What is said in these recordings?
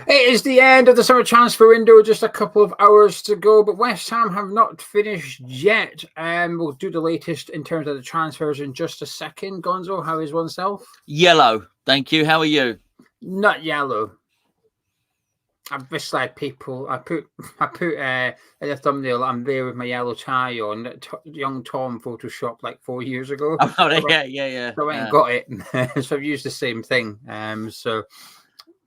It is the end of the summer transfer window, just a couple of hours to go, but West Ham have not finished yet. We'll do the latest in terms of the transfers in just a second. Gonzo, how is oneself? Yellow, thank you. How are you? Not yellow. I've misled people. I put in a thumbnail. I'm there with my yellow tie on. Young Tom photoshopped like 4 years ago. Oh, yeah. So I went and got it. So I've used the same thing. So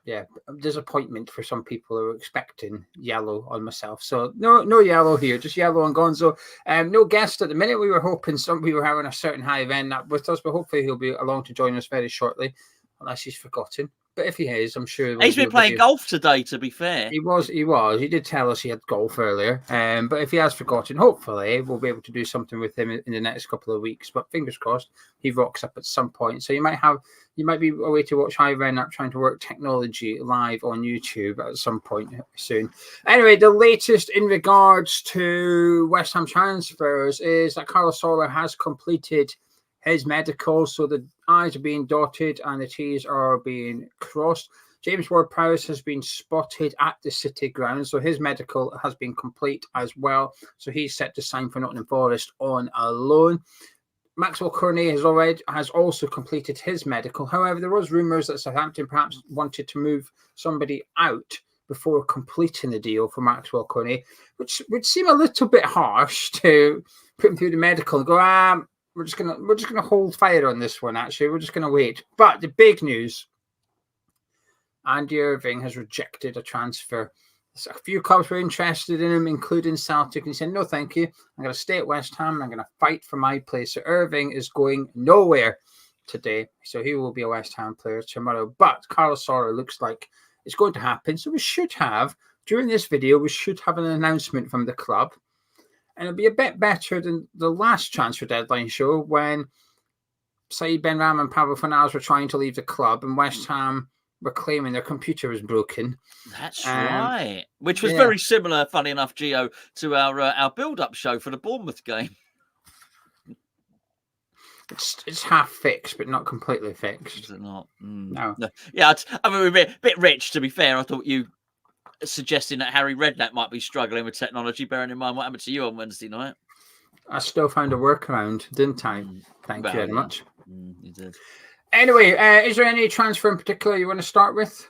yeah, disappointment for some people who are expecting yellow on myself. So no yellow here, just yellow on Gonzo. No guest at the minute. We were hoping we were having a certain high event with us, but hopefully he'll be along to join us very shortly, unless he's forgotten. But if he is, I'm sure he's been playing golf today. To be fair, he was. He did tell us he had golf earlier. But if he has forgotten, hopefully we'll be able to do something with him in the next couple of weeks. But fingers crossed, he rocks up at some point. So you might be a way to watch Harry Redknapp trying to work technology live on YouTube at some point soon. Anyway, the latest in regards to West Ham transfers is that Carlos Soler has completed his medical, so the I's are being dotted and the T's are being crossed. James Ward-Prowse has been spotted at the City ground, so his medical has been complete as well. So he's set to sign for Nottingham Forest on a loan. Maxwell Cornet has also completed his medical. However, there was rumours that Southampton perhaps wanted to move somebody out before completing the deal for Maxwell Cornet, which would seem a little bit harsh to put him through the medical and go, we're just gonna hold fire on this one. Actually, we're just gonna wait. But the big news: Andy Irving has rejected a transfer. A few clubs were interested in him, including Celtic, and he said, "No, thank you. I'm going to stay at West Ham. And I'm going to fight for my place." So Irving is going nowhere today, so he will be a West Ham player tomorrow. But Carlos Soler looks like it's going to happen. So we should have during this video an announcement from the club. And it'll be a bit better than the last transfer deadline show when Saeed Benrahma and Pablo Fornals were trying to leave the club and West Ham were claiming their computer was broken. That's right. Which was very similar, funny enough, Gio, to our build-up show for the Bournemouth game. It's half fixed, but not completely fixed. Is it not? No. Yeah, I mean, we're a bit rich, to be fair. I thought you suggesting that Harry Redknapp might be struggling with technology, bearing in mind what happened to you on Wednesday night. I still found a workaround, didn't I? Thank you very much. You did. Anyway, is there any transfer in particular you want to start with?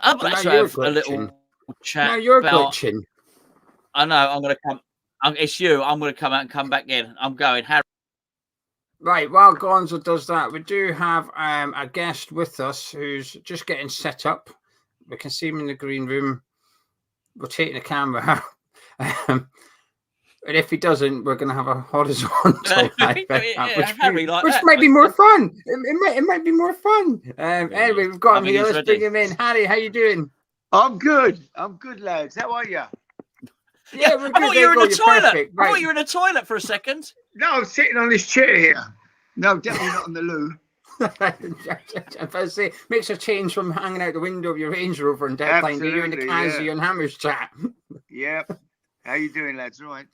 Actually, have a little chat. Now you're glitching. I know. I'm going to come. It's you. I'm going to come out and come back in. I'm going. Harry. Right, while Gonzo does that, we do have a guest with us who's just getting set up. We can see him in the green room rotating the camera. And if he doesn't, we're going to have a horizontal which might be more fun. It might be more fun. Anyway, we've got him here. Let's bring him in. Harry, how you doing? I'm good, lads. How are you? Yeah, we're good. I thought you were in the toilet. Right. I thought you were in the toilet for a second. No, I'm sitting on this chair here. No, definitely not on the loo. If I say, makes a change from hanging out the window of your Range Rover and Deadline. You're in the Kazi and Hammers chat. Yep. How you doing, lads? All right.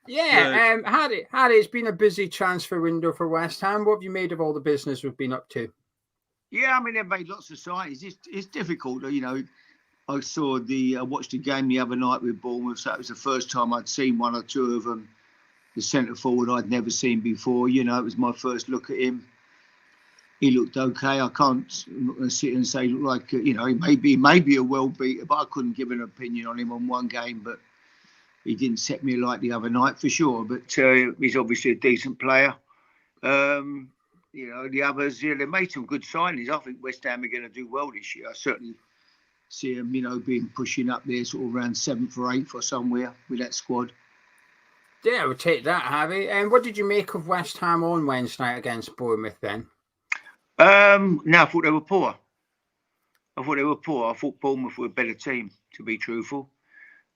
Yeah, Harry, it's been a busy transfer window for West Ham. What have you made of all the business we've been up to? Yeah, I mean, they've made lots of signings. It's difficult, you know. I watched a game the other night with Bournemouth, so it was the first time I'd seen one or two of them. The centre forward I'd never seen before. You know, it was my first look at him. He looked okay. I'm not going to sit and say, look like, he may be a well beater, but I couldn't give an opinion on him on one game. But he didn't set me alight the other night for sure. But he's obviously a decent player. The others, they made some good signings. I think West Ham are going to do well this year. I certainly see them, being pushing up there sort of around 7th or 8th or somewhere with that squad. Yeah, we'll take that, Harry. And what did you make of West Ham on Wednesday night against Bournemouth then? I thought they were poor. I thought Bournemouth were a better team, to be truthful.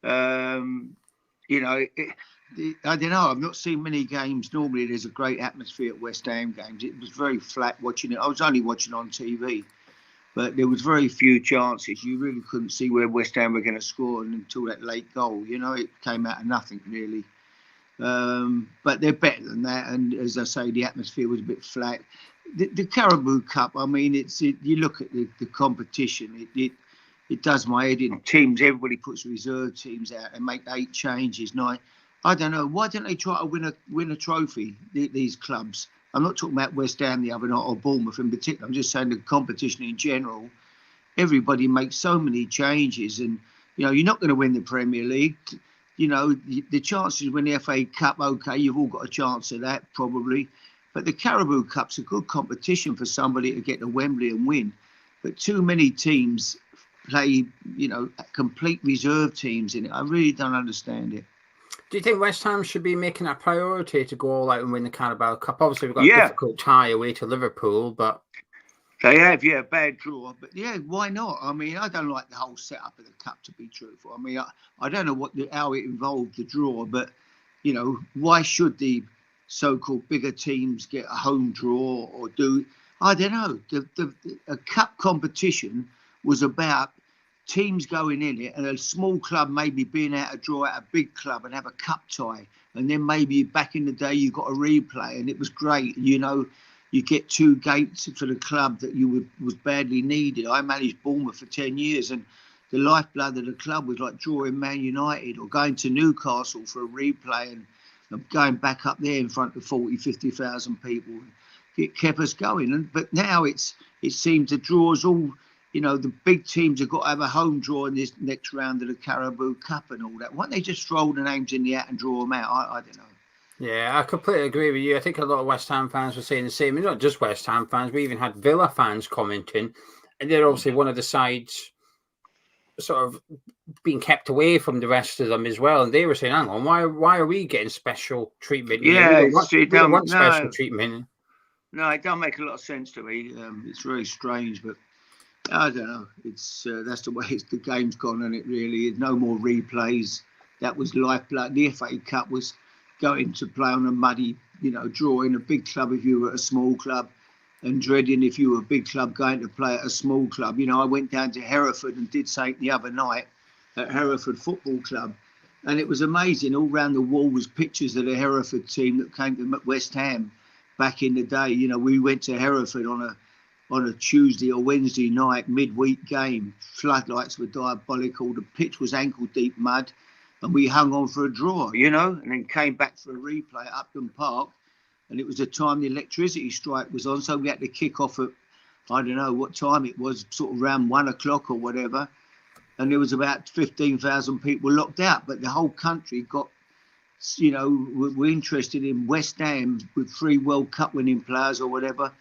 I don't know. I've not seen many games. Normally, there's a great atmosphere at West Ham games. It was very flat watching it. I was only watching on TV, but there was very few chances. You really couldn't see where West Ham were going to score until that late goal. It came out of nothing, really. But they're better than that. And as I say, the atmosphere was a bit flat. The Carabao Cup, I mean, you look at the competition, it does my head in. Teams, everybody puts reserve teams out and make 8 changes, 9. I don't know. Why don't they try to win a trophy, these clubs? I'm not talking about West Ham the other night or Bournemouth in particular. I'm just saying the competition in general. Everybody makes so many changes, and you're not going to win the Premier League. The chances win the FA Cup, okay, you've all got a chance of that probably. But the Carabao Cup's a good competition for somebody to get to Wembley and win. But too many teams play, complete reserve teams in it. I really don't understand it. Do you think West Ham should be making a priority to go all out and win the Carabao Cup? Obviously, we've got a difficult tie away to Liverpool, but... They have, bad draw. But, why not? I mean, I don't like the whole setup of the Cup, to be truthful. I mean, I don't know how it involved the draw, but, why should the so-called bigger teams get a home draw or do... I don't know. A Cup competition was about teams going in it and a small club maybe being able to draw out a big club and have a cup tie. And then maybe back in the day you got a replay and it was great. You get 2 gates for the club that was badly needed. I managed Bournemouth for 10 years and the lifeblood of the club was like drawing Man United or going to Newcastle for a replay and going back up there in front of 40, 50,000 people. It kept us going. But now it seems the draws all... the big teams have got to have a home draw in this next round of the Carabao Cup and all that. Why don't they just throw the names in the hat and draw them out? I don't know. Yeah, I completely agree with you. I think a lot of West Ham fans were saying the same. And not just West Ham fans, we even had Villa fans commenting. And they're obviously one of the sides sort of being kept away from the rest of them as well. And they were saying, hang on, why are we getting special treatment? We don't want special treatment. No, it don't make a lot of sense to me. It's very strange, but I don't know. It's that's the way the game's gone, and it really is. No more replays. That was lifeblood. The FA Cup was going to play on a muddy, draw in a big club if you were at a small club, and dreading if you were a big club going to play at a small club. I went down to Hereford and did something the other night at Hereford Football Club, and it was amazing. All round the wall was pictures of the Hereford team that came to West Ham back in the day. We went to Hereford on a Tuesday or Wednesday night, midweek game. Floodlights were diabolical. The pitch was ankle-deep mud. And we hung on for a draw, and then came back for a replay at Upton Park. And it was the time the electricity strike was on. So we had to kick off at, I don't know what time it was, sort of around 1 o'clock or whatever. And there was about 15,000 people locked out. But the whole country got, were interested in West Ham with 3 World Cup winning players or whatever,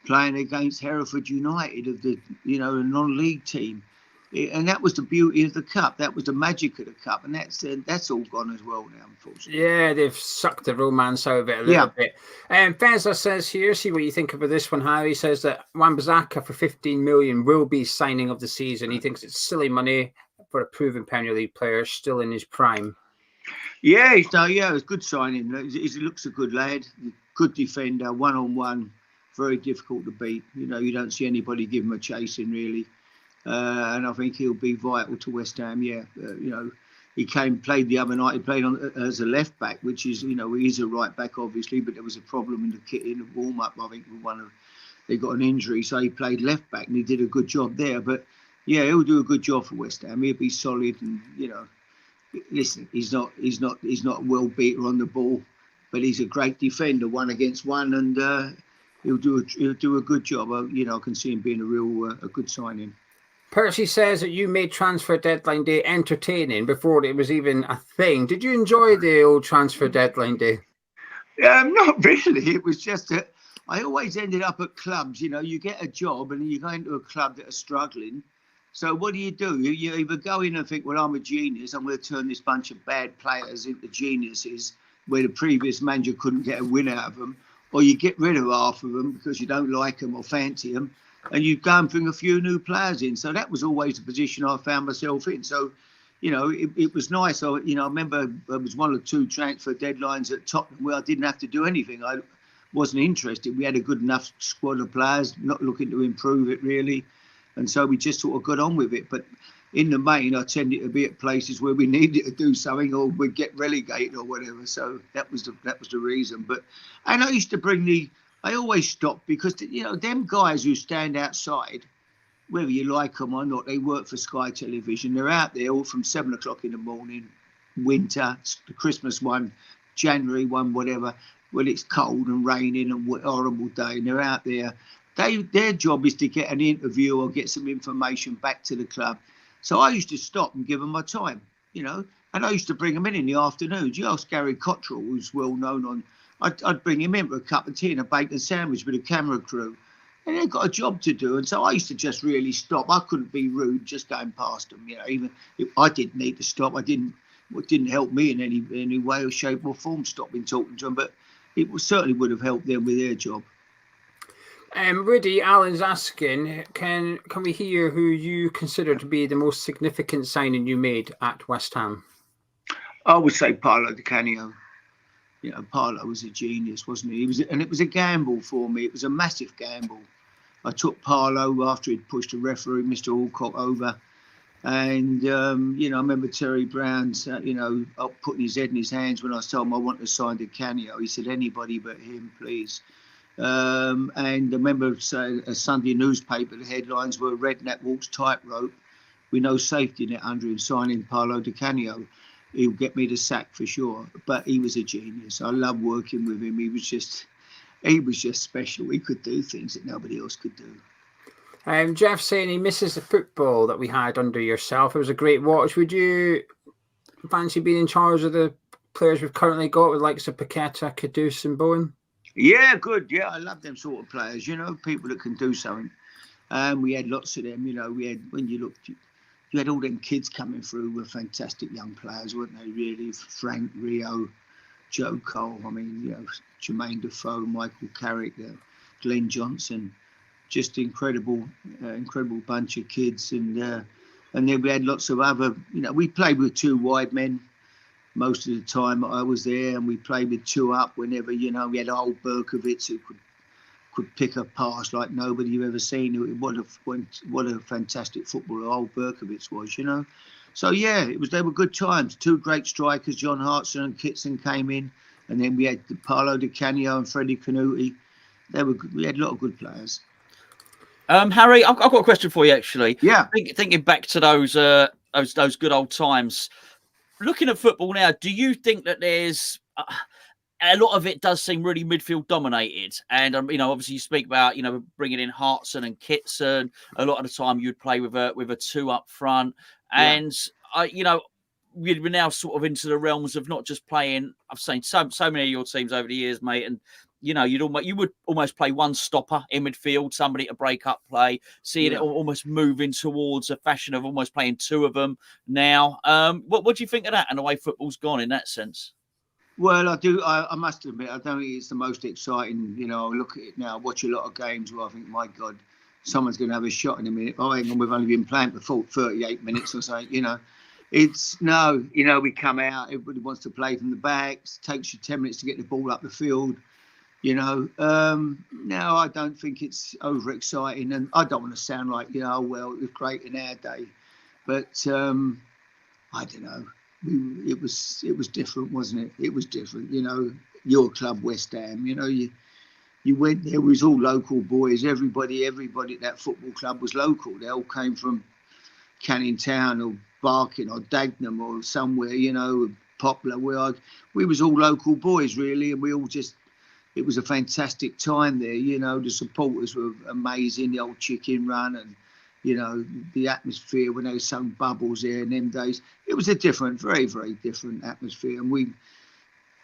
playing against Hereford United of the, a non-league team. And that was the beauty of the Cup. That was the magic of the Cup. And that's all gone as well now, unfortunately. Yeah, they've sucked the romance out of it a little bit. Fezza says here, see what you think about this one, Harry. He says that Wan-Bissaka for 15 million will be signing of the season. He thinks it's silly money for a proven Premier League player still in his prime. Yeah, it was a good signing. He looks a good lad, good defender, one-on-one, very difficult to beat. You don't see anybody give him a chasing, really. And I think he'll be vital to West Ham. He played the other night. He played as a left back, which is, he's a right back, obviously, but there was a problem in the warm up. I think they got an injury, so he played left back and he did a good job there. But he'll do a good job for West Ham. He'll be solid, and listen, he's not a world beater on the ball, but he's a great defender, 1 against 1, and he'll do a good job. I can see him being a good signing. Percy says that you made transfer deadline day entertaining before it was even a thing. Did you enjoy the old transfer deadline day? Not really. It was just that I always ended up at clubs. You get a job and then you go into a club that are struggling. So what do? You either go in and think, well, I'm a genius. I'm going to turn this bunch of bad players into geniuses where the previous manager couldn't get a win out of them. Or you get rid of half of them because you don't like them or fancy them. And you go and bring a few new players in. So that was always the position I found myself in. So, it was nice. I remember there was 1 or 2 transfer deadlines at Tottenham where I didn't have to do anything. I wasn't interested. We had a good enough squad of players, not looking to improve it really. And so we just sort of got on with it. But in the main, I tended to be at places where we needed to do something or we'd get relegated or whatever. So that was the reason. And I used to I always stopped because, them guys who stand outside, whether you like them or not, they work for Sky Television. They're out there all from 7 o'clock in the morning, winter, the Christmas one, January one, whatever, when it's cold and raining and horrible day, and they're out there. Their job is to get an interview or get some information back to the club. So I used to stop and give them my time, and I used to bring them in the afternoons. You ask Gary Cottrell, who's well known on, I'd bring him in for a cup of tea and a bacon sandwich with a camera crew. And they've got a job to do. And so I used to just really stop. I couldn't be rude just going past them. Even if I didn't need to stop. It didn't help me in any way or shape or form stopping talking to them. But it certainly would have helped them with their job. Rudy Allen's asking, can we hear who you consider to be the most significant signing you made at West Ham? I would say Paolo Di Canio. Paolo was a genius, wasn't he? It was a gamble for me. It was a massive gamble. I took Paolo after he'd pushed a referee, Mr. Alcott, over. And, I remember Terry Brown, putting his head in his hands when I told him I wanted to sign Di Canio. He said, anybody but him, please. And I remember a Sunday newspaper, the headlines were Redknapp walks tightrope with no safety net under him, signing Paolo Di Canio. He'll get me the sack for sure. But he was a genius. I loved working with him. He was just special. He could do things that nobody else could do. Jeff saying he misses the football that we had under yourself. It was a great watch. Would you fancy being in charge of the players we've currently got with likes of Paqueta, Kudus and Bowen? Yeah, good. Yeah, I love them sort of players, people that can do something. We had lots of them, we had, when you looked, you had all them kids coming through were fantastic young players, weren't they, really? Frank, Rio, Joe Cole, Jermaine Defoe, Michael Carrick, Glenn Johnson, just incredible bunch of kids. And then we had lots of other, we played with two wide men most of the time I was there, and we played with two up whenever, we had old Berkovitz who could pick a pass like nobody you've ever seen. What a fantastic footballer old Berkovitz was, So yeah, they were good times. Two great strikers, John Hartson and Kitson came in, and then we had Paolo Di Canio and Freddie Canuti. We had a lot of good players. Harry, I've got a question for you actually. Yeah. Thinking back to those good old times. Looking at football now, do you think that there's a lot of it does seem really midfield dominated? And obviously you speak about bringing in Hartson and Kitson. A lot of the time you'd play with a two up front, and we're now sort of into the realms of not just playing. I've seen so many of your teams over the years, mate, and you would almost play one stopper in midfield, somebody to break up play, seeing it almost moving towards a fashion of almost playing two of them now. What do you think of that and the way football's gone in that sense? Well, I do. I must admit, I don't think it's the most exciting. I look at it now, watch a lot of games where I think, my God, someone's going to have a shot in a minute. Oh, hang on, we've only been playing for 38 minutes or so, It's we come out, everybody wants to play from the back. It takes you 10 minutes to get the ball up the field. No, I don't think it's overexciting, and I don't want to sound like, it was great in our day, but I don't know. It was different, wasn't it? It was different. Your club, West Ham. You went there. It was all local boys. Everybody at that football club was local. They all came from Canning Town or Barking or Dagenham or somewhere. Poplar. We was all local boys really, and we all just. It was a fantastic time there, the supporters were amazing, the old chicken run and, the atmosphere when they sung Bubbles there in them days. It was a different, very, very different atmosphere. And when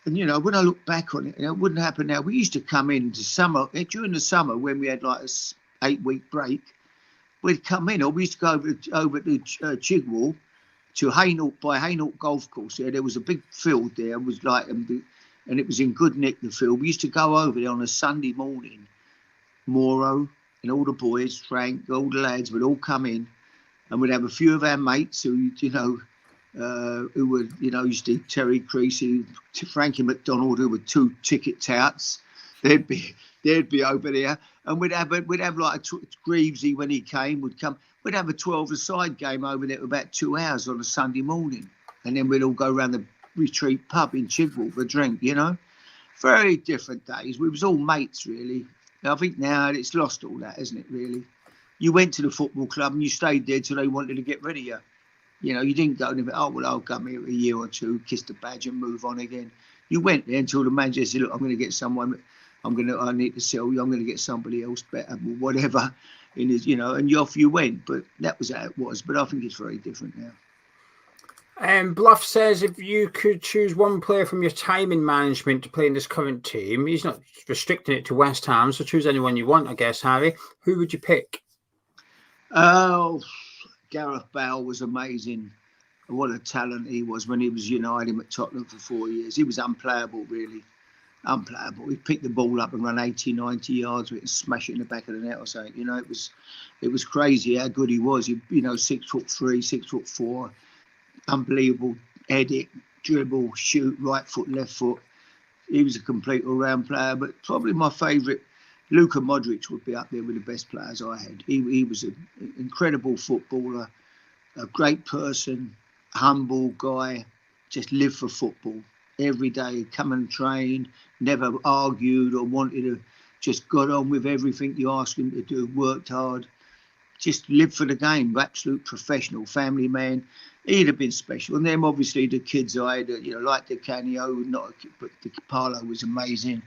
I look back on it, it wouldn't happen now. We used to come in during the summer when we had like a 8-week break, we'd come in, or we used to go over to Chigwell to Hainault Golf Course. There was a big field there. It was like... and it was in good nick, the field. We used to go over there on a Sunday morning. Moro and all the boys, Frank, all the lads would all come in, and we'd have a few of our mates who were, used to Terry Creasy, Frankie McDonald, who were two ticket touts. There'd be they'd be over there, and we'd have like Greavesy when he came would come. We'd have a 12-a-side game over there for about 2 hours on a Sunday morning, and then we'd all go around the retreat pub in Chigwell for a drink. Very different days. We was all mates, really. I think now it's lost all that, isn't it, really? You went to the football club and you stayed there till they wanted to get rid of you. You didn't go and I'll come here a year or two, kiss the badge and move on again. You went there until the manager said, look, I'm going to get someone, I need to sell you, I'm going to get somebody else better, or whatever. And off you went. But that was how it was. But I think it's very different now. Bluff says if you could choose one player from your time in management to play in this current team, he's not restricting it to West Ham, so choose anyone you want, I guess, Harry. Who would you pick? Oh, Gareth Bale was amazing. What a talent he was when he was United at Tottenham for 4 years. He was unplayable, really. Unplayable. He picked the ball up and ran 80, 90 yards with it and smash it in the back of the net or something. It was crazy how good he was. 6'3", 6'4". Unbelievable edit, dribble, shoot, right foot, left foot. He was a complete all-round player, but probably my favourite, Luka Modric, would be up there with the best players I had. He was an incredible footballer, a great person, humble guy, just lived for football every day, come and train, never argued or wanted to, just got on with everything you asked him to do, worked hard, just lived for the game, absolute professional, family man. He'd have been special. And then obviously the kids I had, like the Canio, but the Parlo was amazing.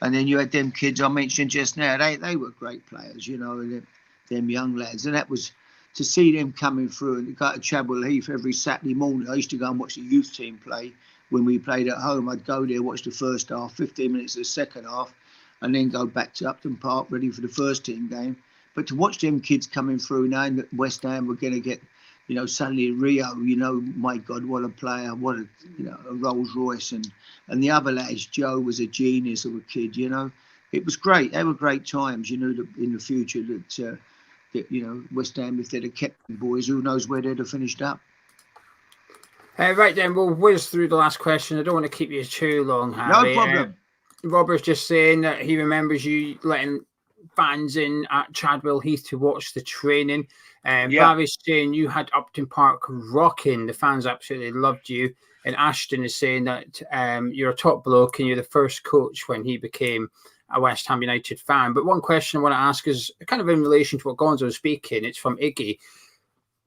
And then you had them kids I mentioned just now. They were great players, them young lads. And that was to see them coming through and go to Chadwell Heath every Saturday morning. I used to go and watch the youth team play when we played at home. I'd go there, watch the first half, 15 minutes of the second half, and then go back to Upton Park ready for the first team game. But to watch them kids coming through, knowing that West Ham were going to get, suddenly Rio, my God, what a player, what a Rolls Royce. And the other lads, Joe was a genius of a kid, It was great. They were great times, that in the future that West Ham, if they'd have kept the boys, who knows where they'd have finished up. Right then, we'll whiz through the last question. I don't want to keep you too long, Harry. No problem. Robert's just saying that he remembers you letting fans in at Chadwell Heath to watch the training. Barry's saying you had Upton Park rocking. The fans absolutely loved you. And Ashton is saying that you're a top bloke and you're the first coach when he became a West Ham United fan. But one question I want to ask is kind of in relation to what Gonzo was speaking. It's from Iggy.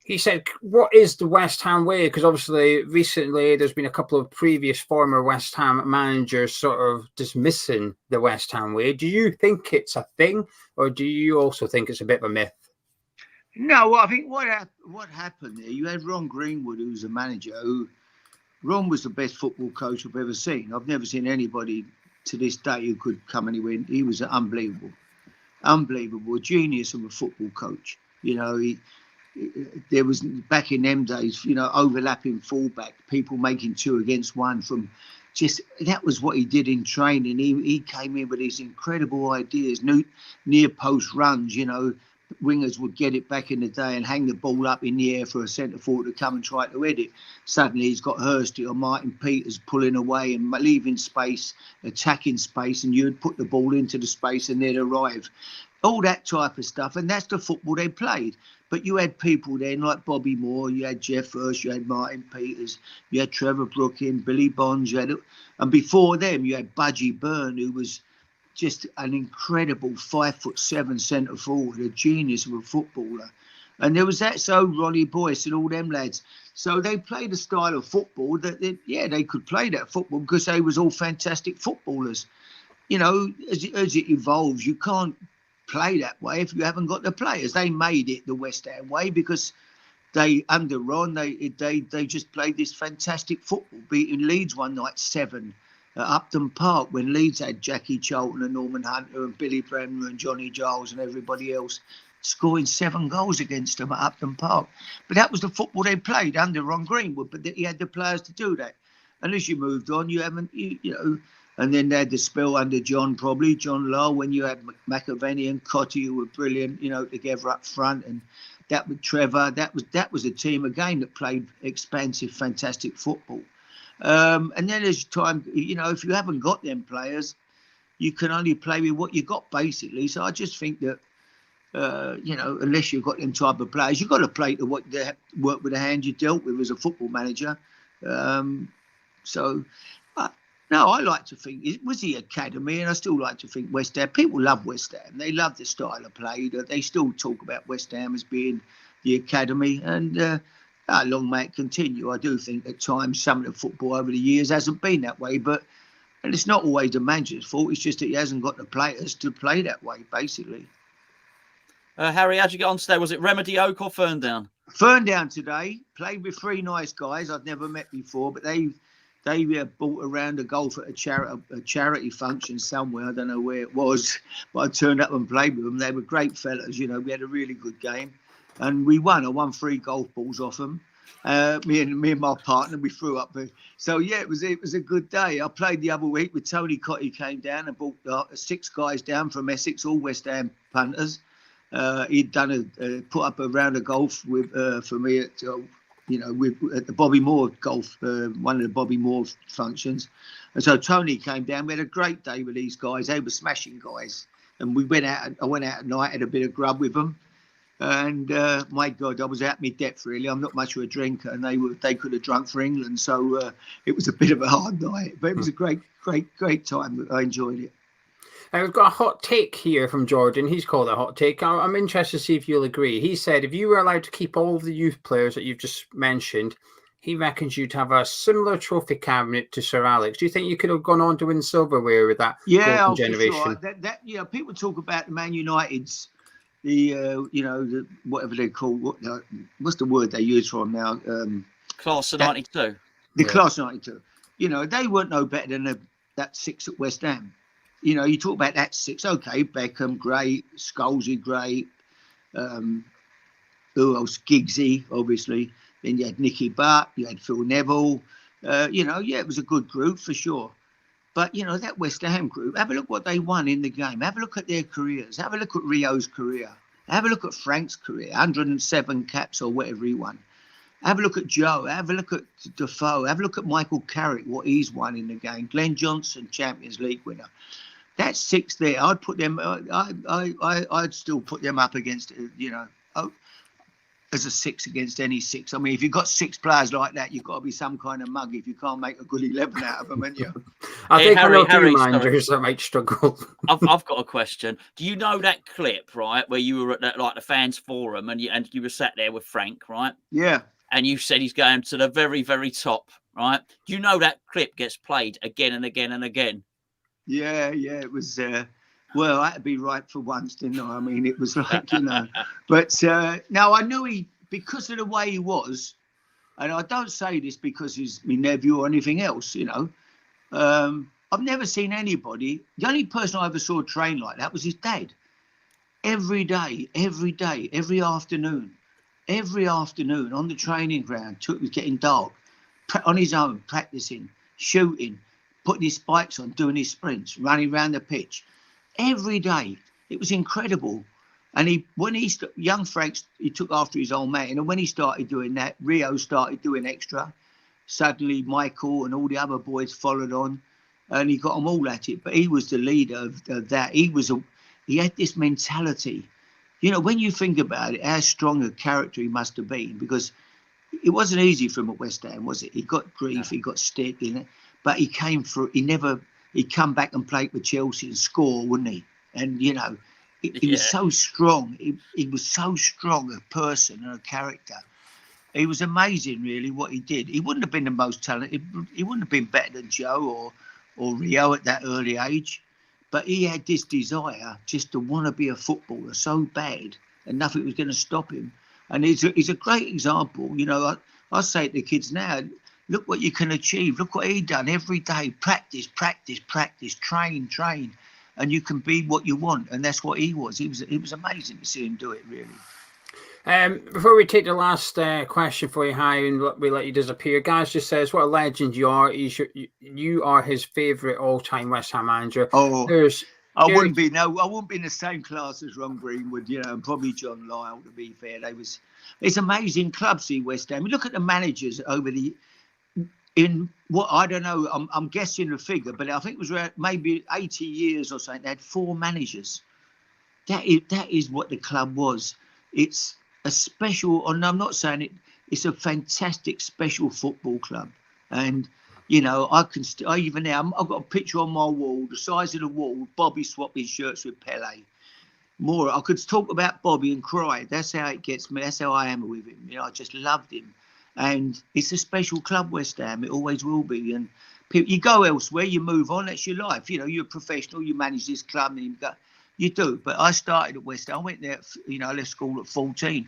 He said, what is the West Ham way? Because obviously recently there's been a couple of previous former West Ham managers sort of dismissing the West Ham way. Do you think it's a thing, or do you also think it's a bit of a myth? No, I think what happened there, you had Ron Greenwood, who was a manager. Ron was the best football coach I've ever seen. I've never seen anybody to this day who could come anywhere. He was unbelievable, a genius of a football coach. There was, back in them days, overlapping fullback, people making 2 against 1 from just, that was what he did in training. He came in with these incredible ideas, near post runs, wingers would get it back in the day and hang the ball up in the air for a centre forward to come and try to head it. Suddenly he's got Hursty or Martin Peters pulling away and leaving space, attacking space, and you'd put the ball into the space and they'd arrive. All that type of stuff, and that's the football they played. But you had people then like Bobby Moore, you had Jeff Hurst, you had Martin Peters, you had Trevor Brooking, Billy Bonds, and before them you had Budgie Byrne, who was just an incredible 5'7" centre forward, a genius of a footballer. And there was that, so Ronnie Boyce and all them lads. So they played a style of football that, they could play that football because they was all fantastic footballers. As it evolves, you can't play that way if you haven't got the players. They made it the West Ham way because under Ron, they just played this fantastic football, beating Leeds one night 7 at Upton Park when Leeds had Jackie Charlton and Norman Hunter and Billy Bremner and Johnny Giles and everybody else, scoring 7 goals against them at Upton Park. But that was the football they played under Ron Greenwood, but he had the players to do that. And as you moved on, you haven't, and then they had the spell under John Lyle, when you had McAvenny and Cotty, who were brilliant, together up front, and that with Trevor, that was a team again that played expansive, fantastic football. And then as time, if you haven't got them players, you can only play with what you got, basically. So I just think that, unless you've got them type of players, you've got to play to what they work with the hand you dealt with as a football manager. No, I like to think it was the academy, and I still like to think West Ham. People love West Ham. They love the style of play. They still talk about West Ham as being the academy, and long may it continue. I do think at times some of the football over the years hasn't been that way, and it's not always the manager's fault. It's just that he hasn't got the players to play that way, basically. Harry, how'd you get on today? Was it Remedy Oak or Ferndown? Ferndown today. Played with three nice guys I'd never met before, but they bought a round of golf at a charity function somewhere. I don't know where it was, but I turned up and played with them. They were great fellas. We had a really good game, and we won. I won 3 golf balls off them. Me and my partner, we threw up. So yeah, it was a good day. I played the other week with Tony Cotty. Came down and brought 6 guys down from Essex, all West Ham punters. He'd done put up a round of golf with for me at the Bobby Moore golf, one of the Bobby Moore functions. And so Tony came down. We had a great day with these guys. They were smashing guys, and we went out. I went out at night, had a bit of grub with them. And my God, I was out my depth really. I'm not much of a drinker, and they could have drunk for England. So it was a bit of a hard night, but it was a great time. I enjoyed it. We've got a hot take here from Jordan. He's called a hot take. I'm interested to see if you'll agree. He said if you were allowed to keep all of the youth players that you've just mentioned, he reckons you'd have a similar trophy cabinet to Sir Alex. Do you think you could have gone on to win silverware with that golden generation? For sure. People talk about the Man United's, the whatever they call, what's the word they use for them now? Class of 92. The class of 92. They weren't no better than that 6 at West Ham. You talk about that 6. Okay, Beckham, great. Scholesy, great. Who else? Giggsy, obviously. Then you had Nicky Butt. You had Phil Neville. It was a good group for sure. But, that West Ham group, have a look what they won in the game. Have a look at their careers. Have a look at Rio's career. Have a look at Frank's career, 107 caps or whatever he won. Have a look at Joe. Have a look at Defoe. Have a look at Michael Carrick, what he's won in the game. Glenn Johnson, Champions League winner. That's 6 there. I'd put them. I'd still put them up against, as a 6 against any 6. I mean, if you've got 6 players like that, you've got to be some kind of mug if you can't make a good 11 out of them, haven't you? I think Harry, managers that might struggle. I've got a question. Do you know that clip, right, where you were at that, the fans forum and you were sat there with Frank, right? Yeah. And you said he's going to the very, very top, right? Do you know that clip gets played again and again and again? Yeah, it was. I had to be right for once, didn't I? I mean, it was like, But no, I knew because of the way he was, and I don't say this because he's my nephew or anything else, I've never seen anybody. The only person I ever saw train like that was his dad. Every day, every afternoon on the training ground. It was getting dark, on his own, practicing, shooting, putting his spikes on, doing his sprints, running around the pitch. Every day. It was incredible. And young Frank, he took after his old man. And when he started doing that, Rio started doing extra. Suddenly, Michael and all the other boys followed on, and he got them all at it. But he was the leader of that. He had this mentality. When you think about it, how strong a character he must have been, because it wasn't easy for him at West Ham, was it? He got grief, he got stick in it, but he came through. He'd come back and play with Chelsea and score, wouldn't he? And he was so strong. He was so strong a person and a character. He was amazing, really, what he did. He wouldn't have been the most talented. He wouldn't have been better than Joe or Rio at that early age. But he had this desire just to want to be a footballer so bad, and nothing was going to stop him. And he's a great example. I say to the kids now, look what you can achieve. Look what he done every day. Practice, train. And you can be what you want. And that's what he was. It was amazing to see him do it, really. Before we take the last question for you, Harry, and we let you disappear, Gaz just says, what a legend you are. You are his favourite all-time West Ham manager. I wouldn't be in the same class as Ron Greenwood, and probably John Lyall, to be fair. It's amazing clubs, see, West Ham. Look at the managers over in what I don't know, I'm guessing the figure, but I think it was around maybe 80 years or something. They had 4 managers. That is what the club was. It's a special, and I'm not saying it. It's a fantastic special football club, and you know I can even now I've got a picture on my wall, the size of the wall. Bobby swapping shirts with Pele. More, I could talk about Bobby and cry. That's how it gets me. That's how I am with him. You know, I just loved him, and it's a special club, West Ham. It always will be. And you go elsewhere, you move on. That's your life. You know, you're a professional. You manage this club, and you do. But I started at West Ham. I went there. You know, I left school at 14.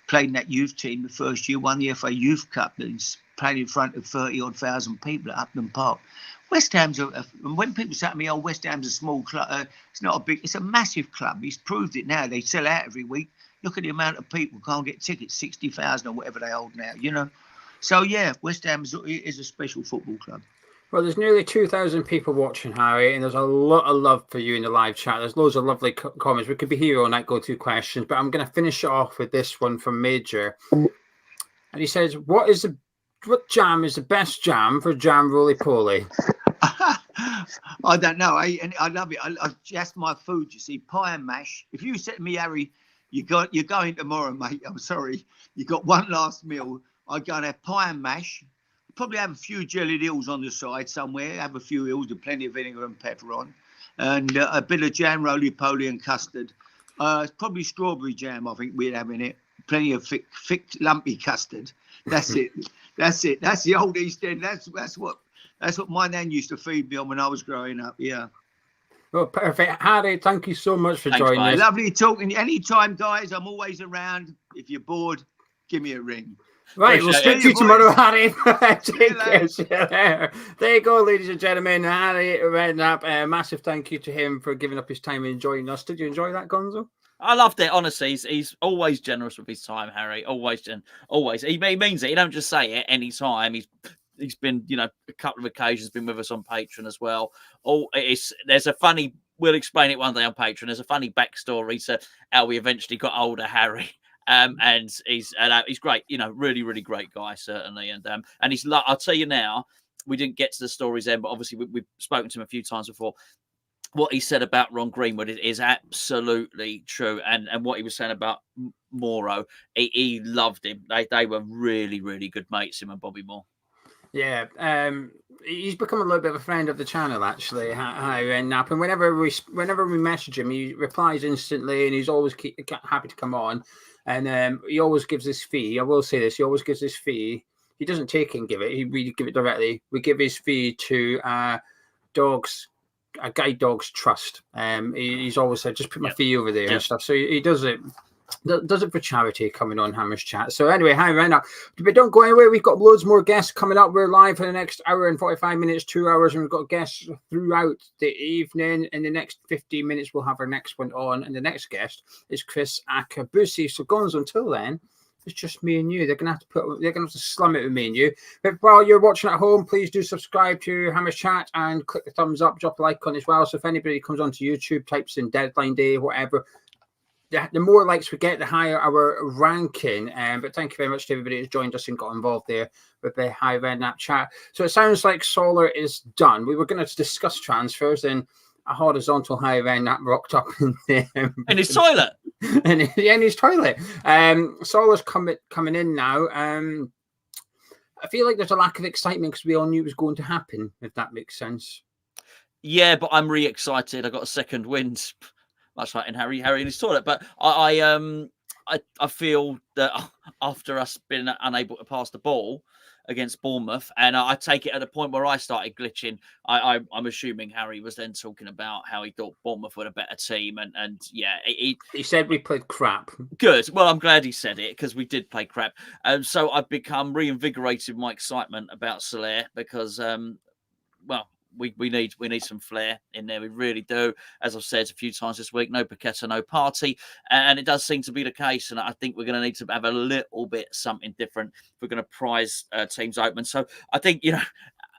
Played in that youth team the first year. Won the FA Youth Cup. And played in front of 30,000 people at Upton Park. West Ham's when people say to me, "Oh, West Ham's a small club," it's not a big. It's a massive club. He's proved it now. They sell out every week. Look at the amount of people can't get tickets, 60,000 or whatever they hold now. You know, so yeah, West Ham is a special football club. Well, there's nearly 2,000 people watching, Harry, and there's a lot of love for you in the live chat. There's loads of lovely comments. We could be here all night, go through questions, but I'm going to finish it off with this one from Major, and he says, "What jam is the best jam for jam roly poly?" I don't know. I love it. That's my food. You see, pie and mash. If you said to me, Harry, you're going tomorrow, mate. I'm sorry. You got one last meal. I'd go and have pie and mash. Probably have a few jellied eels on the side somewhere. Have a few eels with plenty of vinegar and pepper on, and a bit of jam roly poly and custard. Probably strawberry jam. I think we'd have in it. Plenty of thick, lumpy custard. That's it. That's it. That's the old East End. That's what my nan used to feed me on when I was growing up. Yeah. Well, perfect. Harry, thank you so much for joining us. Lovely talking. Anytime, guys. I'm always around. If you're bored, give me a ring. Right, we'll speak to you tomorrow, Harry. Take care. There you go, ladies and gentlemen. Harry Redknapp. Massive thank you to him for giving up his time and joining us. Did you enjoy that, Gonzo? I loved it. Honestly, he's always generous with his time, Harry. Always. He means it. He don't just say it any time. He's been, you know, a couple of occasions been with us on Patreon as well. There's a funny. We'll explain it one day on Patreon. There's a funny backstory to how we eventually got hold of Harry. And he's great. You know, really, really great guy, certainly. And he's like, I'll tell you now, we didn't get to the stories then, but obviously we've spoken to him a few times before. What he said about Ron Greenwood is absolutely true. And what he was saying about Moro, he loved him. They were really, really good mates, him and Bobby Moore. Yeah, he's become a little bit of a friend of the channel, actually, Harry Redknapp. And whenever we message him, he replies instantly, and he's always happy to come on. And he always gives his fee. I will say this: he always gives his fee. He doesn't take and give it. We give it directly. We give his fee to Guide Dogs Trust. He's always said, just put my fee over there and stuff. So he does it for charity, coming on Hammer's Chat. So anyway, hi, right now. But don't go anywhere. We've got loads more guests coming up. We're live for the next hour and 45 minutes, 2 hours, and we've got guests throughout the evening. In the next 15 minutes, we'll have our next one on, and the next guest is Kriss Akabusi. So Gonzo, until then, it's just me and you. They're gonna have to slum it with me and you. But while you're watching at home, please do subscribe to Hammer's Chat and click the thumbs up, drop a like on as well. So if anybody comes onto YouTube, types in Deadline Day, whatever, the more likes we get, the higher our ranking. But thank you very much to everybody who's joined us and got involved there with the Harry Redknapp chat. So it sounds like Solar is done. We were going to discuss transfers, and a horizontal Harry Redknapp rocked up in his toilet. in his toilet. Solar's coming in now. I feel like there's a lack of excitement because we all knew it was going to happen, if that makes sense. Yeah, but I'm really excited. I got a second wind. Much like in Harry in his toilet, but I feel that after us being unable to pass the ball against Bournemouth, and I take it at a point where I started glitching. I'm assuming Harry was then talking about how he thought Bournemouth were a better team, and yeah, he said we played crap. Good. Well, I'm glad he said it because we did play crap, and so I've become reinvigorated my excitement about Soler because well. We need some flair in there. We really do. As I've said a few times this week, no Paqueta, no Party. And it does seem to be the case. And I think we're going to need to have a little bit something different if we're going to prize teams open. So I think, you know,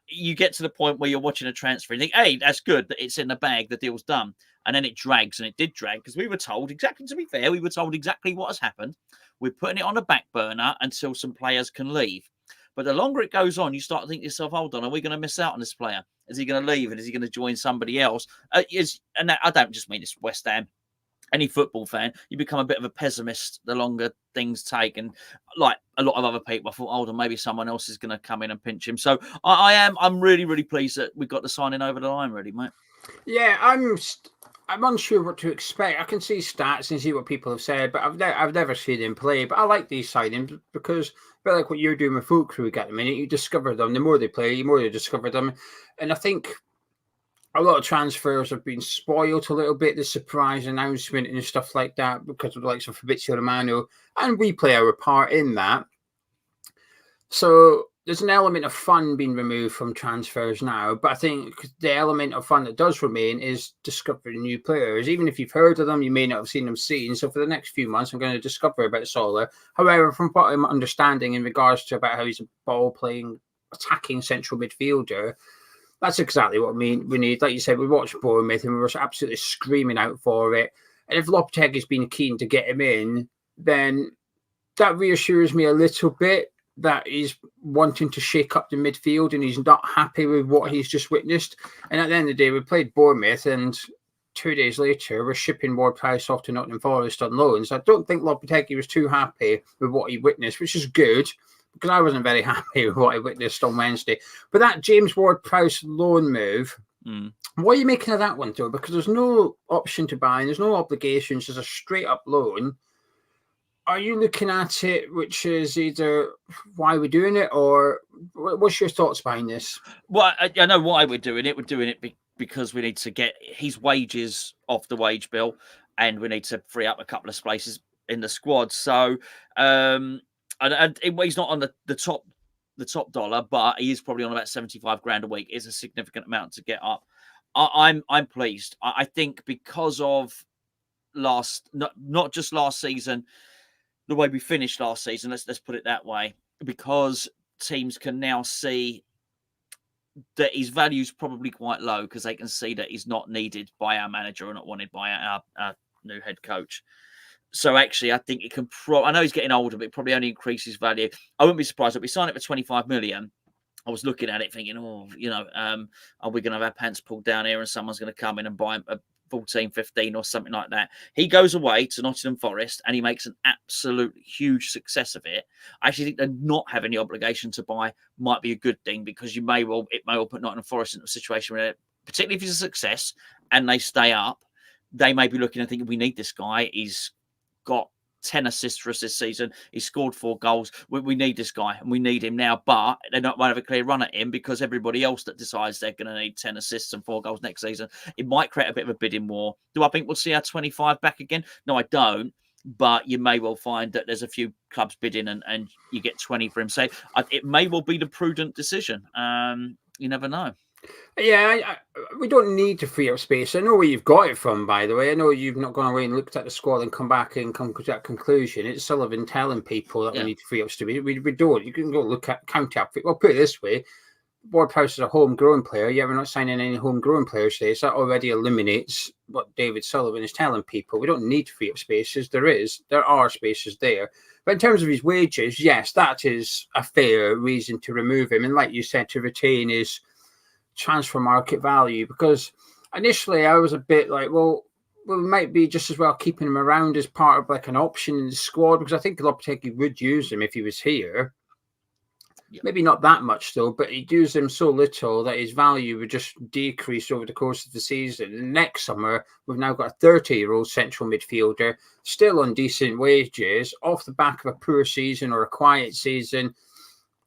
you get to the point where you're watching a transfer and think, hey, that's good that it's in the bag, the deal's done. And then it drags, and it did drag because we were told exactly, to be fair, we were told exactly what has happened. We're putting it on a back burner until some players can leave. But the longer it goes on, you start to think to yourself, hold on, are we going to miss out on this player? Is he going to leave and is he going to join somebody else? I don't just mean it's West Ham. Any football fan, you become a bit of a pessimist the longer things take. And like a lot of other people, I thought, hold on, maybe someone else is going to come in and pinch him. So I'm really, really pleased that we got the signing over the line, really, mate. Yeah, I'm unsure what to expect. I can see stats and see what people have said, but I've never seen him play. But I like these signings because, a bit like what you're doing with Folk Crew at the minute, you discover them. The more they play, the more you discover them. And I think a lot of transfers have been spoiled a little bit, the surprise announcement and stuff like that, because of the likes of Fabrizio Romano, and we play our part in that. So there's an element of fun being removed from transfers now, but I think the element of fun that does remain is discovering new players. Even if you've heard of them, you may not have seen them seen. So for the next few months, I'm going to discover about Solar. However, from what I'm understanding in regards to about how he's a ball-playing, attacking central midfielder, that's exactly what we need. Like you said, we watched Bournemouth and we were absolutely screaming out for it. And if Lopetegui's been keen to get him in, then that reassures me a little bit that he's wanting to shake up the midfield and he's not happy with what he's just witnessed. And at the end of the day, we played Bournemouth and 2 days later, we're shipping Ward-Prowse off to Nottingham Forest on loan. So I don't think Lopetegui was too happy with what he witnessed, which is good, because I wasn't very happy with what I witnessed on Wednesday. But that James Ward-Prowse loan move, what are you making of that one, though? Because there's no option to buy, and there's no obligations, there's a straight-up loan. Are you looking at it, which is either why we're doing it, or what's your thoughts behind this? Well, I know why we're doing it. We're doing it because we need to get his wages off the wage bill, and we need to free up a couple of spaces in the squad. So, and he's not on the top dollar, but he is probably on about 75 grand a week. It's a significant amount to get up. I'm pleased. I think because of not just last season, the way we finished last season. Let's put it that way, because teams can now see that his value is probably quite low because they can see that he's not needed by our manager or not wanted by our new head coach. So actually, I think it can. I know he's getting older, but it probably only increases value. I wouldn't be surprised if we sign it for 25 million. I was looking at it thinking, are we going to have our pants pulled down here and someone's going to come in and buy a 14, 15 or something like that. He goes away to Nottingham Forest and he makes an absolute huge success of it. I actually think that not having the obligation to buy might be a good thing, because it may well put Nottingham Forest into a situation where, particularly if he's a success and they stay up, they may be looking and thinking, we need this guy. He's got 10 assists for us this season. He scored 4 goals. We need this guy and we need him now, but they don't want to have a clear run at him because everybody else that decides they're going to need 10 assists and 4 goals next season, it might create a bit of a bidding war. Do I think we'll see our 25 back again? No, I don't. But you may well find that there's a few clubs bidding and you get 20 for him. So it may well be the prudent decision. You never know. Yeah, we don't need to free up space. I know where you've got it from, by the way. I know you've not gone away and looked at the squad and come back and come to that conclusion. It's Sullivan telling people that we need to free up space. We don't. You can go look at count up. Well, put it this way. Ward-Prowse is a homegrown player. Yeah, we're not signing any homegrown players today. So that already eliminates what David Sullivan is telling people. We don't need to free up spaces. There are spaces there. But in terms of his wages, yes, that is a fair reason to remove him. And like you said, to retain his transfer market value, because initially I was a bit like, well, we might be just as well keeping him around as part of like an option in the squad, because I think Lopetegui would use him if he was here. Yeah. Maybe not that much though, but he'd use him so little that his value would just decrease over the course of the season. And next summer, we've now got a 30-year-old central midfielder still on decent wages off the back of a poor season or a quiet season.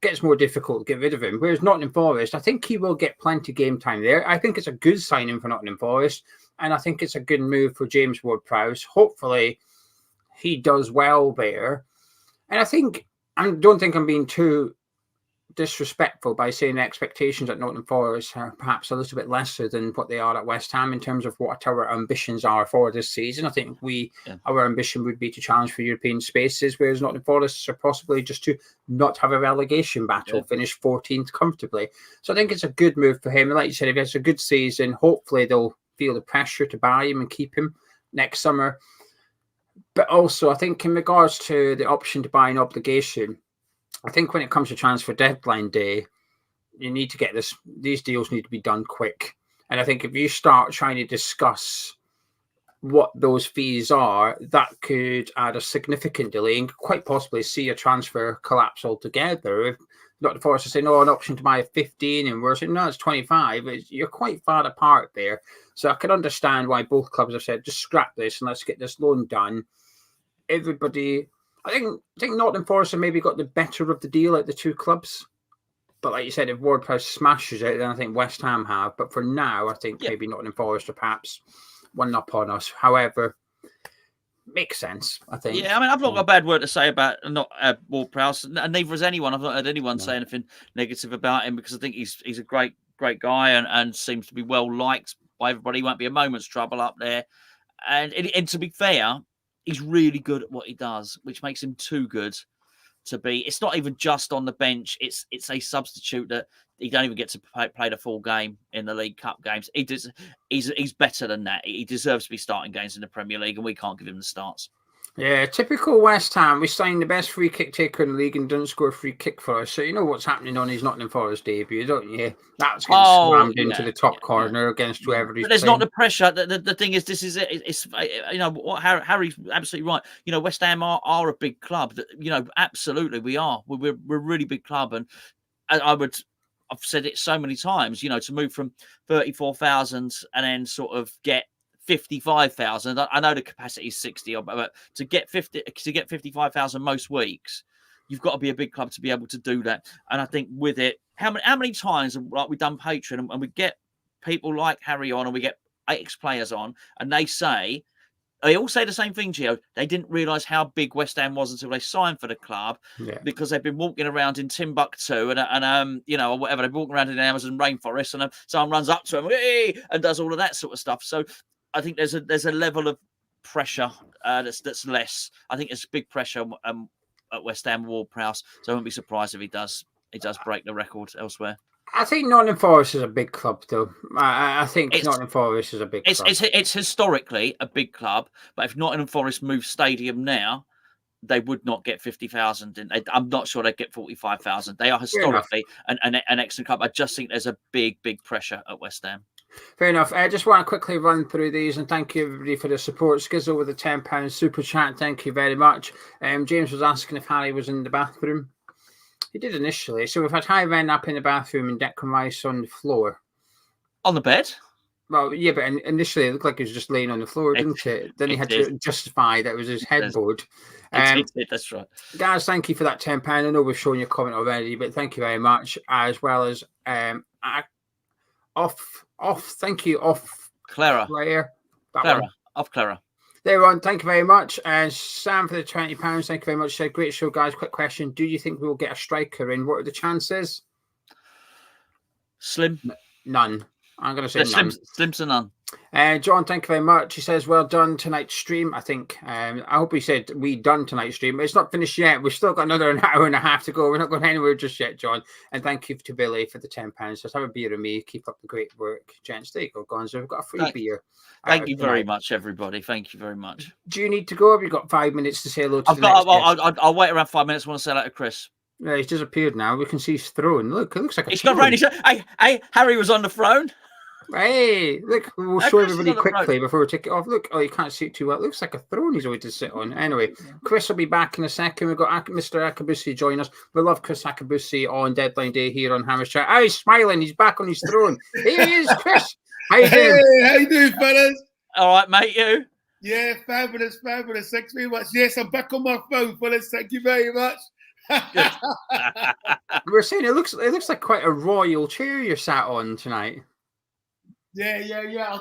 Gets more difficult to get rid of him. Whereas Nottingham Forest, I think he will get plenty game time there. I think it's a good signing for Nottingham Forest, and I think it's a good move for James Ward-Prowse. Hopefully, he does well there. And I don't think I'm being too disrespectful by saying the expectations at Nottingham Forest are perhaps a little bit lesser than what they are at West Ham in terms of what our ambitions are for this season. I think our ambition would be to challenge for European spaces, whereas Nottingham Forest are possibly just to not have a relegation battle, finish 14th comfortably. So I think it's a good move for him. And like you said, if he has a good season, hopefully they'll feel the pressure to buy him and keep him next summer. But also, I think in regards to the option to buy an obligation, I think when it comes to transfer deadline day, you need to get these deals need to be done quick. And I think if you start trying to discuss what those fees are, that could add a significant delay and quite possibly see a transfer collapse altogether. If Dr. Forrest is saying, "No, an option to buy 15," and we're saying, "No, it's 25," you're quite far apart there. So I can understand why both clubs have said, "Just scrap this and let's get this loan done." Everybody, I think Nottingham Forest have maybe got the better of the deal at the two clubs. But like you said, if Ward-Prowse smashes it, then I think West Ham have. But for now, I think maybe Nottingham Forest are perhaps one up on us. However, makes sense, I think. Yeah, I mean, I've not got a bad word to say about not Ward-Prowse, and neither has anyone. I've not heard anyone say anything negative about him because I think he's a great guy and seems to be well liked by everybody. He won't be a moment's trouble up there. And to be fair, he's really good at what he does, which makes him too good to be. It's not even just on the bench. It's a substitute that he don't even get to play the full game in the League Cup games. He's better than that. He deserves to be starting games in the Premier League, and we can't give him the starts. Yeah, typical West Ham. We signed the best free kick taker in the league and didn't score a free kick for us. So you know what's happening on his Nottingham Forest debut, don't you? That's getting slammed into the top corner against whoever he's But there's playing. not the pressure. The thing is, this is it. It's what Harry's absolutely right. West Ham are a big club. That absolutely we are. We're a really big club, and I've said it so many times. To move from 34,000 and then sort of get 55,000. I know the capacity is 60, but to get 55,000 most weeks, you've got to be a big club to be able to do that. And I think with it, how many times like we've done Patreon and we get people like Harry on and we get ex-players on and they all say the same thing, Gio. They didn't realise how big West Ham was until they signed for the club because they've been walking around in Timbuktu and or whatever. They've been walking around in the Amazon rainforest and someone runs up to them and does all of that sort of stuff. So I think there's a level of pressure that's less. I think there's big pressure at West Ham Ward-Prowse. So I wouldn't be surprised if he does break the record elsewhere. I think Nottingham Forest is a big club, though. I think Nottingham Forest is a big club. It's historically a big club, but if Nottingham Forest moves stadium now, they would not get 50,000. I'm not sure they'd get 45,000. They are historically an excellent club. I just think there's a big pressure at West Ham. Fair enough. I just want to quickly run through these and thank you everybody for the support. Skizzo with the £10 super chat. Thank you very much. James was asking if Harry was in the bathroom. He did initially. So we've had Harry Redknapp in the bathroom and Declan Rice on the floor. On the bed? Well, yeah, but initially it looked like he was just laying on the floor, didn't it? Then he had to justify that it was his headboard. That's right. Guys, thank you for that £10. I know we've shown your comment already, but thank you very much. As well as thank you, Clara. Clara. There on. Thank you very much. Sam for the £20. Thank you very much. Great show, guys. Quick question. Do you think we'll get a striker in? What are the chances? Slim. None. I'm going to say none. Slim to none. John, thank you very much. He says, well done tonight's stream. I think, I hope he said we done tonight's stream, but it's not finished yet. We've still got another hour and a half to go. We're not going anywhere just yet, John. And thank you to Billy for the £10. Just have a beer with me. Keep up the great work. Gents, there you go, Gonzo. We've got a free beer. Thank you very much, everybody. Thank you very much. Do you need to go? Have you got 5 minutes to say hello to the next guest? I'll wait around 5 minutes. I want to say hello to Chris. Yeah, he's disappeared now. We can see his throne. Look, it looks like a throne. Hey, Harry was on the throne. Hey, look, we'll show everybody quickly before we take it off. Look, you can't see it too well. It looks like a throne he's always to sit on. Anyway, Chris will be back in a second. We've got Mr. Akabusi join us. We love Kriss Akabusi on deadline day here on Hammer's Chat. Oh, he's smiling. He's back on his throne. Here he is, Chris. How you doing? Hey, how you doing, fellas? All right, mate, you? Yeah, fabulous. Thanks very much. Yes, I'm back on my phone, fellas. Thank you very much. We're saying it looks like quite a royal chair you're sat on tonight. Yeah.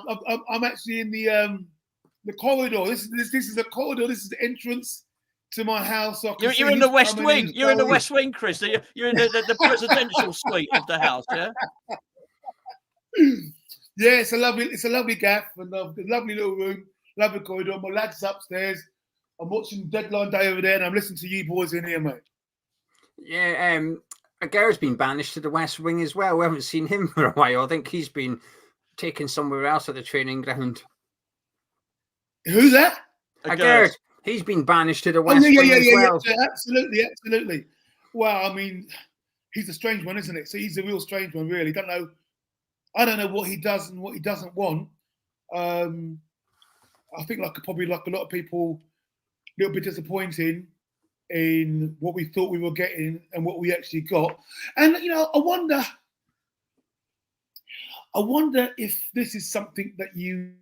I'm actually in the corridor. This is the corridor. This is the entrance to my house. So you're in the West Wing. You're in the West Wing, Chris. You're in the presidential suite of the house, yeah. Yeah, it's a lovely gaff and a lovely little room, lovely corridor. My lad's upstairs. I'm watching Deadline Day over there, and I'm listening to you boys in here, mate. Yeah, Aguirre's been banished to the West Wing as well. We haven't seen him for a while. I think he's been taken somewhere else at the training ground. Who's that? Aguirre. He's been banished to the West Wing as well. Yeah, absolutely. Well, I mean, he's a strange one, isn't it? So he's a real strange one, really. I don't know what he does and what he doesn't want. I think probably like a lot of people, a little bit disappointing in what we thought we were getting and what we actually got. And I wonder if this is something that you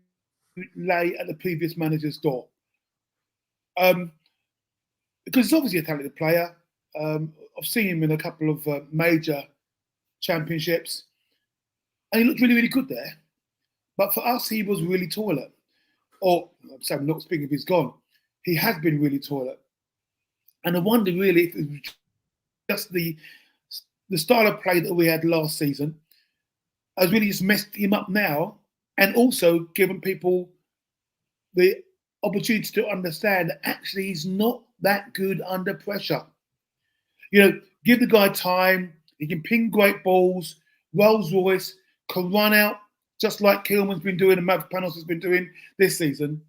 lay at the previous manager's door. Because he's obviously a talented player. I've seen him in a couple of major championships, and he looked really, really good there. But for us, he was really toilet. Or, I'm not speaking if he's gone. He has been really toilet. And I wonder really if it was just the style of play that we had last season has really just messed him up now, and also given people the opportunity to understand that actually he's not that good under pressure. Give the guy time. He can ping great balls. Rolls Royce can run out just like Kilman's been doing and Panos has been doing this season.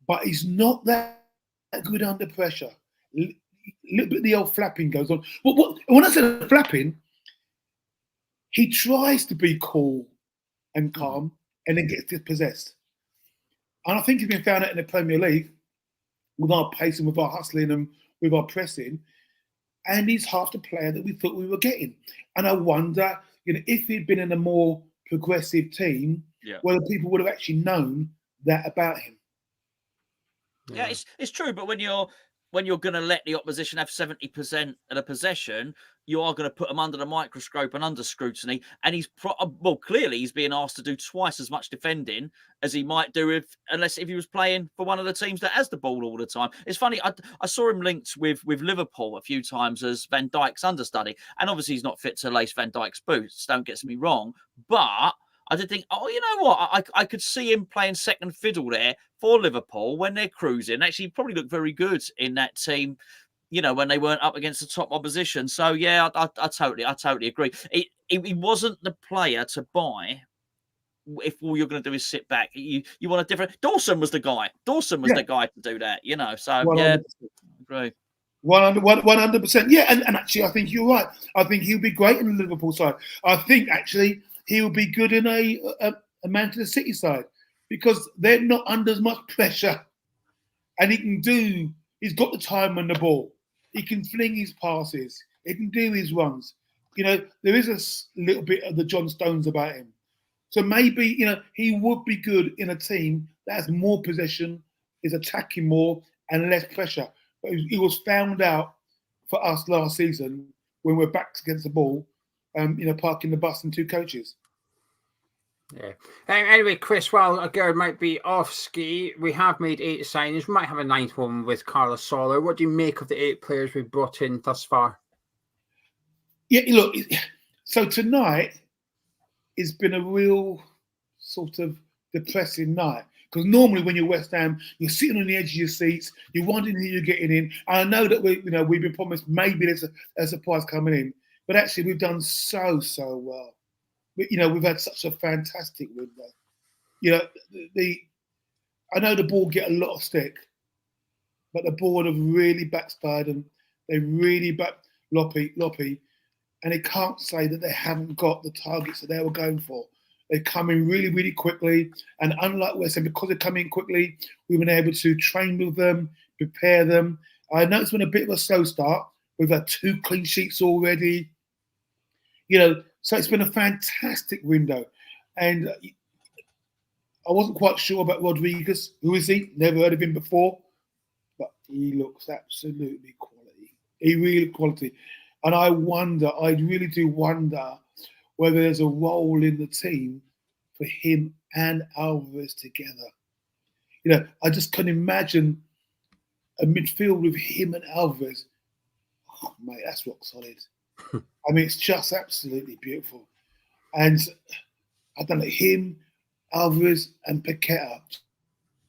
But he's not that good under pressure. A little bit of the old flapping goes on. When I say flapping, he tries to be cool and calm and then gets dispossessed. And I think he's been found out in the Premier League with our pace and with our hustling and with our pressing. And he's half the player that we thought we were getting. And I wonder, if he'd been in a more progressive team, whether people would have actually known that about him. Yeah, it's true. But when you're going to let the opposition have 70% of the possession, you are going to put them under the microscope and under scrutiny. And clearly he's being asked to do twice as much defending as he might do if he was playing for one of the teams that has the ball all the time. It's funny, I saw him linked with Liverpool a few times as Van Dijk's understudy. And obviously he's not fit to lace Van Dijk's boots, don't get me wrong. But I did think, you know what? I could see him playing second fiddle there for Liverpool when they're cruising. Actually, probably looked very good in that team, when they weren't up against the top opposition. So yeah, I totally agree. He wasn't the player to buy if all you're going to do is sit back. You want a different. Dawson was the guy. The guy to do that. So 100%. Yeah, agree. 100%. Yeah, and actually, I think you're right. I think he'll be great in the Liverpool side. I think actually he will be good in a Manchester City side because they're not under as much pressure, and he's got the time on the ball. He can fling his passes. He can do his runs. There is a little bit of the John Stones about him. So maybe, he would be good in a team that has more possession, is attacking more and less pressure. But he was found out for us last season when we're backs against the ball, parking the bus and two coaches. Yeah. Anyway, Chris, while Gerard might be off ski, we have made 8 signings. We might have a 9th one with Carlos Soler. What do you make of the 8 players we've brought in thus far? Yeah, look, so tonight has been a real sort of depressing night. Because normally when you're West Ham, you're sitting on the edge of your seats, you're wondering who you're getting in. And I know that we've been promised maybe there's a surprise coming in. But actually we've done so well. We've had such a fantastic window. I know the board get a lot of stick, but the board have really backfired them. They really backed Loppy, and they can't say that they haven't got the targets that they were going for. They come in really, really quickly, and unlike West Ham, because they come in quickly, we've been able to train with them, prepare them. I know it's been a bit of a slow start. We've had 2 clean sheets already. So it's been a fantastic window. And I wasn't quite sure about Rodriguez. Who is he? Never heard of him before. But he looks absolutely quality. He really quality. And I really do wonder whether there's a role in the team for him and Alvarez together. I just can imagine a midfield with him and Alvarez. Oh, mate, that's rock solid. I mean, it's just absolutely beautiful. And I don't know, him, Alvarez, and Paqueta.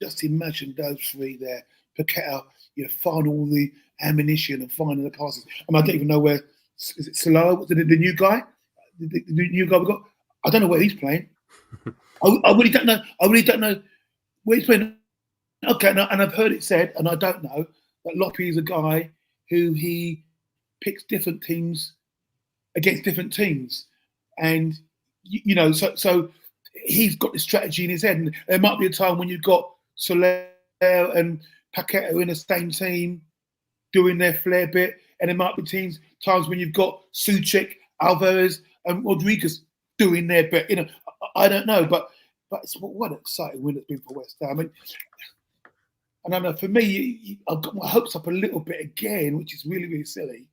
Just imagine those 3 there. Paqueta, find all the ammunition and finding the passes. I don't even know where. Is it Salah, the new guy? The new guy we got? I don't know where he's playing. I really don't know. Where he's playing. Okay, and I've heard it said, and I don't know, that Loppy is a guy who he picks different teams against different teams, and so he's got the strategy in his head. And there might be a time when you've got Soler and Paqueta in the same team doing their flair bit, and there might be times when you've got Souček, Alvarez, and Rodriguez doing their bit. I don't know, but what an exciting win it's been for West Ham. And I know for me, I've got my hopes up a little bit again, which is really, really silly,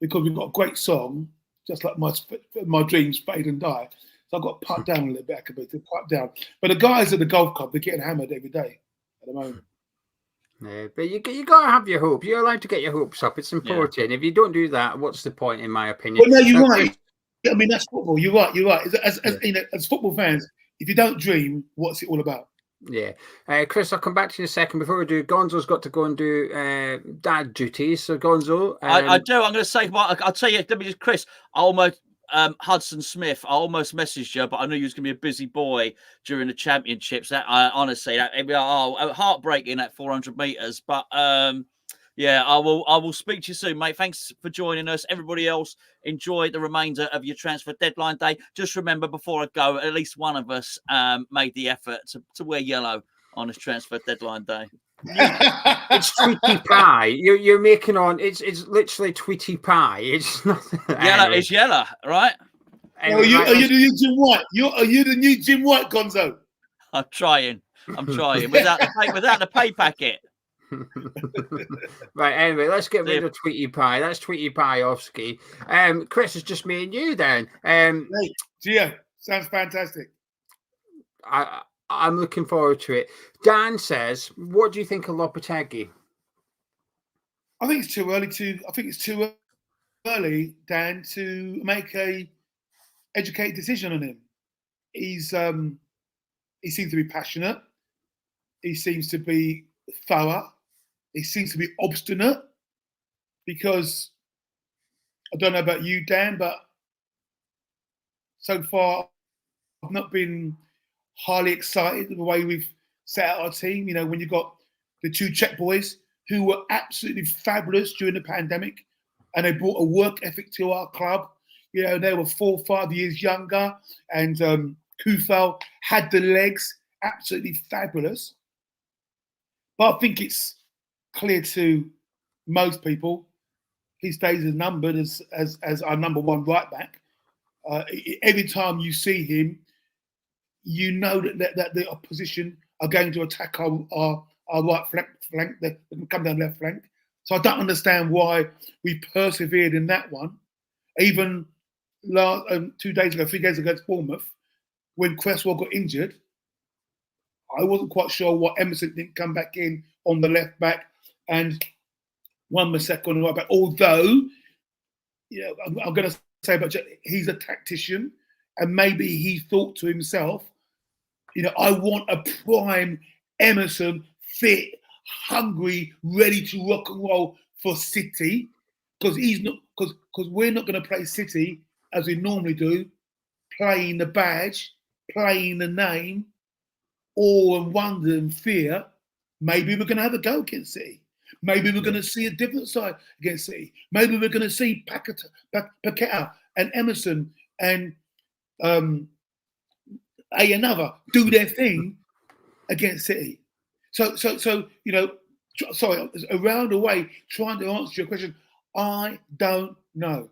because we've got a great song, just like my dreams fade and die. So I've got to pipe down a little bit, pipe down. But the guys at the golf club, they're getting hammered every day at the moment. Yeah, but you got to have your hopes. You're allowed to get your hopes up. It's important. Yeah. If you don't do that, what's the point, in my opinion? Well, no, you're right. I mean, that's football. You're right. As football fans, if you don't dream, what's it all about? Yeah. Chris, I'll come back to you in a second. Before we do, Gonzo's got to go and do dad duties. So, Gonzo. I do. I'm going to say, I'll tell you, let me just, Chris, Hudson Smith, I almost messaged you, but I knew you was going to be a busy boy during the championships. Honestly, heartbreaking at 400 meters. But yeah, I will speak to you soon, mate. Thanks for joining us. Everybody else, enjoy the remainder of your transfer deadline day. Just remember, before I go, at least one of us made the effort to wear yellow on this transfer deadline day. It's Tweety Pie. You're making on. It's literally Tweety Pie. It's not yellow. It's yellow, right? Anyway, are you the new Jim White? Are you the new Jim White, Gonzo? I'm trying without the pay packet. Right. Anyway, let's get rid of Tweety Pie. That's Tweety Pie-ovsky. Chris, it's just me and you then. Gio, sounds fantastic. I'm looking forward to it. Dan says, "What do you think of Lopetegui?" I think it's too early, Dan, to make a educated decision on him. He seems to be passionate. He seems to be thorough. He seems to be obstinate. Because I don't know about you, Dan, but so far I've not been highly excited with the way we've set out our team. When you got the two Czech boys who were absolutely fabulous during the pandemic, and they brought a work ethic to our club. They were 4 or 5 years younger, and Kufal had the legs, absolutely fabulous. But I think it's clear to most people his days are numbered as our number one right back. Every time you see him, you know that the opposition are going to attack our right flank. They can come down left flank. So I don't understand why we persevered in that one. Even 3 days ago against Bournemouth, when Cresswell got injured, I wasn't quite sure why Emerson didn't come back in on the left back and Wan-Bissaka on the right back. Although, I'm going to say about he's a tactician, and maybe he thought to himself, I want a prime Emerson, fit, hungry, ready to rock and roll for City, because we're not going to play City as we normally do, playing the badge, playing the name, awe and wonder and fear. Maybe we're going to have a go against City. Maybe we're going to see a different side against City. Maybe we're going to see Paqueta and Emerson and another do their thing against City. So sorry, around the way trying to answer your question. I don't know.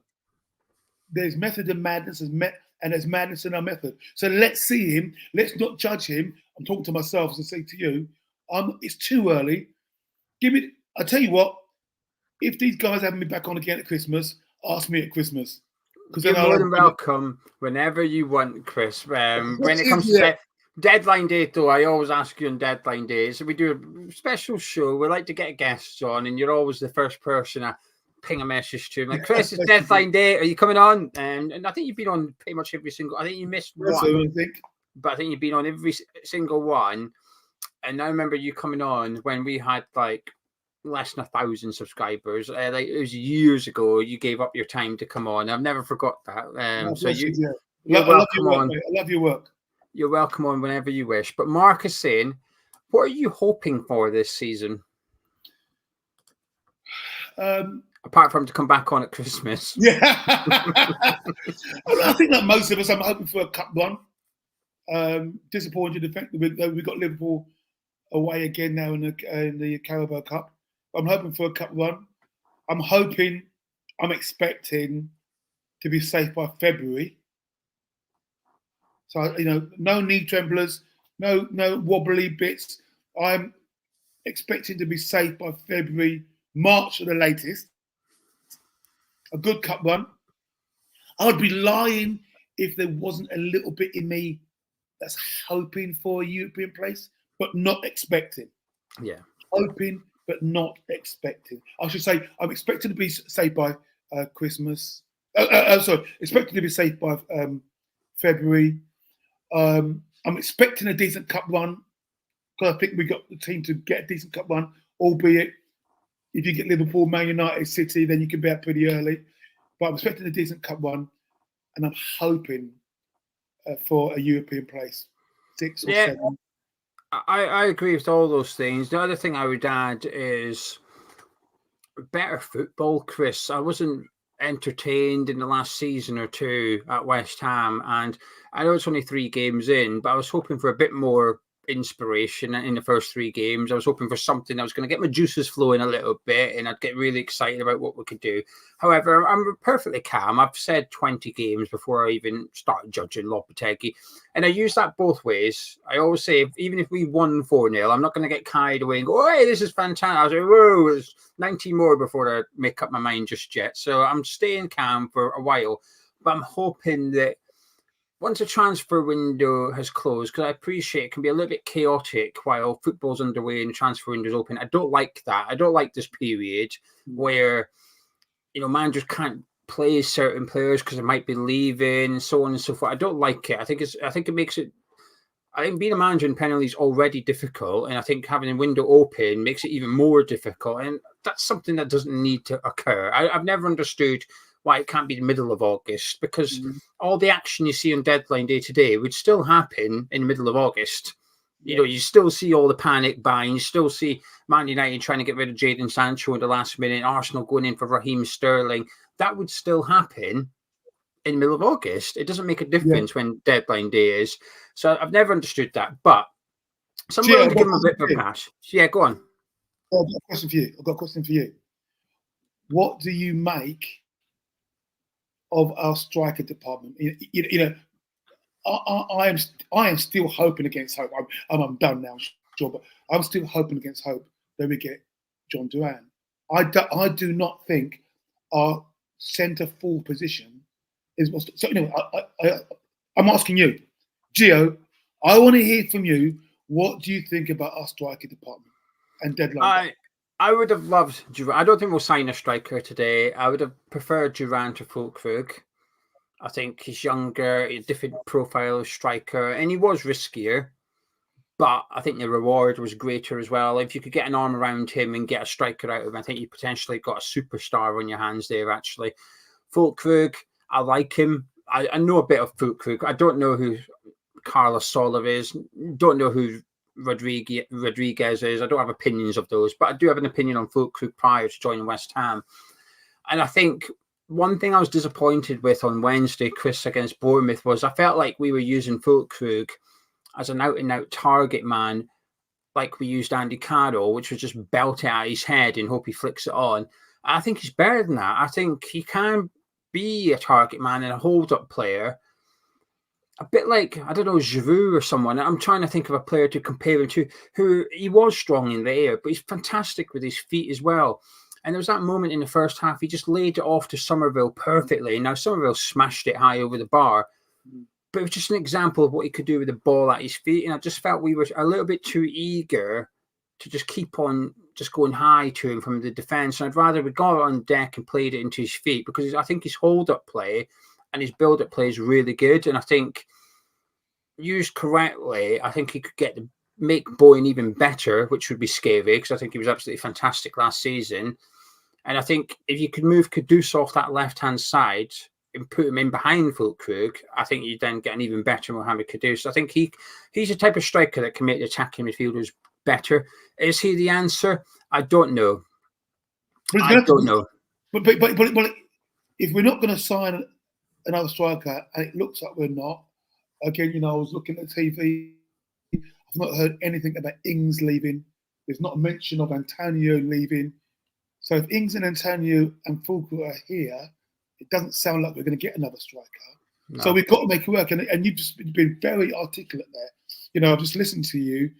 There's method and madness, and there's madness in our method. So let's see him. Let's not judge him. I'm talking to myself and say to you, it's too early. I'll tell you what. If these guys have me back on again at Christmas, ask me at Christmas. You're more than welcome whenever you want, Chris. When it comes to deadline day, though, I always ask you on deadline days. So we do a special show. We like to get guests on, and you're always the first person I ping a message to. I'm like, Chris, it's deadline day. Are you coming on? And I think you've been on pretty much every single. I think you missed one, but I think you've been on every single one. And I remember you coming on when we had like less than 1,000 subscribers. Like it was years ago. You gave up your time to come on. I've never forgot that. So you're welcome on. I love your work. You're welcome on whenever you wish. But Mark is saying, what are you hoping for this season? apart from to come back on at Christmas. Yeah. I think like most of us, I'm hoping for a cup run. Disappointed the fact that we got Liverpool away again now in the Carabao Cup. I'm hoping for a cup run. I'm expecting to be safe by February. So, no knee tremblers, no wobbly bits. I'm expecting to be safe by February, March at the latest. A good cup run. I would be lying if there wasn't a little bit in me that's hoping for a European place, but not expecting. Yeah. Hoping, but not expecting. I should say I'm expecting to be safe by Christmas. Expecting to be safe by February. I'm expecting a decent cup run because I think we got the team to get a decent cup run, albeit if you get Liverpool, Man United, City, then you can be out pretty early. But I'm expecting a decent cup run, and I'm hoping for a European place, 6 or 7. I agree with all those things. The other thing I would add is better football, Chris. I wasn't entertained in the last season or two at West Ham, and I know it's only 3 games in, but I was hoping for a bit more inspiration in the first 3 games. I was hoping for something that was going to get my juices flowing a little bit, and I'd get really excited about what we could do. However, I'm perfectly calm. I've said 20 games before I even start judging Lopetegui, and I use that both ways. I always say, even if we won 4-0, I'm not going to get carried away and go, "Oh, hey, this is fantastic." I was like, "Whoa, there's 90 more before I make up my mind just yet." So I'm staying calm for a while, but I'm hoping that once the transfer window has closed, because I appreciate it can be a little bit chaotic while football's underway and the transfer window's open. I don't like that. I don't like this period where, managers can't play certain players because they might be leaving and so on and so forth. I don't like it. I think it makes it. I think being a manager in Premier League is already difficult, and I think having a window open makes it even more difficult. And that's something that doesn't need to occur. I've never understood why it can't be the middle of August, because all the action you see on deadline day today would still happen in the middle of August. You still see all the panic buying. You still see Man United trying to get rid of Jadon Sancho in the last minute, Arsenal going in for Raheem Sterling. That would still happen in the middle of August. It doesn't make a difference when deadline day is. So I've never understood that. But somebody will give them a bit of a pass. Yeah, go on. I've got a question for you. What do you make of our striker department? I am still hoping against hope. I'm done now, sure, but I'm still hoping against hope that we get John Duran. I do not think our centre forward position is what's. So anyway, I'm asking you, Gio. I want to hear from you. What do you think about our striker department and deadline? I would have loved Duran. I don't think we'll sign a striker today. I would have preferred Duran to Fulkrug. I think he's younger, a different profile striker, and he was riskier. But I think the reward was greater as well. If you could get an arm around him and get a striker out of him, I think you potentially got a superstar on your hands there, actually. Fulkrug, I like him. I know a bit of Fulkrug. I don't know who Carlos Soler is. Don't know who Rodriguez is. I don't have opinions of those, but I do have an opinion on Fulkrug prior to joining West Ham. And I think one thing I was disappointed with on Wednesday, Chris, against Bournemouth, was I felt like we were using Fulkrug as an out-and-out target man, like we used Andy Carroll, which was just belt it at his head and hope he flicks it on. I think he's better than that. I think he can be a target man and a hold-up player, a bit like, I don't know, Giroud or someone. I'm trying to think of a player to compare him to, who he was strong in the air, but he's fantastic with his feet as well. And there was that moment in the first half, he just laid it off to Somerville perfectly. Now, Somerville smashed it high over the bar, but it was just an example of what he could do with the ball at his feet. And I just felt we were a little bit too eager to just keep on just going high to him from the defence. And I'd rather we got on deck and played it into his feet, because I think his hold-up play and his build-up play is really good. And I think, used correctly, I think he could make Bowen even better, which would be scary, because I think he was absolutely fantastic last season. And I think if you could move Kudus off that left-hand side and put him in behind Fulkrug, I think you then get an even better Mohamed Kudus. I think he's a type of striker that can make the attacking midfielders better. Is he the answer? I don't know. I don't know. But if we're not going to sign another striker, and it looks like we're not, again, I was looking at TV. I've not heard anything about Ings leaving. There's not a mention of Antonio leaving. So if Ings and Antonio and Fulcro are here, it doesn't sound like we're going to get another striker. No. So we've got to make it work. And you've just been very articulate there. I've just listened to you,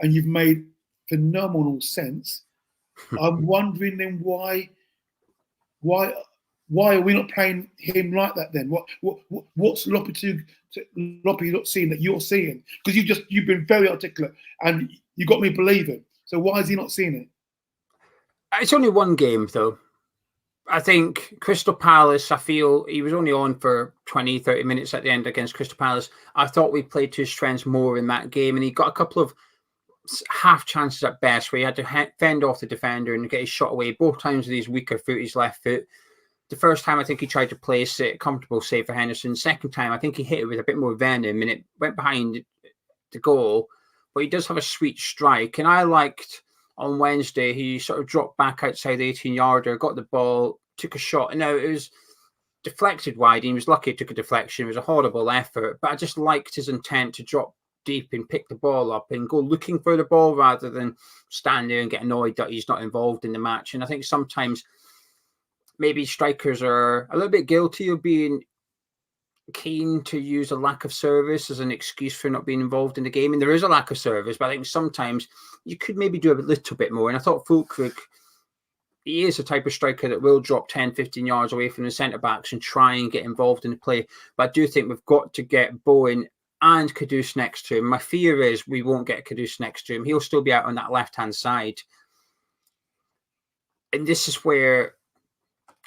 and you've made phenomenal sense. I'm wondering then why are we not playing him like that then? What's Lopetegui not seeing that you're seeing? Because you've been very articulate and you got me believing. So why is he not seeing it? It's only one game though. I think Crystal Palace, I feel he was only on for 20, 30 minutes at the end against Crystal Palace. I thought we played to his strengths more in that game, and he got a couple of half chances at best where he had to fend off the defender and get his shot away. Both times with his weaker foot, his left foot. The first time, I think he tried to place it, comfortable save for Henderson. Second time, I think he hit it with a bit more venom, and it went behind the goal. But he does have a sweet strike, and I liked on Wednesday, he sort of dropped back outside the 18-yarder, got the ball, took a shot. And now it was deflected wide, and he was lucky it took a deflection. It was a horrible effort, but I just liked his intent to drop deep and pick the ball up and go looking for the ball rather than stand there and get annoyed that he's not involved in the match. And I think sometimes maybe strikers are a little bit guilty of being keen to use a lack of service as an excuse for not being involved in the game. And there is a lack of service, but I think sometimes you could maybe do a little bit more. And I thought Fulkrug, he is the type of striker that will drop 10, 15 yards away from the centre-backs and try and get involved in the play. But I do think we've got to get Bowen and Kudus next to him. My fear is we won't get Kudus next to him. He'll still be out on that left-hand side. And this is where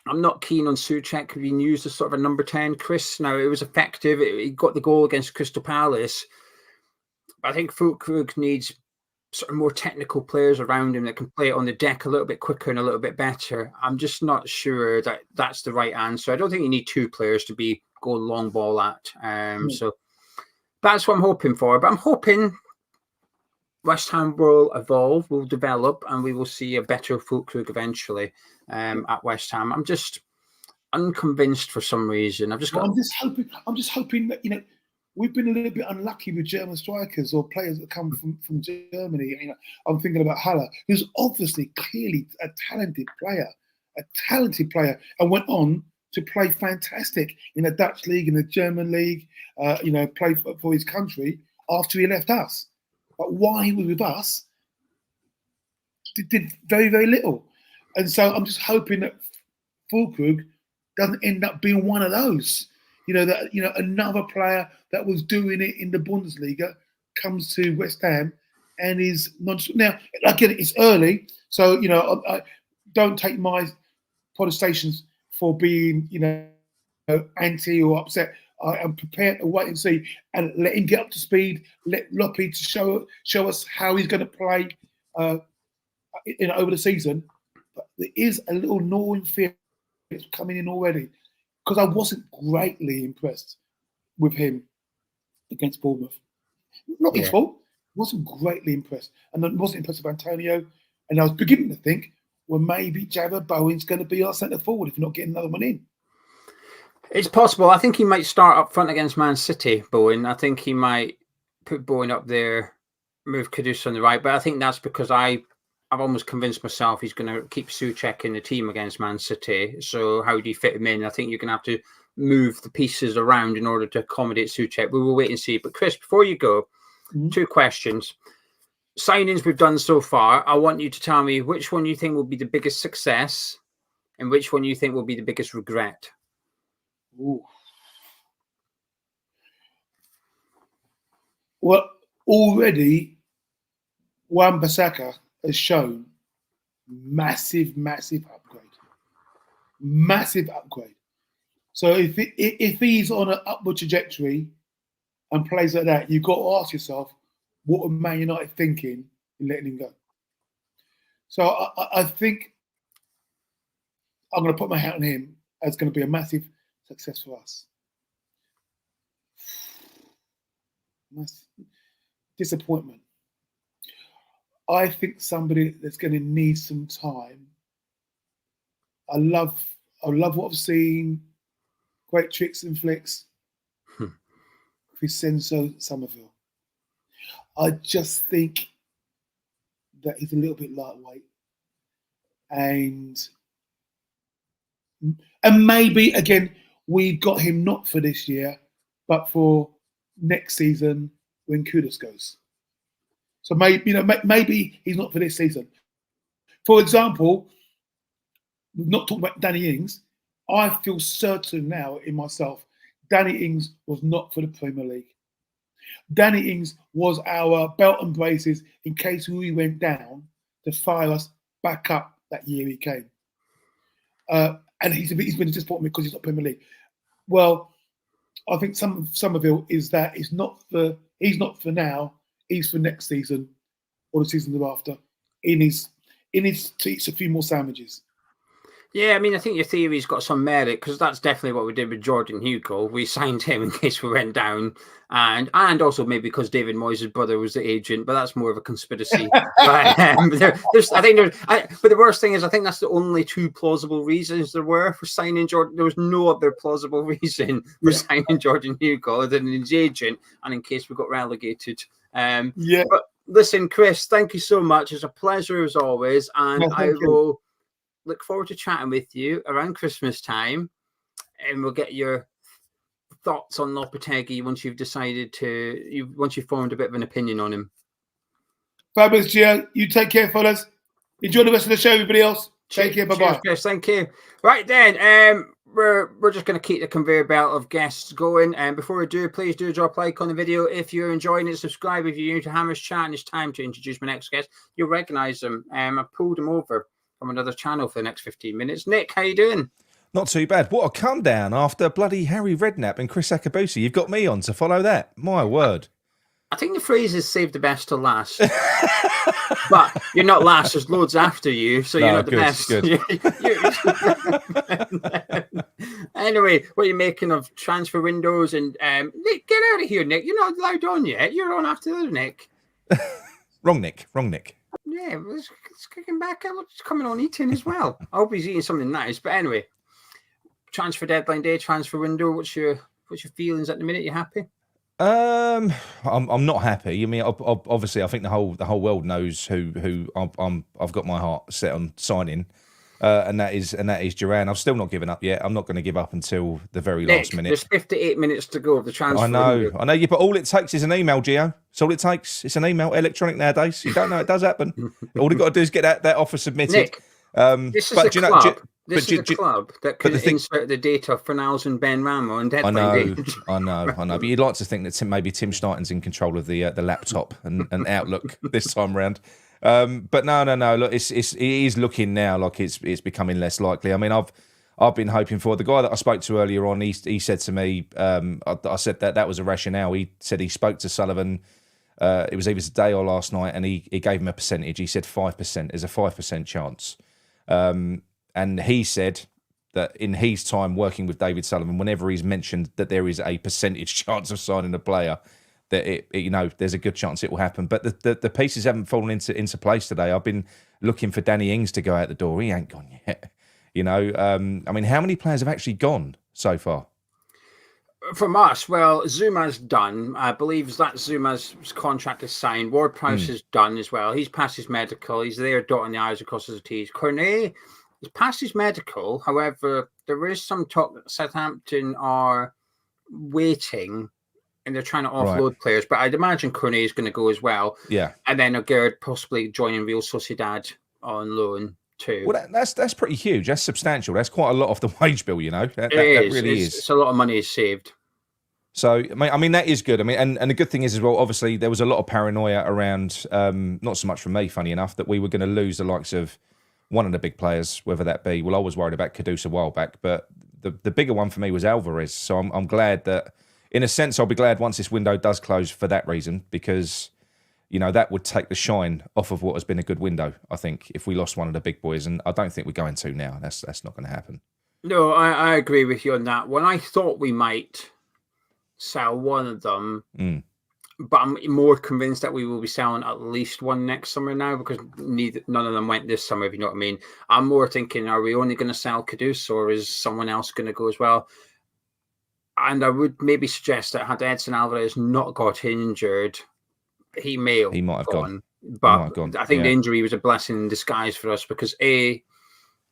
I'm not keen on Souček being used as sort of a number 10, Chris. Now, it was effective. He got the goal against Crystal Palace. But I think Fulkrug needs sort of more technical players around him that can play it on the deck a little bit quicker and a little bit better. I'm just not sure that that's the right answer. I don't think you need two players to be going long ball at. So that's what I'm hoping for. But I'm hoping West Ham will evolve, will develop, and we will see a better Fulkrug eventually at West Ham. I'm just unconvinced for some reason. I'm just hoping that we've been a little bit unlucky with German strikers or players that come from Germany. I'm thinking about Haller, who's obviously clearly a talented player, and went on to play fantastic in the Dutch league, in the German league. Play for his country after he left us. But while he was with us, did very, very little. And so I'm just hoping that Fulkrug doesn't end up being one of those. Another player that was doing it in the Bundesliga comes to West Ham and is not. Now, again, it's early, so I don't take my protestations for being anti or upset. I am prepared to wait and see and let him get up to speed. Let Loppe to show us how he's going to play over the season. But there is a little gnawing fear that's coming in already, because I wasn't greatly impressed with him against Bournemouth. Not his fault. Wasn't greatly impressed, and I wasn't impressed with Antonio. And I was beginning to think, well, maybe Jarrod Bowen's going to be our centre forward if we're not getting another one in. It's possible. I think he might start up front against Man City, Bowen. I think he might put Bowen up there, move Kudus on the right. But I think that's because I've almost convinced myself he's going to keep Souček in the team against Man City. So how do you fit him in? I think you're going to have to move the pieces around in order to accommodate Souček. We will wait and see. But Chris, before you go, two questions. Signings we've done so far, I want you to tell me which one you think will be the biggest success and which one you think will be the biggest regret. Ooh. Well, already Wan-Bissaka has shown massive upgrade. Massive upgrade. So if he's on an upward trajectory and plays like that, you've got to ask yourself, what are Man United thinking in letting him go? So I think I'm going to put my hat on him as going to be a massive success for us. Disappointment. I think somebody that's going to need some time. I love I love what I've seen. Great tricks and flicks. Vincenzo Somerville. I just think that he's a little bit lightweight. And maybe, again, we've got him not for this year, but for next season when Kudus goes. So maybe he's not for this season. For example, we've not talked about Danny Ings. I feel certain now in myself, Danny Ings was not for the Premier League. Danny Ings was our belt and braces in case we went down to fire us back up that year he came. And he's been a disappointment because he's not Premier League. Well, I think Somerville is that he's not for now. He's for next season or the season thereafter. He needs to eat a few more sandwiches. Yeah, I mean, I think your theory's got some merit because that's definitely what we did with Jordan Hugo. We signed him in case we went down, and also maybe because David Moyes' brother was the agent, but that's more of a conspiracy. But the worst thing is, I think that's the only two plausible reasons there were for signing Jordan. There was no other plausible reason for signing Jordan Hugo other than his agent, and in case we got relegated. But listen, Chris, thank you so much. It's a pleasure as always, and I will look forward to chatting with you around Christmas time, and we'll get your thoughts on Lopetegui once you've formed a bit of an opinion on him. Fabulous, Gio. You take care, fellas. Enjoy the rest of the show, everybody else. Take care. Bye-bye. Chris, thank you. Right then, we're just going to keep the conveyor belt of guests going. And before we do, please do drop a like on the video. If you're enjoying it, subscribe. If you're new to Hammer's Chat and it's time to introduce my next guest, you'll recognise them. I pulled them over from another channel for the next 15 minutes. Nick, how you doing? Not too bad. What a come down after bloody Harry Redknapp and Kriss Akabusi. You've got me on to follow that. My word. I think the phrase is saved the best to last. But you're not last. There's loads after you, so you're not the best. Good. Anyway, what are you making of transfer windows? And Nick, get out of here, Nick. You're not allowed on yet. You're on after the other Nick. Wrong Nick. Yeah, it's kicking back. It's coming on eating as well. I hope he's eating something nice. But anyway, transfer deadline day, transfer window. What's your feelings at the minute? You happy? I'm not happy. I mean, obviously, I think the whole world knows who I've got my heart set on signing, and that is Duran. I've still not given up yet. I'm not going to give up until the very last minute. There's 58 minutes to go of the transfer. I know. Window. But all it takes is an email, Gio. That's all it takes. It's an email, electronic nowadays. You don't know, it does happen. All you've got to do is get that offer submitted. Nick, this is the club. This is the club that can insert the data for Niles and Ben Ramo and deadline day. I know. But you'd like to think that maybe Tim Schneiter's in control of the laptop and Outlook this time round. But no. Look, it is looking now like it's becoming less likely. I mean, I've been hoping for the guy that I spoke to earlier on. He said to me, I said that was a rationale. He said he spoke to Sullivan. It was either today or last night, and he gave him a percentage. He said 5%. There's a 5% chance. And he said that in his time working with David Sullivan, whenever he's mentioned that there is a percentage chance of signing a player, that there's a good chance it will happen. But the pieces haven't fallen into place today. I've been looking for Danny Ings to go out the door. He ain't gone yet. I mean, how many players have actually gone so far? From us, well, Zuma's done. I believe that Zuma's contract is signed. Ward-Prowse is done as well. He's passed his medical. He's there dotting the I's across the T's. Cornet has passed his medical. However, there is some talk that Southampton are waiting and they're trying to offload players. But I'd imagine Cornet is going to go as well. Yeah. And then Aguerd possibly joining Real Sociedad on loan too. Well, that's pretty huge. That's substantial. That's quite a lot off the wage bill, That really is. It's a lot of money is saved. So, I mean, that is good. I mean, and the good thing is as well, obviously, there was a lot of paranoia around, not so much from me, funny enough, that we were going to lose the likes of one of the big players, whether that be, well, I was worried about Kudus a while back, but the bigger one for me was Alvarez. So I'm glad that, in a sense, I'll be glad once this window does close for that reason, because, that would take the shine off of what has been a good window, I think, if we lost one of the big boys. And I don't think we're going to now. That's not going to happen. No, I agree with you on that. When I thought we might sell one of them, but I'm more convinced that we will be selling at least one next summer now, because none of them went this summer, if you know what I mean. I'm more thinking, are we only going to sell Kudus, or is someone else going to go as well? And I would maybe suggest that had Edson Alvarez not got injured, he might have gone. But I think the injury was a blessing in disguise for us, because A,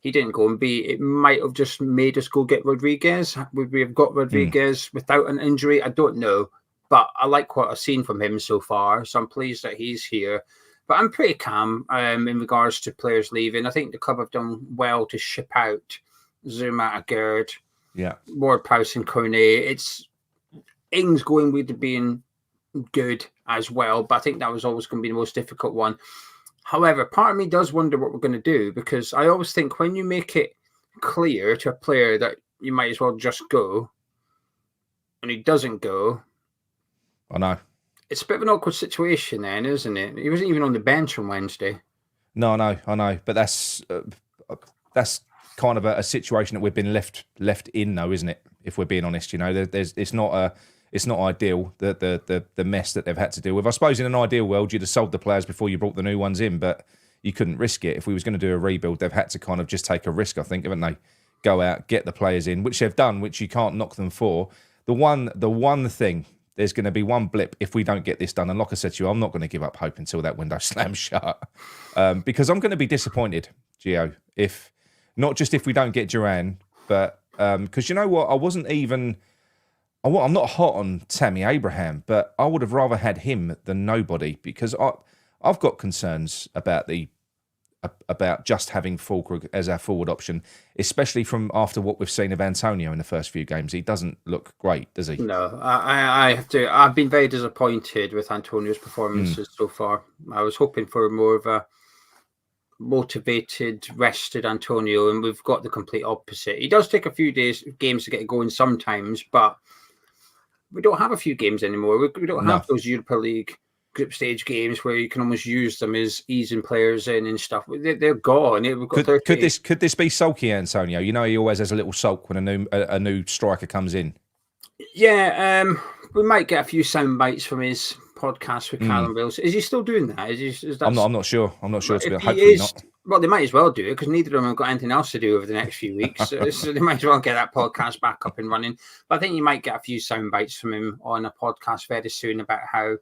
he didn't go, and B, it might have just made us go get Rodriguez. Would we have got Rodriguez without an injury? I don't know. But I like what I've seen from him so far, so I'm pleased that he's here. But I'm pretty calm in regards to players leaving. I think the club have done well to ship out Zuma, Agerd, Ward-Prowse and Cornet. Ings going with being good as well, but I think that was always going to be the most difficult one. However, part of me does wonder what we're going to do, because I always think when you make it clear to a player that you might as well just go, and he doesn't go, I know. It's a bit of an awkward situation then, isn't it? He wasn't even on the bench on Wednesday. No, I know. But that's kind of a situation that we've been left in, though, isn't it? If we're being honest, it's not ideal, the mess that they've had to deal with. I suppose in an ideal world, you'd have sold the players before you brought the new ones in, but you couldn't risk it. If we was going to do a rebuild, they've had to kind of just take a risk, I think, haven't they? Go out, get the players in, which they've done, which you can't knock them for. The one thing. There's going to be one blip if we don't get this done. And like I said to you, I'm not going to give up hope until that window slams shut. Because I'm going to be disappointed, Gio, not just if we don't get Duran, but because you know what? I'm not hot on Tammy Abraham, but I would have rather had him than nobody, because I've got concerns about just having Fulkrug as our forward option, especially from after what we've seen of Antonio in the first few games. He doesn't look great, does he? No, I have to. I've been very disappointed with Antonio's performances so far. I was hoping for more of a motivated, rested Antonio, and we've got the complete opposite. He does take a few games to get going sometimes, but we don't have a few games anymore. We don't have those Europa League group stage games where you can almost use them as easing players in and stuff. They're gone. Could this be sulky Antonio? You know, he always has a little sulk when a new striker comes in. Yeah, we might get a few sound bites from his podcast with Callum Wills. Is he still doing that? I'm not sure. Hopefully not. Well, they might as well do it, because neither of them have got anything else to do over the next few weeks. so they might as well get that podcast back up and running. But I think you might get a few sound bites from him on a podcast very soon about how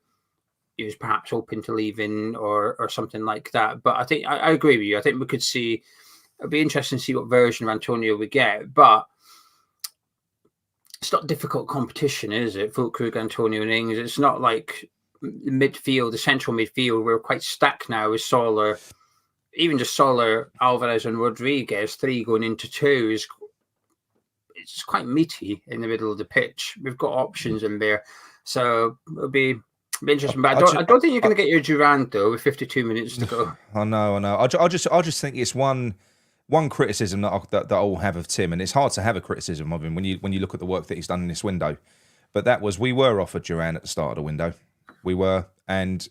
he was perhaps open to leaving or something like that. But I think I agree with you. I think we could see, it'll be interesting to see what version of Antonio we get. But it's not difficult competition, is it? Fulkrug, Antonio and Ings. It's not like the central midfield. We're quite stacked now with Soler. Even just Soler, Alvarez and Rodriguez, 3 going into 2 it's quite meaty in the middle of the pitch. We've got options in there. So it'll be interesting, but I don't think you're going to get your Durant though with 52 minutes to go. I know. I just think it's one criticism that I'll have of Tim, and it's hard to have a criticism of him when you look at the work that he's done in this window. But that was, we were offered Durant at the start of the window, and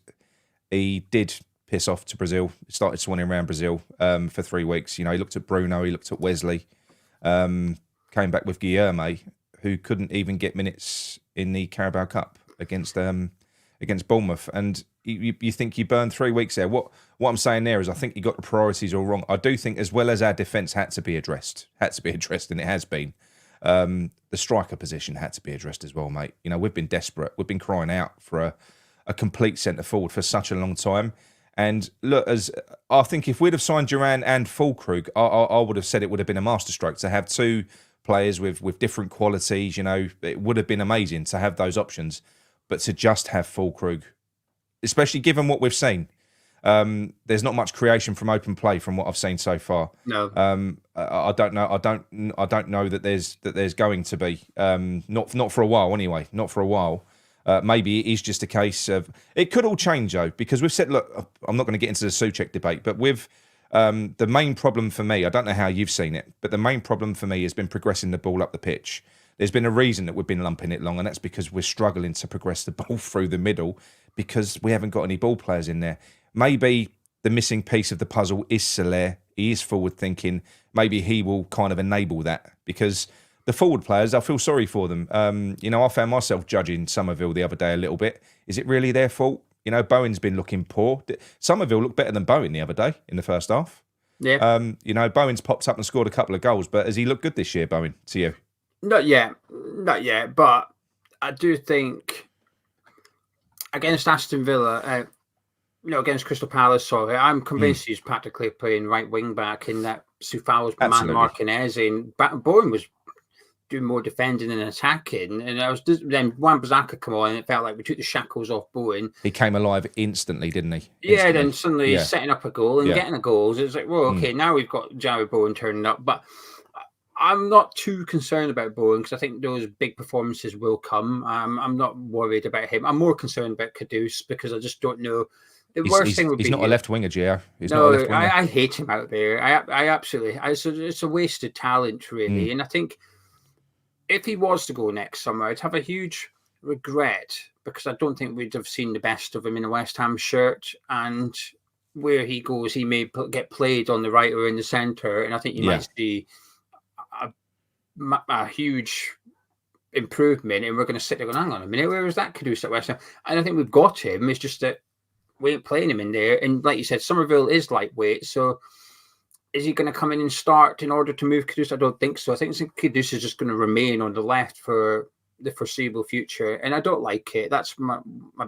he did piss off to Brazil. He started swanning around Brazil for 3 weeks. You know, he looked at Bruno, he looked at Wesley, came back with Guilherme, who couldn't even get minutes in the Carabao Cup against Bournemouth, and you think you burned 3 weeks there. What I'm saying there is, I think you got the priorities all wrong. I do think, as well as our defence had to be addressed, and it has been. The striker position had to be addressed as well, mate. You know, we've been desperate. We've been crying out for a complete centre forward for such a long time. And look, as I think if we'd have signed Duran and Fulkrug, I would have said it would have been a masterstroke to have 2 players with different qualities. You know, it would have been amazing to have those options. But to just have Fulkrug, especially given what we've seen, there's not much creation from open play from what I've seen so far. No, I don't know. I don't know that there's going to be not for a while anyway. Not for a while. Maybe it is just a case of it could all change though, because we've said, look, I'm not going to get into the Souček debate, but with the main problem for me, I don't know how you've seen it, but the main problem for me has been progressing the ball up the pitch. There's been a reason that we've been lumping it long, and that's because we're struggling to progress the ball through the middle because we haven't got any ball players in there. Maybe the missing piece of the puzzle is Soler. He is forward thinking. Maybe he will kind of enable that, because the forward players, I feel sorry for them. I found myself judging Somerville the other day a little bit. Is it really their fault? Bowen's been looking poor. Somerville looked better than Bowen the other day in the first half. Yeah. Bowen's popped up and scored a couple of goals, but has he looked good this year, Bowen, to you? Not yet. But I do think against Aston Villa, against Crystal Palace, sorry, I'm convinced he's practically playing right wing back in that Sufal's man marking Eze. Bowen was doing more defending and attacking, and then Wan-Bissaka come on, and it felt like we took the shackles off Bowen. He came alive instantly, didn't he? Yeah, then suddenly he's setting up a goal and getting a goal. So it's like, well, okay, now we've got Jared Bowen turning up, but I'm not too concerned about Bowen because I think those big performances will come. I'm not worried about him. I'm more concerned about Kudus because I just don't know. The worst thing would be he's not a left winger, Gio. He's not a left winger. I hate him out there. I absolutely. It's a wasted talent, really. And I think if he was to go next summer, I'd have a huge regret because I don't think we'd have seen the best of him in a West Ham shirt. And where he goes, he may get played on the right or in the centre. And I think you might see a huge improvement. And we're going to sit there going, hang on a minute, where was that Kudus at West Ham? And I think we've got him. It's just that we ain't playing him in there. And like you said, Somerville is lightweight. So is he going to come in and start in order to move Kudus? I don't think so. I think Kudus is just going to remain on the left for the foreseeable future. And I don't like it. That's my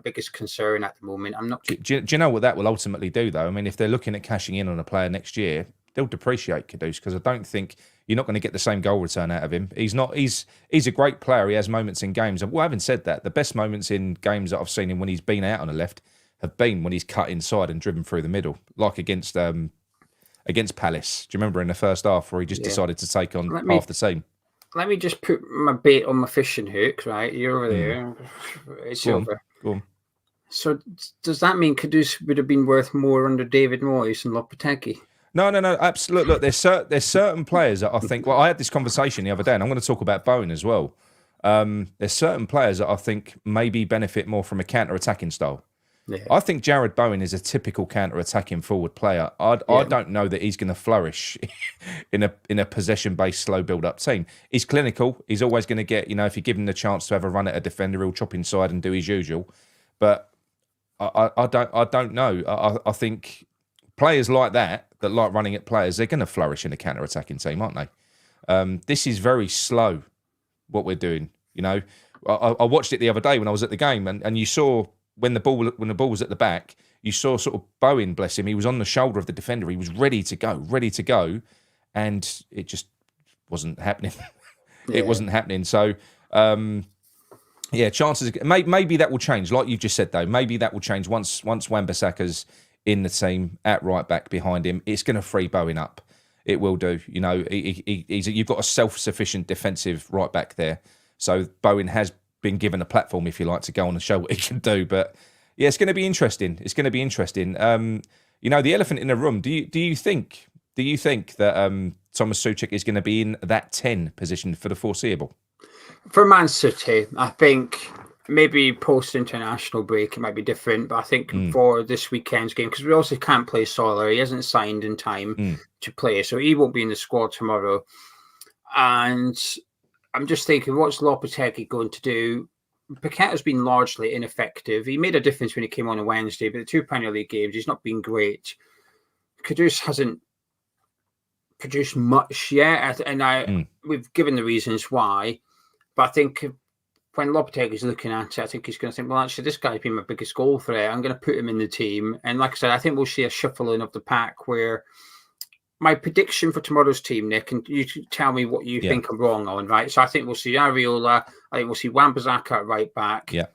biggest concern at the moment. I'm not. Do you know what that will ultimately do, though? I mean, if they're looking at cashing in on a player next year, they'll depreciate Kudus because I don't think you're not going to get the same goal return out of him. He's a great player. He has moments in games. Well, having said that, the best moments in games that I've seen him when he's been out on the left have been when he's cut inside and driven through the middle, like against Palace. Do you remember in the first half where he just decided to take on half the team? Let me just put my bait on my fishing hook, right? You're over there. It's over. Go on. So does that mean Kudus would have been worth more under David Moyes and Lopetegui? No, absolutely. Look, there's certain players that I think. Well, I had this conversation the other day, and I'm going to talk about Bowen as well. There's certain players that I think maybe benefit more from a counter-attacking style. Yeah. I think Jared Bowen is a typical counter-attacking forward player. I don't know that he's going to flourish in a possession-based, slow build-up team. He's clinical. He's always going to get, if you give him the chance to have a run at a defender, he'll chop inside and do his usual. But I don't know. I think players like that like running at players, they're going to flourish in a counter-attacking team, aren't they? This is very slow, what we're doing. I watched it the other day when I was at the game, and you saw when the ball was at the back, you saw sort of Bowen, bless him, he was on the shoulder of the defender. He was ready to go, and it just wasn't happening. It wasn't happening. So, chances maybe that will change. Like you've just said, though, maybe that will change once Wan-Bissaka's in the team at right back behind him. It's going to free Bowen up. It will do. You've got a self-sufficient defensive right back there. So Bowen has been given a platform, if you like, to go on and show what he can do. But yeah, it's going to be interesting. The elephant in the room. Do you think that Thomas Souček is going to be in that 10 position for the foreseeable? For Man City, I think maybe post-international break it might be different, but I think for this weekend's game, because we also can't play Solar, he hasn't signed in time to play, so he won't be in the squad tomorrow. And I'm just thinking, what's Lopetegui going to do? Paquette has been largely ineffective. He made a difference when he came on Wednesday, but the 2 Premier League games, he's not been great. Kudus hasn't produced much yet, and we've given the reasons why. But I think when Lopetegui's looking at it, I think he's going to think, well, actually, this guy's been my biggest goal threat. I'm going to put him in the team. And like I said, I think we'll see a shuffling of the pack where my prediction for tomorrow's team, Nick, and you tell me what you think I'm wrong on, right? So I think we'll see Areola. I think we'll see Wan-Bissaka at right back. Yeah.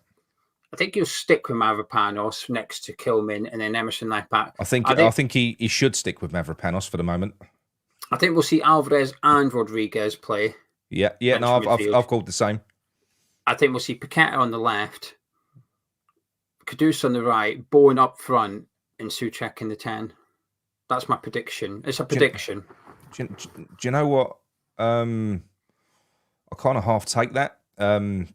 I think he'll stick with Mavropanos next to Kilman and then Emerson left back. I think he should stick with Mavropanos for the moment. I think we'll see Alvarez and Rodriguez play. Yeah. No, I've called the same. I think we'll see Paquette on the left, Kudus on the right, Bowen up front, and Souček in the 10. That's my prediction. It's a prediction. Do you know what? I kind of half take that. I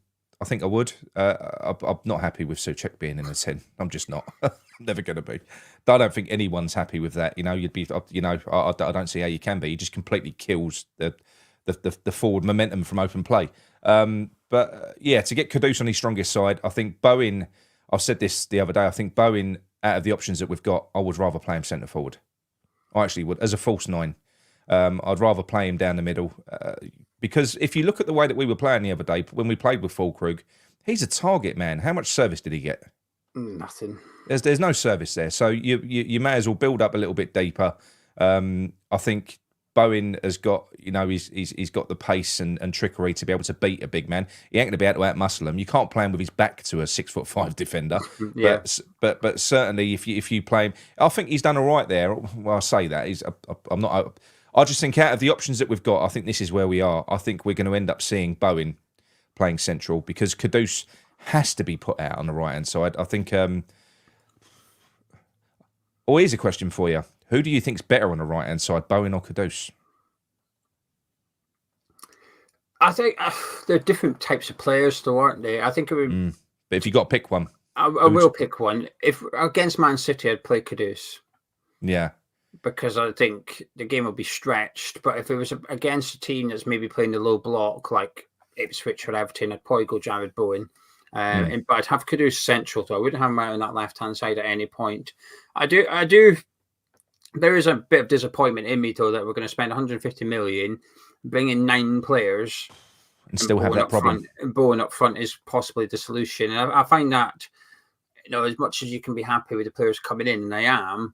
think I would. I'm not happy with Souček being in the 10. I'm just not. I'm never going to be. I don't think anyone's happy with that. You'd be. I don't see how you can be. He just completely kills the forward momentum from open play. But yeah, to get Kudus on his strongest side, I think Bowen. I said this the other day. I think Bowen, out of the options that we've got, I would rather play him centre forward. I actually would, as a false 9. I'd rather play him down the middle because if you look at the way that we were playing the other day when we played with Füllkrug, he's a target man. How much service did he get? Nothing. There's no service there, so you may as well build up a little bit deeper. I think Bowen has got, he's got the pace and trickery to be able to beat a big man. He ain't going to be able to outmuscle him. You can't play him with his back to a 6'5" defender. Yeah. But certainly if you play him, I think he's done all right there. Well, I say that I just think out of the options that we've got, I think this is where we are. I think we're going to end up seeing Bowen playing central because Kudus has to be put out on the right hand side. I think. Here's a question for you. Who do you think's better on the right hand side, Bowen or Kudus? I think they're different types of players, though, aren't they? I think it would. But if you got to pick one, I will pick one. If against Man City, I'd play Kudus. Yeah. Because I think the game will be stretched. But if it was against a team that's maybe playing the low block, like Ipswich or Everton, I'd probably go Jared Bowen. But I'd have Kudus central, though. I wouldn't have him out on that left-hand side at any point. I do. There is a bit of disappointment in me, though, that we're going to spend 150 million, bring in 9 players, and still have that problem. Bowen up front is possibly the solution. And I find that, as much as you can be happy with the players coming in, and I am,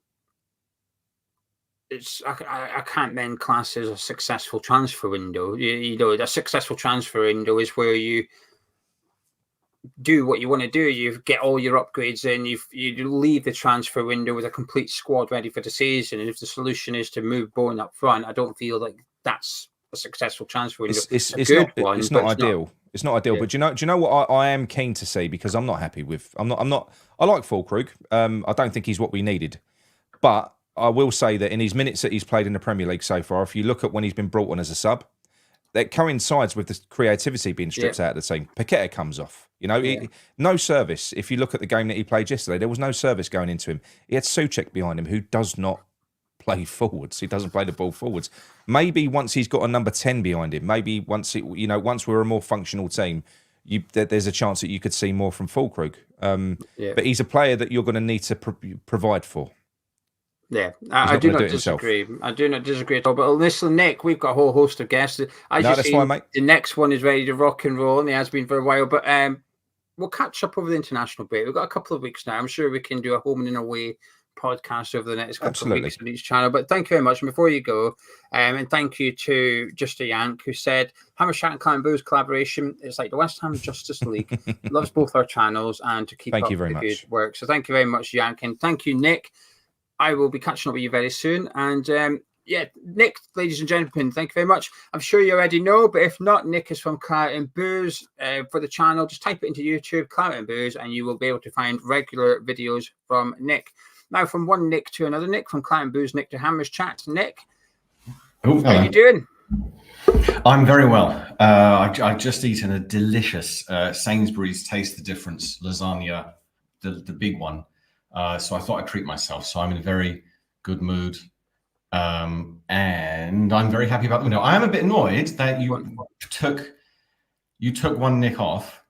I can't then class as a successful transfer window. A successful transfer window is where you do what you want to do. You get all your upgrades in. You leave the transfer window with a complete squad ready for the season. And if the solution is to move Bowen up front, I don't feel like that's a successful transfer window. It's not ideal. It's not ideal. Yeah. But do you know what I am keen to see, because I'm not happy with. I like Füllkrug. I don't think he's what we needed, but I will say that in his minutes that he's played in the Premier League so far, if you look at when he's been brought on as a sub, that coincides with the creativity being stripped out of the team. Paqueta comes off. No service. If you look at the game that he played yesterday, there was no service going into him. He had Souček behind him, who does not play forwards. He doesn't play the ball forwards. Maybe once he's got a number 10 behind him, maybe once we're a more functional team, there's a chance that you could see more from Füllkrug. But he's a player that you're going to need to provide for. Yeah, I do not disagree. I do not disagree at all. But listen, Nick, we've got a whole host of guests. That's fine, mate. The next one is ready to rock and roll, and he has been for a while. But we'll catch up over the international break. We've got a couple of weeks now. I'm sure we can do a home and away podcast over the next couple of weeks on each channel. But thank you very much. And before you go, and thank you to Just a Yank, who said, Hammer Chat and Clan Boo's collaboration is like the West Ham Justice League. Loves both our channels and to keep up with the good work. So thank you very much, Yank. And thank you, Nick. I will be catching up with you very soon. And Nick, ladies and gentlemen, thank you very much. I'm sure you already know, but if not, Nick is from Claret and Booze for the channel. Just type it into YouTube, Claret and Booze, and you will be able to find regular videos from Nick. Now, from one Nick to another Nick, from Claret and Booze, Nick to Hammer's Chat. Nick, how are you doing? I'm very well. I've just eaten a delicious Sainsbury's Taste the Difference lasagna, the big one. So I thought I'd treat myself. So I'm in a very good mood. And I'm very happy about the window. I am a bit annoyed that you took one Nick off,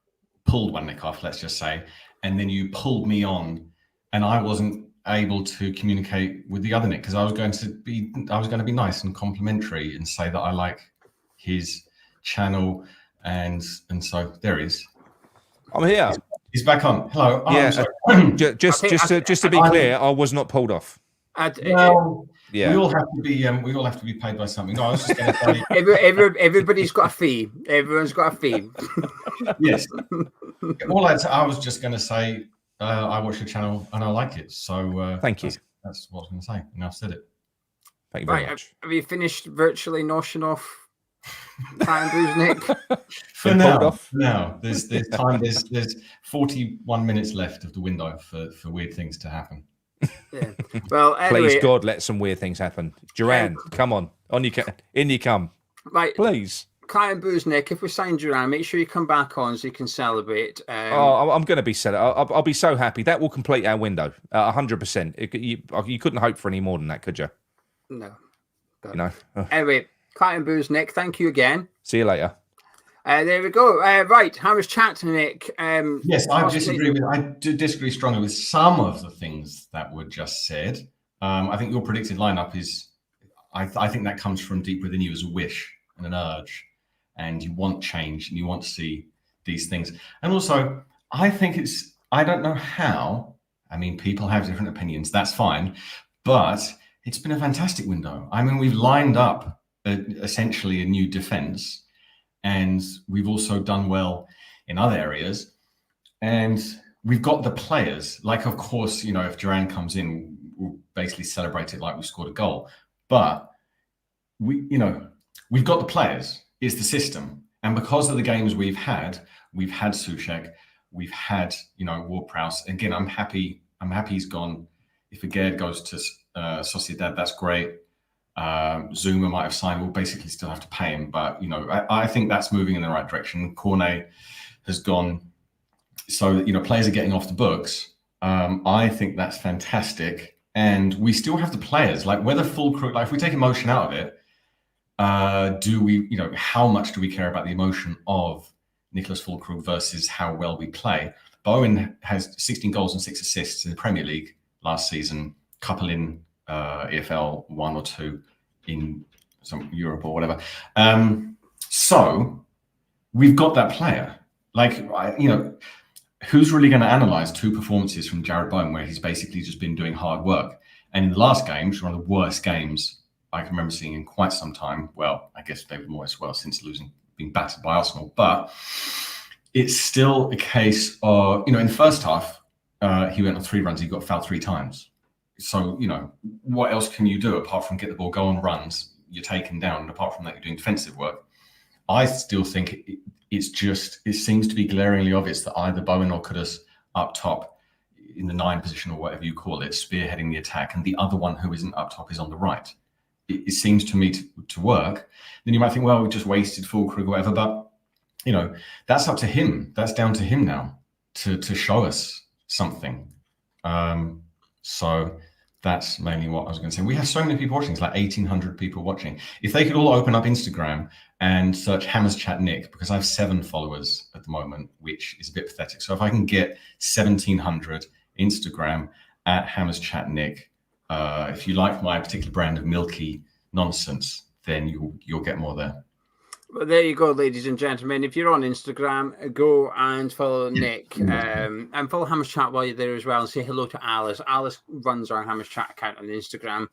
pulled one Nick off, let's just say, and then you pulled me on, and I wasn't able to communicate with the other Nick because I was going to be nice and complimentary and say that I like his channel, and so there he is. I'm here. He's back on. Hello. Just to be clear, I was not pulled off. We all have to be paid by something. No, I was just going to say everybody's got a fee. Everyone's got a fee. Yes. I was just going to say I watch your channel and I like it. So thank you. That's what I was going to say, and I've said it. Thank you very much. Have you finished virtually noshing off Andrews, Nick? For now, there's time. There's 41 minutes left of the window for weird things to happen. Yeah. Well, anyway, please God, let some weird things happen. Duran, come on, in you come. Right, please. Claret and Booze, Nick. If we sign Duran, make sure you come back on so you can celebrate. I'm going to be set. I'll be so happy. That will complete our window. 100%. You couldn't hope for any more than that, could you? No. No. Anyway, Platinum Booze, Nick. Thank you again. See you later. There we go. Right, how was chat, Nick? Yes, I do disagree strongly with some of the things that were just said. I think your predicted lineup is, I think that comes from deep within you as a wish and an urge, and you want change and you want to see these things. And also, I think I don't know how. I mean, people have different opinions. That's fine, but it's been a fantastic window. I mean, we've lined up essentially a new defense. And we've also done well in other areas. And we've got the players. Like, of course, if Duran comes in, we'll basically celebrate it like we scored a goal. But we've got the players. It's the system. And because of the games we've had Souček, we've had, Ward-Prowse. Again, I'm happy he's gone. If Agerd goes to Sociedad, that's great. Zuma might have signed. We'll basically still have to pay him, but I think that's moving in the right direction. Cornet has gone, so players are getting off the books. I think that's fantastic, and we still have the players. Like whether Füllkrug, like if we take emotion out of it, do we, how much do we care about the emotion of Nicholas Füllkrug versus how well we play? Bowen has 16 goals and 6 assists in the Premier League last season, couple in EFL 1 or 2 in some Europe or whatever. So we've got that player. Like, who's really going to analyze 2 performances from Jared Bowen where he's basically just been doing hard work? And in the last game, which was one of the worst games I can remember seeing in quite some time. Well, I guess David Moyes as well, since being battered by Arsenal. But it's still a case of, in the first half, he went on 3 runs, he got fouled 3 times. So, what else can you do apart from get the ball, go on runs, you're taken down, and apart from that, you're doing defensive work? I still think it seems to be glaringly obvious that either Bowen or Kudus up top in the 9 position or whatever you call it, spearheading the attack, and the other one who isn't up top is on the right. It seems to me to work. Then you might think, well, we just wasted Füllkrug or whatever, but, that's up to him. That's down to him now to show us something. So that's mainly what I was going to say. We have so many people watching. It's like 1,800 people watching. If they could all open up Instagram and search Hammers Chat Nick, because I have 7 followers at the moment, which is a bit pathetic. So if I can get 1,700 Instagram at Hammers Chat Nick, if you like my particular brand of milky nonsense, then you'll get more there. Well, there you go, ladies and gentlemen. If you're on Instagram, go and follow Nick and follow Hammers Chat while you're there as well, and say hello to Alice. Alice runs our Hammers Chat account on Instagram.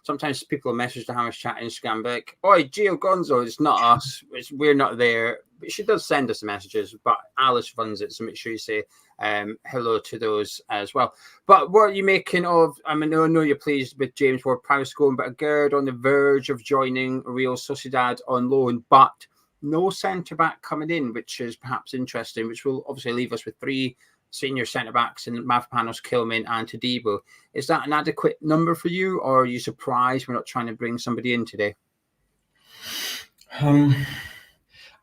Sometimes people message the Hammers Chat Instagram like, "Oi, Gio Gonzo, it's not us. We're not there." But she does send us the messages, but Alice runs it, so make sure you say hello to those as well. But what are you making of? I mean, I know you're pleased with James Ward-Prowse going, but Agerd on the verge of joining Real Sociedad on loan, but no centre back coming in, which is perhaps interesting. Which will obviously leave us with 3 senior centre backs in Mavropanos, Kilman, and Todibo. Is that an adequate number for you, or are you surprised we're not trying to bring somebody in today?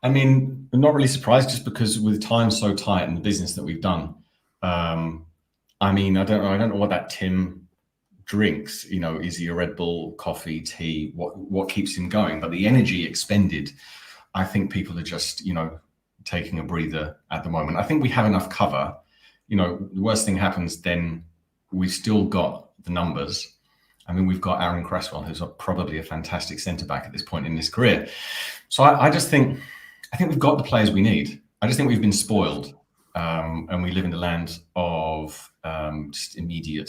I mean, I'm not really surprised, just because with time so tight and the business that we've done. I mean, I don't know what that Tim drinks. Is he a Red Bull, coffee, tea? What keeps him going? But the energy expended, I think people are just, taking a breather at the moment. I think we have enough cover. The worst thing happens, then we've still got the numbers. I mean, we've got Aaron Cresswell, who's probably a fantastic centre back at this point in his career. So I just think. I think we've got the players we need. I just think we've been spoiled, and we live in the land of just immediate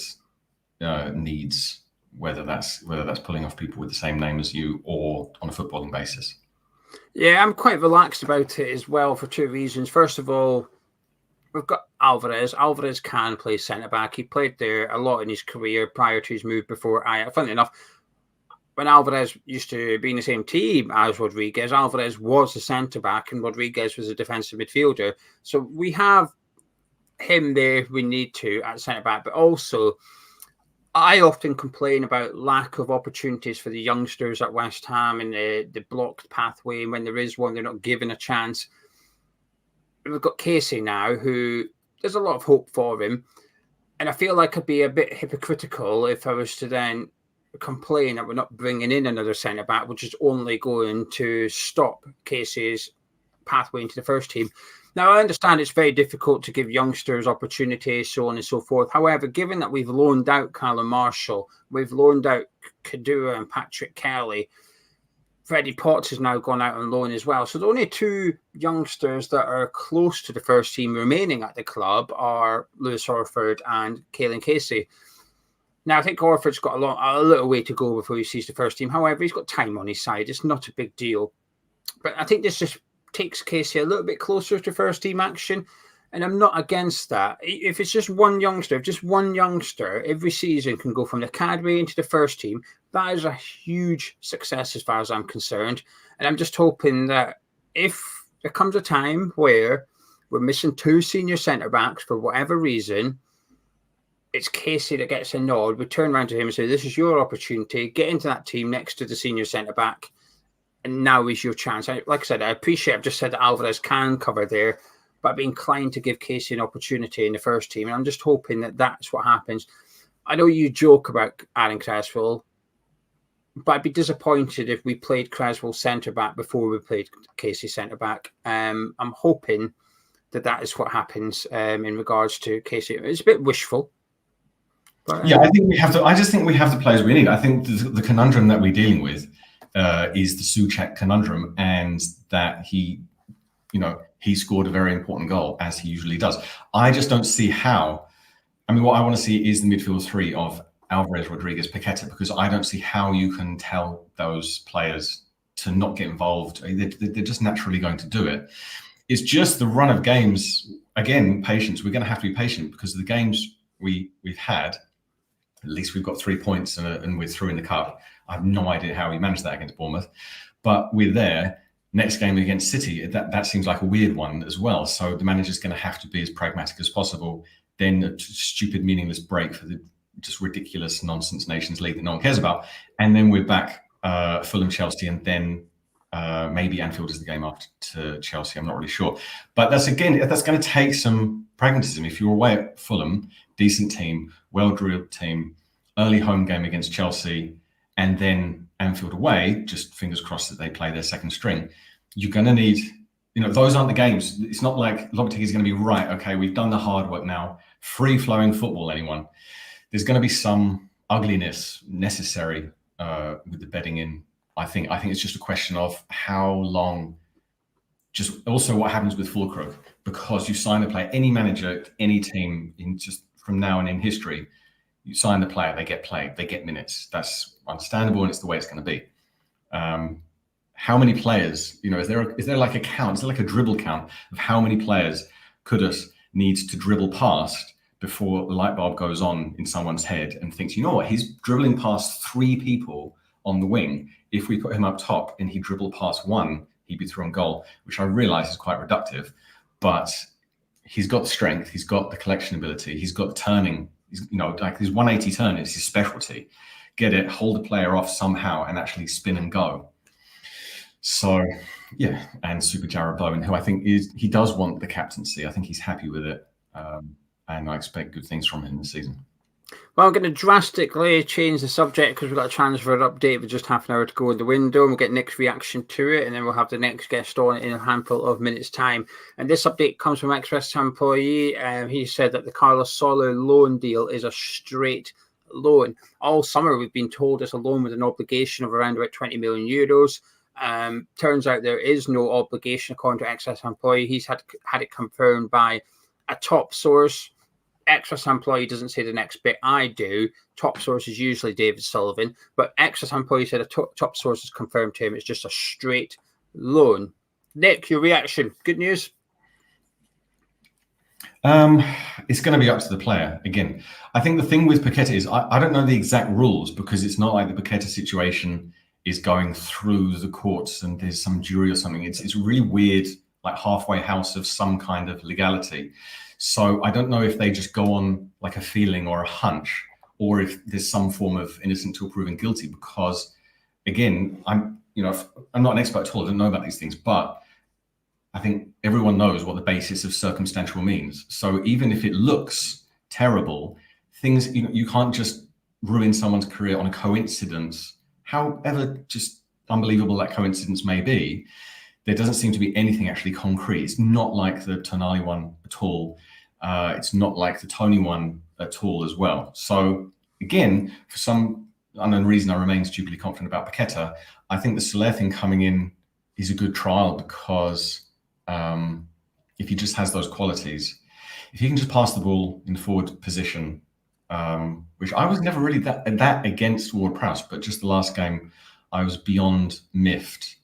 needs, whether that's pulling off people with the same name as you or on a footballing basis. Yeah, I'm quite relaxed about it as well for 2 reasons. First of all, we've got Alvarez. Alvarez can play centre back. He played there a lot in his career prior to his move before. Funnily enough, when Alvarez used to be in the same team as Rodriguez, Alvarez was a centre-back and Rodriguez was a defensive midfielder. So we have him there if we need to at centre-back. But also, I often complain about lack of opportunities for the youngsters at West Ham and the blocked pathway. And when there is one, they're not given a chance. We've got Casey now, who there's a lot of hope for him. And I feel like I'd be a bit hypocritical if I was to then complain that we're not bringing in another centre back, which is only going to stop Casey's pathway into the first team. Now, I understand it's very difficult to give youngsters opportunities, so on and so forth. However, given that we've loaned out Callum Marshall, we've loaned out Kadua and Patrick Kelly, Freddie Potts has now gone out on loan as well. So the only two youngsters that are close to the first team remaining at the club are Lewis Orford and Caelan Casey. Now, I think Orford's got a little way to go before he sees the first team. However, he's got time on his side. It's not a big deal. But I think this just takes Casey a little bit closer to first team action. And I'm not against that. If it's just one youngster, every season can go from the academy into the first team, that is a huge success as far as I'm concerned. And I'm just hoping that if there comes a time where we're missing two senior centre-backs for whatever reason, it's Casey that gets a nod. We turn around to him and say, this is your opportunity. Get into that team next to the senior centre-back. And now is your chance. Like I said, I've just said that Alvarez can cover there, but I'd be inclined to give Casey an opportunity in the first team. And I'm just hoping that that's what happens. I know you joke about Aaron Creswell, but I'd be disappointed if we played Creswell centre-back before we played Casey centre-back. I'm hoping that is what happens in regards to Casey. It's a bit wishful. But, yeah, I think we have to. I just think we have the players we need. I think the conundrum that we're dealing with is the Souček conundrum, and that he scored a very important goal, as he usually does. I just don't see how. I mean, what I want to see is the midfield three of Alvarez, Rodriguez, Paqueta, because I don't see how you can tell those players to not get involved. They're just naturally going to do it. It's just the run of games. Again, patience. We're going to have to be patient because of the games we've had. At least we've got 3 points and we're through in the cup. I have no idea how we managed that against Bournemouth, but we're there. Next game against City, that seems like a weird one as well. So the manager's going to have to be as pragmatic as possible. Then a stupid, meaningless break for the just ridiculous nonsense Nations League that no one cares about. And then we're back Fulham, Chelsea, and then maybe Anfield is the game after Chelsea. I'm not really sure. But that's going to take some pragmatism. If you're away at Fulham, decent team, well-drilled team, early home game against Chelsea, and then Anfield away, just fingers crossed that they play their second string, you're going to need, those aren't the games. It's not like Lopetegui is going to be right. Okay, we've done the hard work now. Free-flowing football, anyone. There's going to be some ugliness necessary with the bedding in. I think it's just a question of how long, just also what happens with Fulkrug, because you sign a player, any manager, any team in just from now and in history, you sign the player, they get played, they get minutes. That's understandable, and it's the way it's going to be. How many players, is there like a count? Is there like a dribble count of how many players Kudus needs to dribble past before the light bulb goes on in someone's head and thinks, you know what, he's dribbling past 3 people on the wing. If we put him up top and he dribbled past 1, he'd be through on goal, which I realize is quite reductive, but he's got the strength, he's got the collection ability, he's got the turning, like his 180 turn is his specialty. Get it, hold the player off somehow and actually spin and go. So, yeah, and Super Jarrett Bowen, who I think he does want the captaincy. I think he's happy with it. And I expect good things from him this season. Well, I'm going to drastically change the subject because we've got a transfer update with just half an hour to go in the window. And we'll get Nick's reaction to it, and then we'll have the next guest on in a handful of minutes' time. And this update comes from ex-West Ham employee. He said that the Carlos Soler loan deal is a straight loan. All summer, we've been told it's a loan with an obligation of around about 20 million euros. Turns out there is no obligation according to ex-West Ham employee. He's had it confirmed by a top source. Ex-West Ham employee doesn't say the next bit. I do. Top source is usually David Sullivan, but ex-West Ham employee said a top source has confirmed to him it's just a straight loan. Nick, your reaction? Good news? It's going to be up to the player. Again, I think the thing with Paqueta is I don't know the exact rules because it's not like the Paqueta situation is going through the courts and there's some jury or something. It's really weird, like halfway house of some kind of legality. So I don't know if they just go on like a feeling or a hunch, or if there's some form of innocent till proven guilty. Because again, I'm not an expert at all. I don't know about these things, but I think everyone knows what the basis of circumstantial means. So even if it looks terrible, things you can't just ruin someone's career on a coincidence, however just unbelievable that coincidence may be, there doesn't seem to be anything actually concrete. It's not like the Tonali one at all. It's not like the Tony one at all as well. So again, for some unknown reason, I remain stupidly confident about Paqueta. I think the Soler thing coming in is a good trial because if he just has those qualities, if he can just pass the ball in the forward position, which I was never really that against Ward-Prowse, but just the last game, I was beyond miffed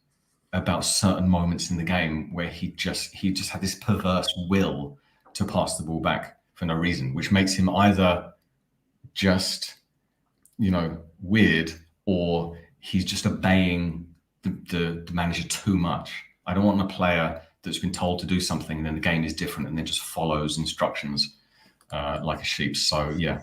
about certain moments in the game where he just had this perverse will to pass the ball back for no reason, which makes him either just, weird, or he's just obeying the manager too much. I don't want a player that's been told to do something and then the game is different and then just follows instructions like a sheep. So, yeah.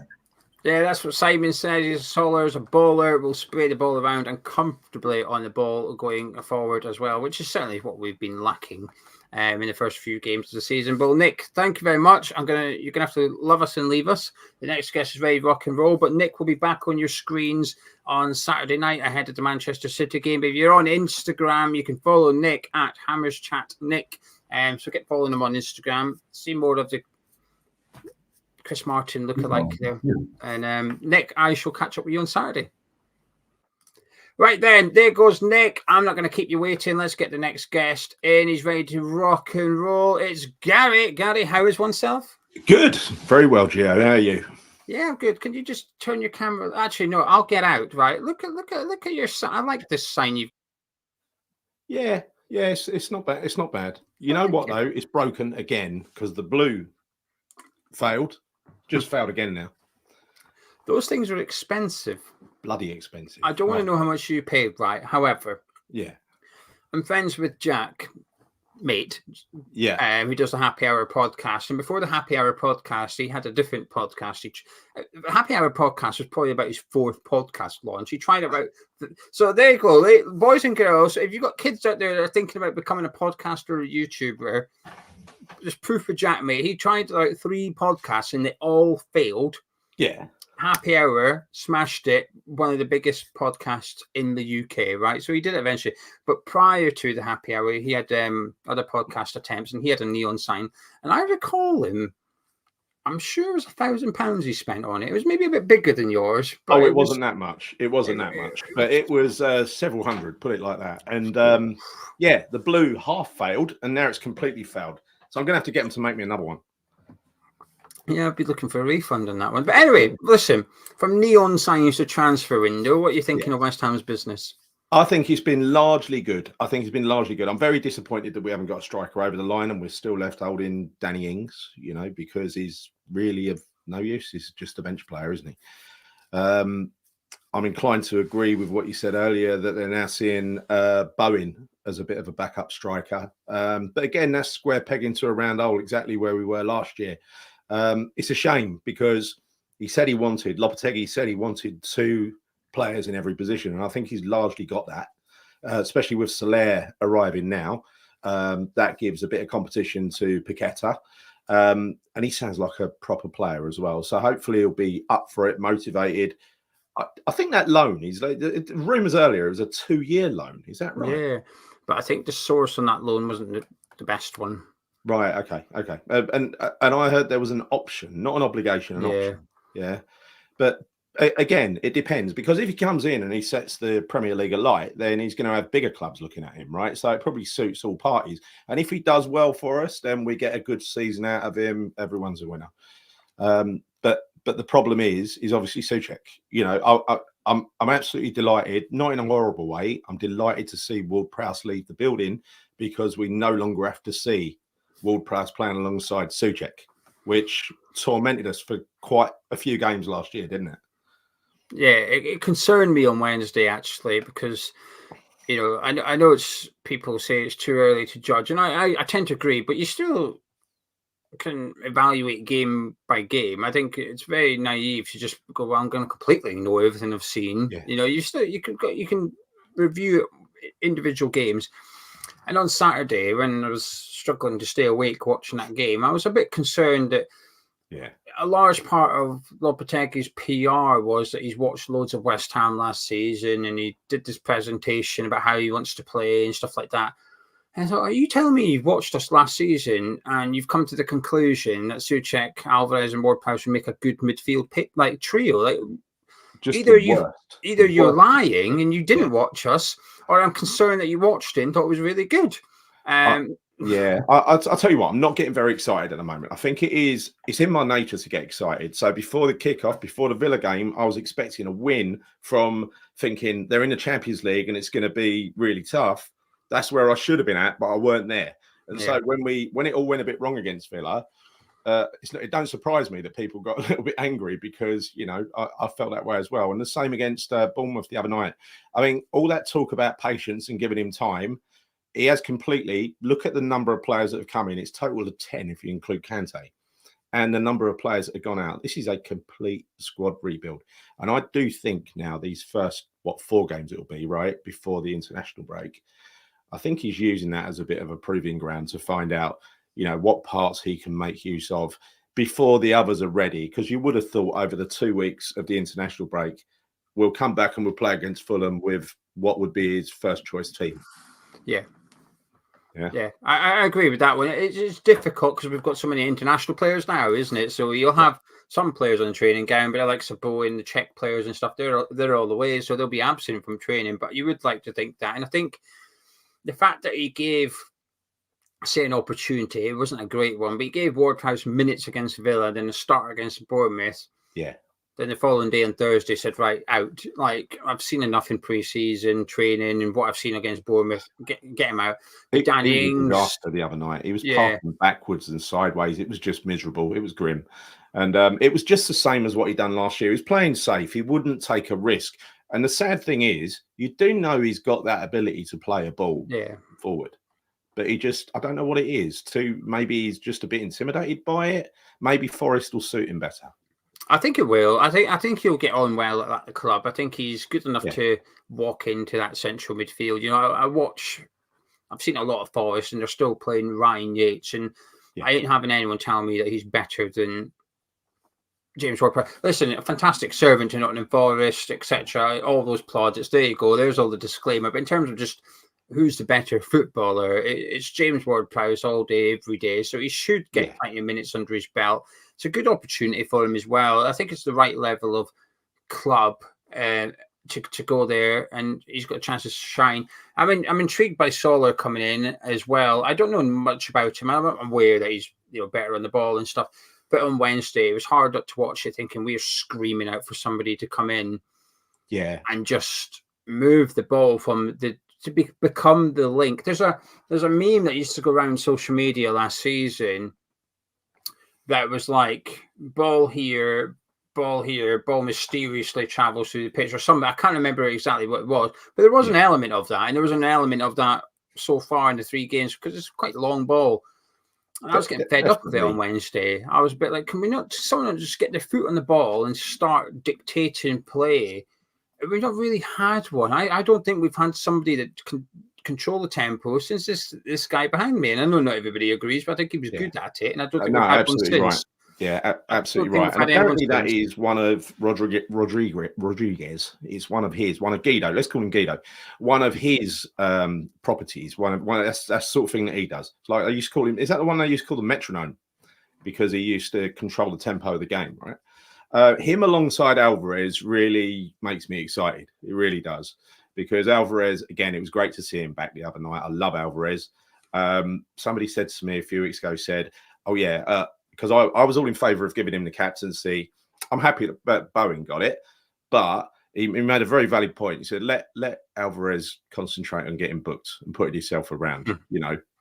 Yeah, that's what Simon says. He's Soler's a bowler, will spray the ball around and comfortably on the ball going forward as well, which is certainly what we've been lacking in the first few games of the season. But Nick, thank you very much. You're gonna have to love us and leave us. The next guest is ready to rock and roll, but Nick will be back on your screens on Saturday night ahead of the Manchester City game. If you're on Instagram, you can follow Nick at Hammers Chat Nick. So get following him on Instagram. See more of the Chris Martin lookalike there. And Nick, I shall catch up with you on Saturday. Right then, there goes Nick. I'm not going to keep you waiting. Let's get the next guest in. He's ready to rock and roll. It's Gary. Gary, how is oneself? Good. Very well, Gio. How are you? Yeah, I'm good. Can you just turn your camera? Actually, no, I'll get out. Right. Look at your sign. I like this sign you've. Yeah, it's not bad. It's not bad. You know what though? It's broken again because the blue failed. Just failed again now. Those things are expensive. Bloody expensive. I don't want to know how much you paid, right? However, yeah, I'm friends with Jack, mate. Yeah. Who does the Happy Hour podcast. And before the Happy Hour podcast, he had a different podcast. The Happy Hour podcast was probably about his 4th podcast launch. He tried it out. So there you go. Boys and girls, if you've got kids out there that are thinking about becoming a podcaster or a YouTuber, just proof for Jack, mate. He tried like 3 podcasts and they all failed. Yeah. Happy Hour smashed it, one of the biggest podcasts in the UK, right? So he did it eventually. But prior to the Happy Hour, he had other podcast attempts and he had a neon sign. And I recall him, I'm sure it was £1,000 he spent on it. It was maybe a bit bigger than yours. But it wasn't that much. It wasn't that much. But it was several hundred, put it like that. And yeah, the blue half failed and now it's completely failed. So I'm going to have to get them to make me another one. Yeah, I'd be looking for a refund on that one. But anyway, listen, from neon signs to transfer window, what are you thinking of West Ham's business? I think it's been largely good. I'm very disappointed that we haven't got a striker over the line and we're still left holding Danny Ings, because he's really of no use. He's just a bench player, isn't he? I'm inclined to agree with what you said earlier that they're now seeing Bowen as a bit of a backup striker. But again, that's square peg into a round hole, exactly where we were last year. It's a shame because Lopetegui said he wanted 2 players in every position. And I think he's largely got that, especially with Soler arriving now. That gives a bit of competition to Paqueta. And he sounds like a proper player as well. So hopefully he'll be up for it, motivated. I think that loan, rumours earlier, it was a 2-year loan. Is that right? Yeah, but I think the source on that loan wasn't the best one. Right. Okay. And I heard there was an option, not an obligation, an option. Yeah. But again, it depends because if he comes in and he sets the Premier League alight, then he's going to have bigger clubs looking at him, right? So it probably suits all parties. And if he does well for us, then we get a good season out of him. Everyone's a winner. But the problem is obviously Souček. I'm absolutely delighted, not in a horrible way. I'm delighted to see Ward-Prowse leave the building because we no longer have to see Ward-Prowse playing alongside Souček, which tormented us for quite a few games last year, didn't it? Yeah, it concerned me on Wednesday actually because I know people say it's too early to judge, and I tend to agree, but you still can evaluate game by game. I think it's very naive to just go, well, I'm going to completely know everything I've seen. Yeah. You can review individual games. And on Saturday, when I was struggling to stay awake watching that game, I was a bit concerned that a large part of Lopetegui's PR was that he's watched loads of West Ham last season and he did this presentation about how he wants to play and stuff like that. And I thought, are you telling me you've watched us last season and you've come to the conclusion that Souček, Alvarez, and Ward-Prowse would make a good midfield trio? Like, Just either the you're worst. lying and you didn't watch us, or I'm concerned that you watched it and thought it was really good. Yeah, I'll tell you what, I'm not getting very excited at the moment. I think it's in my nature to get excited. So before the kickoff, before the Villa game, I was expecting a win from thinking they're in the Champions League and it's going to be really tough. That's where I should have been at, but I weren't there. And so when it all went a bit wrong against Villa, it don't surprise me that people got a little bit angry because, you know, I felt that way as well. And the same against Bournemouth the other night. I mean, all that talk about patience and giving him time, he has completely. Look at the number of players that have come in. It's total of 10 if you include Kante. And the number of players that have gone out. This is a complete squad rebuild. And I do think now these first, 4 games it will be, right, before the international break, I think he's using that as a bit of a proving ground to find out, you know, what parts he can make use of before the others are ready. Because you would have thought over the 2 weeks of the international break, we'll come back and we'll play against Fulham with what would be his first choice team. Yeah. I agree with that one. It's difficult because we've got so many international players now, isn't it? So you'll have some players on the training ground, but like Sabo and the Czech players and stuff, they're all the way, so they'll be absent from training. But you would like to think that, and I think the fact that he gave, say, an opportunity, it wasn't a great one, but he gave Ward-Prowse minutes against Villa, then a start against Bournemouth. Yeah. Then the following day on Thursday said, right, out. Like, I've seen enough in pre-season training and what I've seen against Bournemouth. Get him out. Danny Ings. After the other night, he was passing backwards and sideways. It was just miserable. It was grim. And it was just the same as what he'd done last year. He was playing safe. He wouldn't take a risk. And the sad thing is, you do know he's got that ability to play a ball forward. But he just, I don't know what it is. Maybe he's just a bit intimidated by it. Maybe Forest will suit him better. I think it will. I think he'll get on well at the club. I think he's good enough to walk into that central midfield. You know, I've seen a lot of Forest and they're still playing Ryan Yates, and I ain't having anyone tell me that he's better than James Ward-Prowse. Listen, a fantastic servant to Nottingham Forest, etc. All those plaudits. There you go. There's all the disclaimer. But in terms of just who's the better footballer, it's James Ward-Prowse all day, every day. So he should get 20 minutes under his belt. It's a good opportunity for him as well. I think it's the right level of club to go there, and he's got a chance to shine. I mean, I'm intrigued by Solar coming in as well. I don't know much about him. I'm aware that he's better on the ball and stuff. But on Wednesday, it was hard not to watch it, thinking we are screaming out for somebody to come in, and just move the ball from become the link. There's a meme that used to go around social media last season that was like ball here, ball mysteriously travels through the pitch or something. I can't remember exactly what it was, but there was an element of that, and there was an element of that so far in the 3 games because it's quite a long ball. And I was getting fed up with it on Wednesday. I was a bit like, can we not someone just get their foot on the ball and start dictating play? We've not really had one. I don't think we've had somebody that can control the tempo since this guy behind me. And I know not everybody agrees, but I think he was good at it. And I don't think we've had one since. Right. Yeah, absolutely right. And apparently that is one of Rodriguez. It's one of Guido. Let's call him Guido. One of his properties. That's the sort of thing that he does. It's like I used to call him. Is that the one they used to call the metronome? Because he used to control the tempo of the game, right? Him alongside Alvarez really makes me excited. It really does. Because Alvarez, again, it was great to see him back the other night. I love Alvarez. Somebody said to me a few weeks ago, because I was all in favour of giving him the captaincy. I'm happy that Bowen got it, but he made a very valid point. He said, let Alvarez concentrate on getting booked and putting himself around,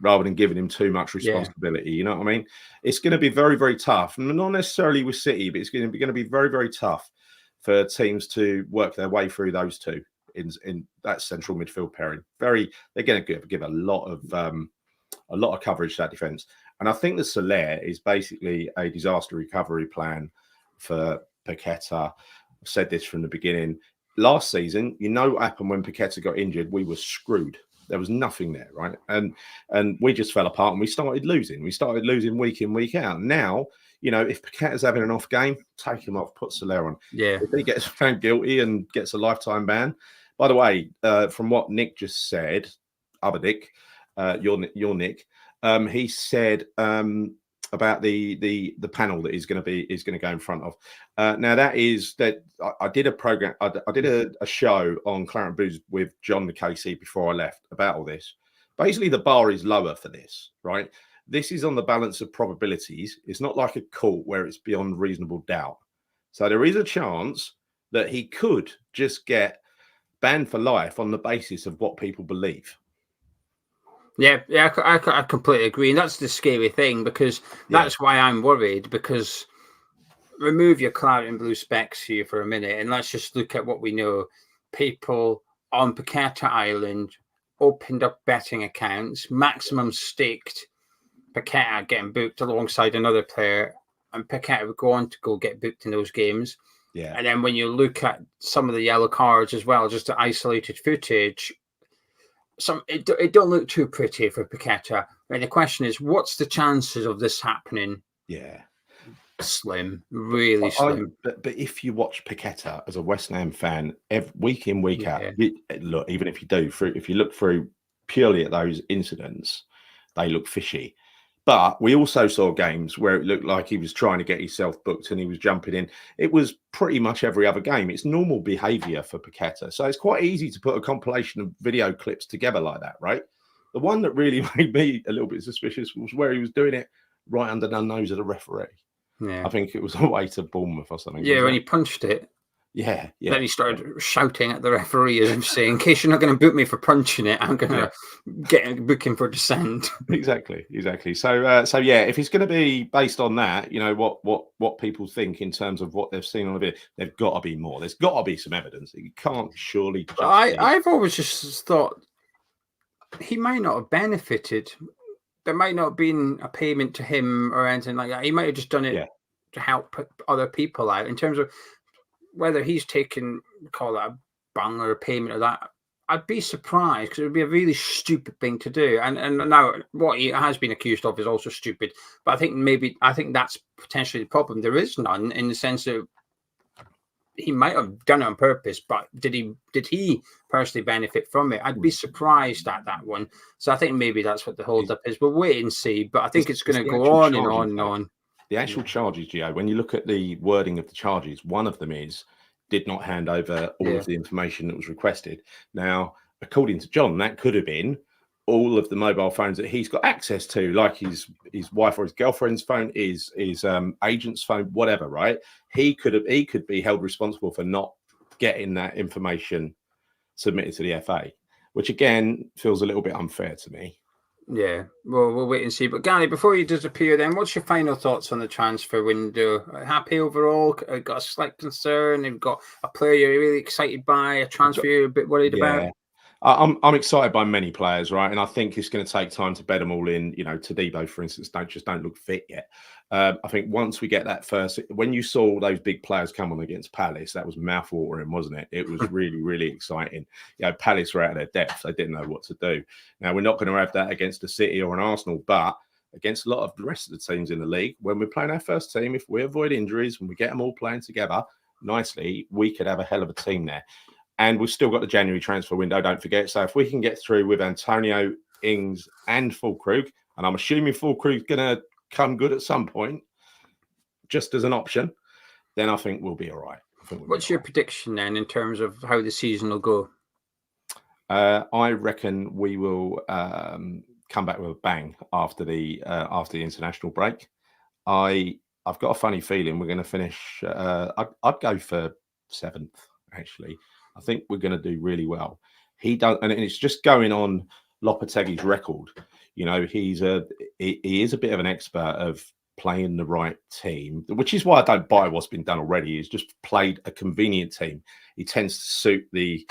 rather than giving him too much responsibility. You know what I mean? It's going to be very, very tough. Not necessarily with City, but it's going to be very, very tough for teams to work their way through those two in that central midfield pairing. They're going to give a lot of coverage to that defence. And I think the Soler is basically a disaster recovery plan for Paqueta. I've said this from the beginning. Last season, what happened when Paqueta got injured? We were screwed. There was nothing there, right? And we just fell apart and we started losing. We started losing week in, week out. Now you know, if Paqueta's having an off game, take him off, put Soler on. Yeah. If he gets found guilty and gets a lifetime ban. By the way, from what Nick just said, other Nick, your Nick, he said about the panel that he's going to go in front of. Now that I did a program, I did a show on Claret Booze with John Casey before I left about all this. Basically, the bar is lower for this, right? This is on the balance of probabilities. It's not like a court where it's beyond reasonable doubt. So there is a chance that he could just get banned for life on the basis of what people believe. Yeah, I completely agree. And that's the scary thing, because that's why I'm worried, because remove your claret and blue specs here for a minute and let's just look at what we know. People on Paqueta Island opened up betting accounts, maximum staked Paqueta getting booked alongside another player, and Paqueta would go on to go get booked in those games. Yeah. And then when you look at some of the yellow cards as well, just the isolated footage, it don't look too pretty for Paqueta. And the question is, what's the chances of this happening? Yeah. Slim, really slim. But if you watch Paqueta as a West Ham fan, week in, week out, look, even if you look through purely at those incidents, they look fishy. But we also saw games where it looked like he was trying to get himself booked and he was jumping in. It was pretty much every other game. It's normal behaviour for Paqueta. So it's quite easy to put a compilation of video clips together like that, right? The one that really made me a little bit suspicious was where he was doing it right under the nose of the referee. Yeah. I think it was away to Bournemouth or something. Yeah, when he punched it. Yeah. Then he started shouting at the referee as if saying, in case you're not going to book me for punching it, I'm going to book him for dissent. Exactly. So yeah, if it's going to be based on that, you know, what people think in terms of what they've seen on the video, there's got to be more. There's got to be some evidence. You can't surely. I've always just thought he might not have benefited. There might not have been a payment to him or anything like that. He might have just done it to help other people out. In terms of whether he's taken, call that a bung or a payment or that, I'd be surprised, because it would be a really stupid thing to do. And now what he has been accused of is also stupid. But I think that's potentially the problem. There is none, in the sense that he might have done it on purpose, but did he personally benefit from it? I'd be surprised at that one. So I think maybe that's what the holdup is. We'll wait and see. But I think it's going to go on and on and on. The actual charges, Gio, when you look at the wording of the charges, one of them is did not hand over all of the information that was requested. Now, according to John, that could have been all of the mobile phones that he's got access to, like his wife or his girlfriend's phone, his agent's phone, whatever, right? He could be held responsible for not getting that information submitted to the FA, which again feels a little bit unfair to me. Yeah, well, we'll wait and see. But Gary, before you disappear, then, what's your final thoughts on the transfer window? Happy overall? Got a slight concern? You've got a player you're really excited by, a transfer you're a bit worried about? I'm excited by many players, right? And I think it's going to take time to bed them all in. You know, Todibo, for instance, don't look fit yet. I think once we get that first, when you saw those big players come on against Palace, that was mouthwatering, wasn't it? It was really, really exciting. You know, Palace were out of their depth. They didn't know what to do. Now, we're not going to have that against a City or an Arsenal, but against a lot of the rest of the teams in the league, when we're playing our first team, if we avoid injuries and we get them all playing together nicely, we could have a hell of a team there. And we've still got the January transfer window, don't forget. So if we can get through with Antonio, Ings and Füllkrug, and I'm assuming Füllkrug's going to come good at some point, just as an option, then I think we'll be all right. What's your prediction then in terms of how the season will go? I reckon we will come back with a bang after the international break. I've got a funny feeling we're going to finish. I'd go for 7th, actually. I think we're going to do really well. And it's just going on Lopetegui's record. You know, he is a bit of an expert of playing the right team, which is why I don't buy what's been done already. He's just played a convenient team. He tends to suit the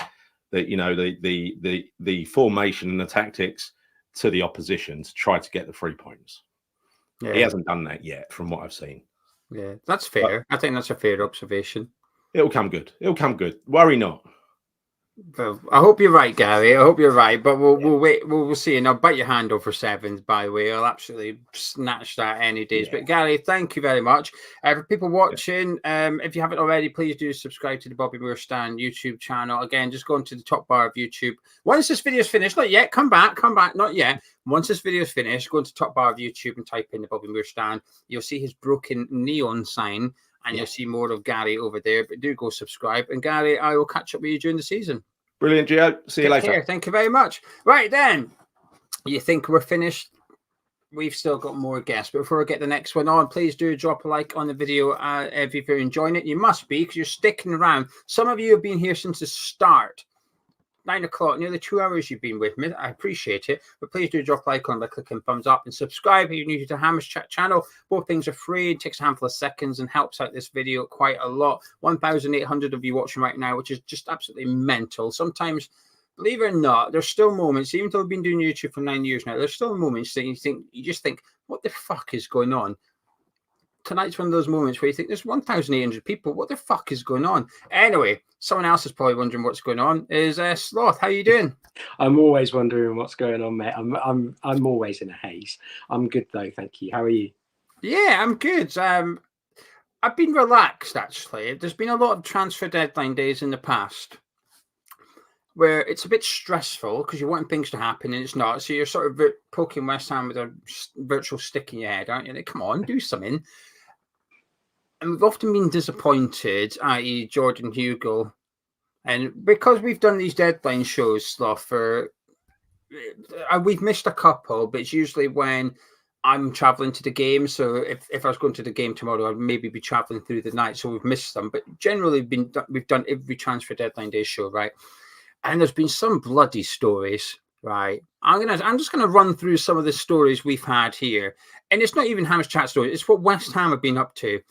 formation and the tactics to the opposition to try to get the 3 points. Yeah. He hasn't done that yet, from what I've seen. Yeah, that's fair. I think that's a fair observation. It'll come good. Worry not. Well, I hope you're right, Gary. I hope you're right, but we'll wait. We'll see. And I'll bite your hand over sevens. By the way, I'll absolutely snatch that any days. Yeah. But Gary, thank you very much. For people watching, if you haven't already, please do subscribe to the Bobby Moore Stand YouTube channel. Again, just go into the top bar of YouTube. Once this video is finished, not yet. Come back, not yet. Once this video is finished, go into the top bar of YouTube and type in the Bobby Moore Stand. You'll see his broken neon sign. And you'll see more of Gary over there. But do go subscribe. And Gary, I will catch up with you during the season. Brilliant, Gio. See you later. Thank you very much. Right then, you think we're finished? We've still got more guests. But before I get the next one on, please do drop a like on the video if you're enjoying it. You must be, because you're sticking around. Some of you have been here since the start. 9 o'clock, nearly 2 hours you've been with me. I appreciate it. But please do drop a like on by clicking thumbs up and subscribe if you're new to the Hammers Chat channel. Both things are free. It takes a handful of seconds and helps out this video quite a lot. 1,800 of you watching right now, which is just absolutely mental. Sometimes, believe it or not, there's still moments, even though I've been doing YouTube for 9 years now, there's still moments that you just think, what the fuck is going on? Tonight's one of those moments where you think there's 1,800 people. What the fuck is going on? Anyway, someone else is probably wondering what's going on. Is Sloth? How you doing? I'm always wondering what's going on, mate. I'm always in a haze. I'm good though, thank you. How are you? Yeah, I'm good. I've been relaxed actually. There's been a lot of transfer deadline days in the past where it's a bit stressful because you want things to happen and it's not. So you're sort of poking West Ham with a virtual stick in your head, aren't you? Like, come on, do something. And we've often been disappointed, i.e. Jordan Hugo. And because we've done these deadline shows, Sloth, we've missed a couple, but it's usually when I'm traveling to the game. So if I was going to the game tomorrow, I'd maybe be traveling through the night. So we've missed them. But generally, we've done every transfer deadline day show, right? And there's been some bloody stories, right? I'm just gonna run through some of the stories we've had here. And it's not even Hammers Chat stories. It's what West Ham have been up to.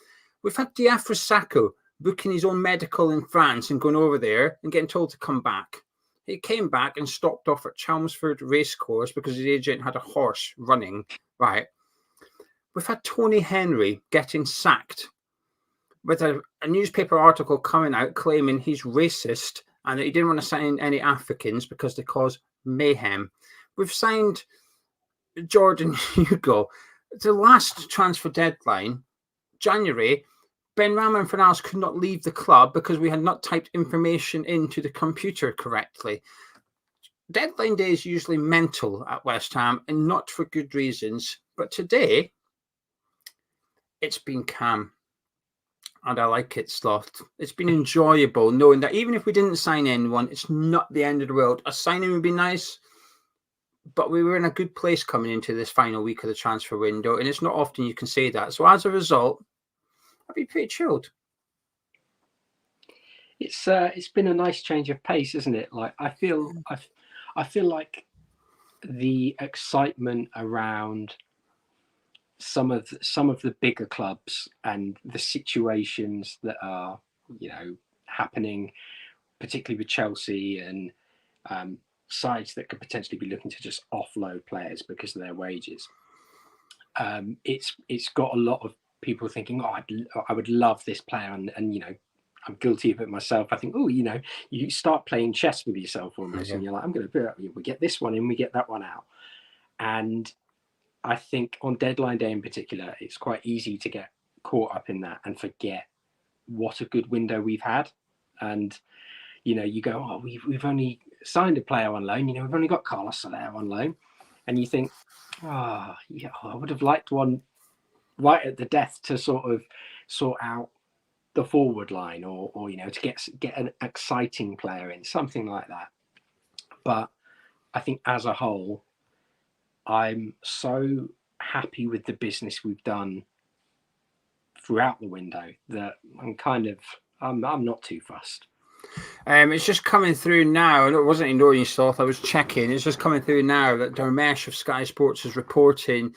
We've had Diafra Sakho booking his own medical in France and going over there and getting told to come back. He came back and stopped off at Chelmsford Racecourse because his agent had a horse running, right? We've had Tony Henry getting sacked with a newspaper article coming out claiming he's racist and that he didn't want to sign any Africans because they cause mayhem. We've signed Jordan Hugo. The last transfer deadline, January, Benrahma and Fornals could not leave the club because we had not typed information into the computer correctly. Deadline day is usually mental at West Ham and not for good reasons. But today, it's been calm. And I like it, Sloth. It's been enjoyable knowing that even if we didn't sign anyone, it's not the end of the world. A signing would be nice, but we were in a good place coming into this final week of the transfer window, and it's not often you can say that. So as a result, I'd be pretty chilled. It's been a nice change of pace, isn't it? Like I feel like the excitement around some of the bigger clubs and the situations that are, happening, particularly with Chelsea and sides that could potentially be looking to just offload players because of their wages. It's got a lot of people thinking, I would love this player, and I'm guilty of it myself. I think, you start playing chess with yourself almost, and you're like, I'm going to we get this one in, we get that one out, and I think on deadline day in particular, it's quite easy to get caught up in that and forget what a good window we've had. And, you go, we've only signed a player on loan. We've only got Carlos Soler on loan. And you think, I would have liked one right at the death to sort of sort out the forward line or to get an exciting player in, something like that. But I think as a whole, I'm so happy with the business we've done throughout the window that I'm not too fussed. It's just coming through now. It wasn't ignoring you, Sloth. I was checking. It's just coming through now that Dermesh of Sky Sports is reporting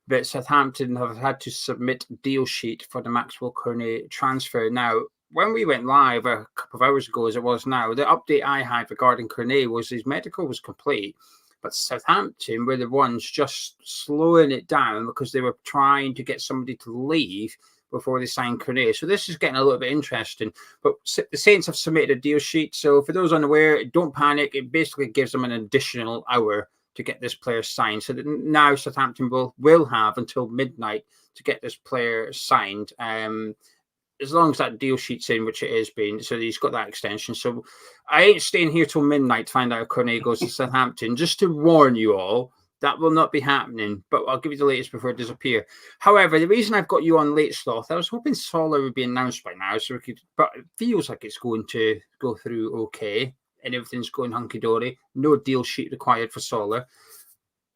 that Southampton have had to submit a deal sheet for the Maxwell Cornet transfer. Now, when we went live a couple of hours ago, as it was now, the update I had regarding Cornet was his medical was complete. But Southampton were the ones just slowing it down because they were trying to get somebody to leave before they sign Cornet. So this is getting a little bit interesting. But the Saints have submitted a deal sheet. So for those unaware, don't panic. It basically gives them an additional hour to get this player signed. So that now Southampton will have until midnight to get this player signed. As long as that deal sheet's in, which it is being, so he's got that extension. So I ain't staying here till midnight to find out if Cornet goes to Southampton. Just to warn you all, that will not be happening, but I'll give you the latest before it disappears. However, the reason I've got you on late sloth, I was hoping Solar would be announced by now, so we could, but it feels like it's going to go through okay, and everything's going hunky-dory. No deal sheet required for Solar.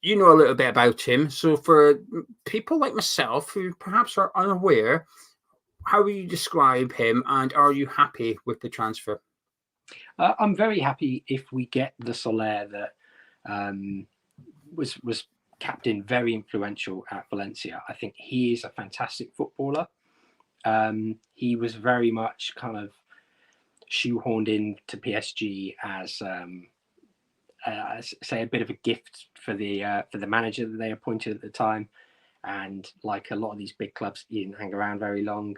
You know a little bit about him, so for people like myself who perhaps are unaware, how will you describe him, and are you happy with the transfer? I'm very happy if we get the Soler that was captain, very influential at Valencia. I think he is a fantastic footballer. He was very much kind of shoehorned into PSG as say a bit of a gift for the manager that they appointed at the time. And like a lot of these big clubs, he didn't hang around very long.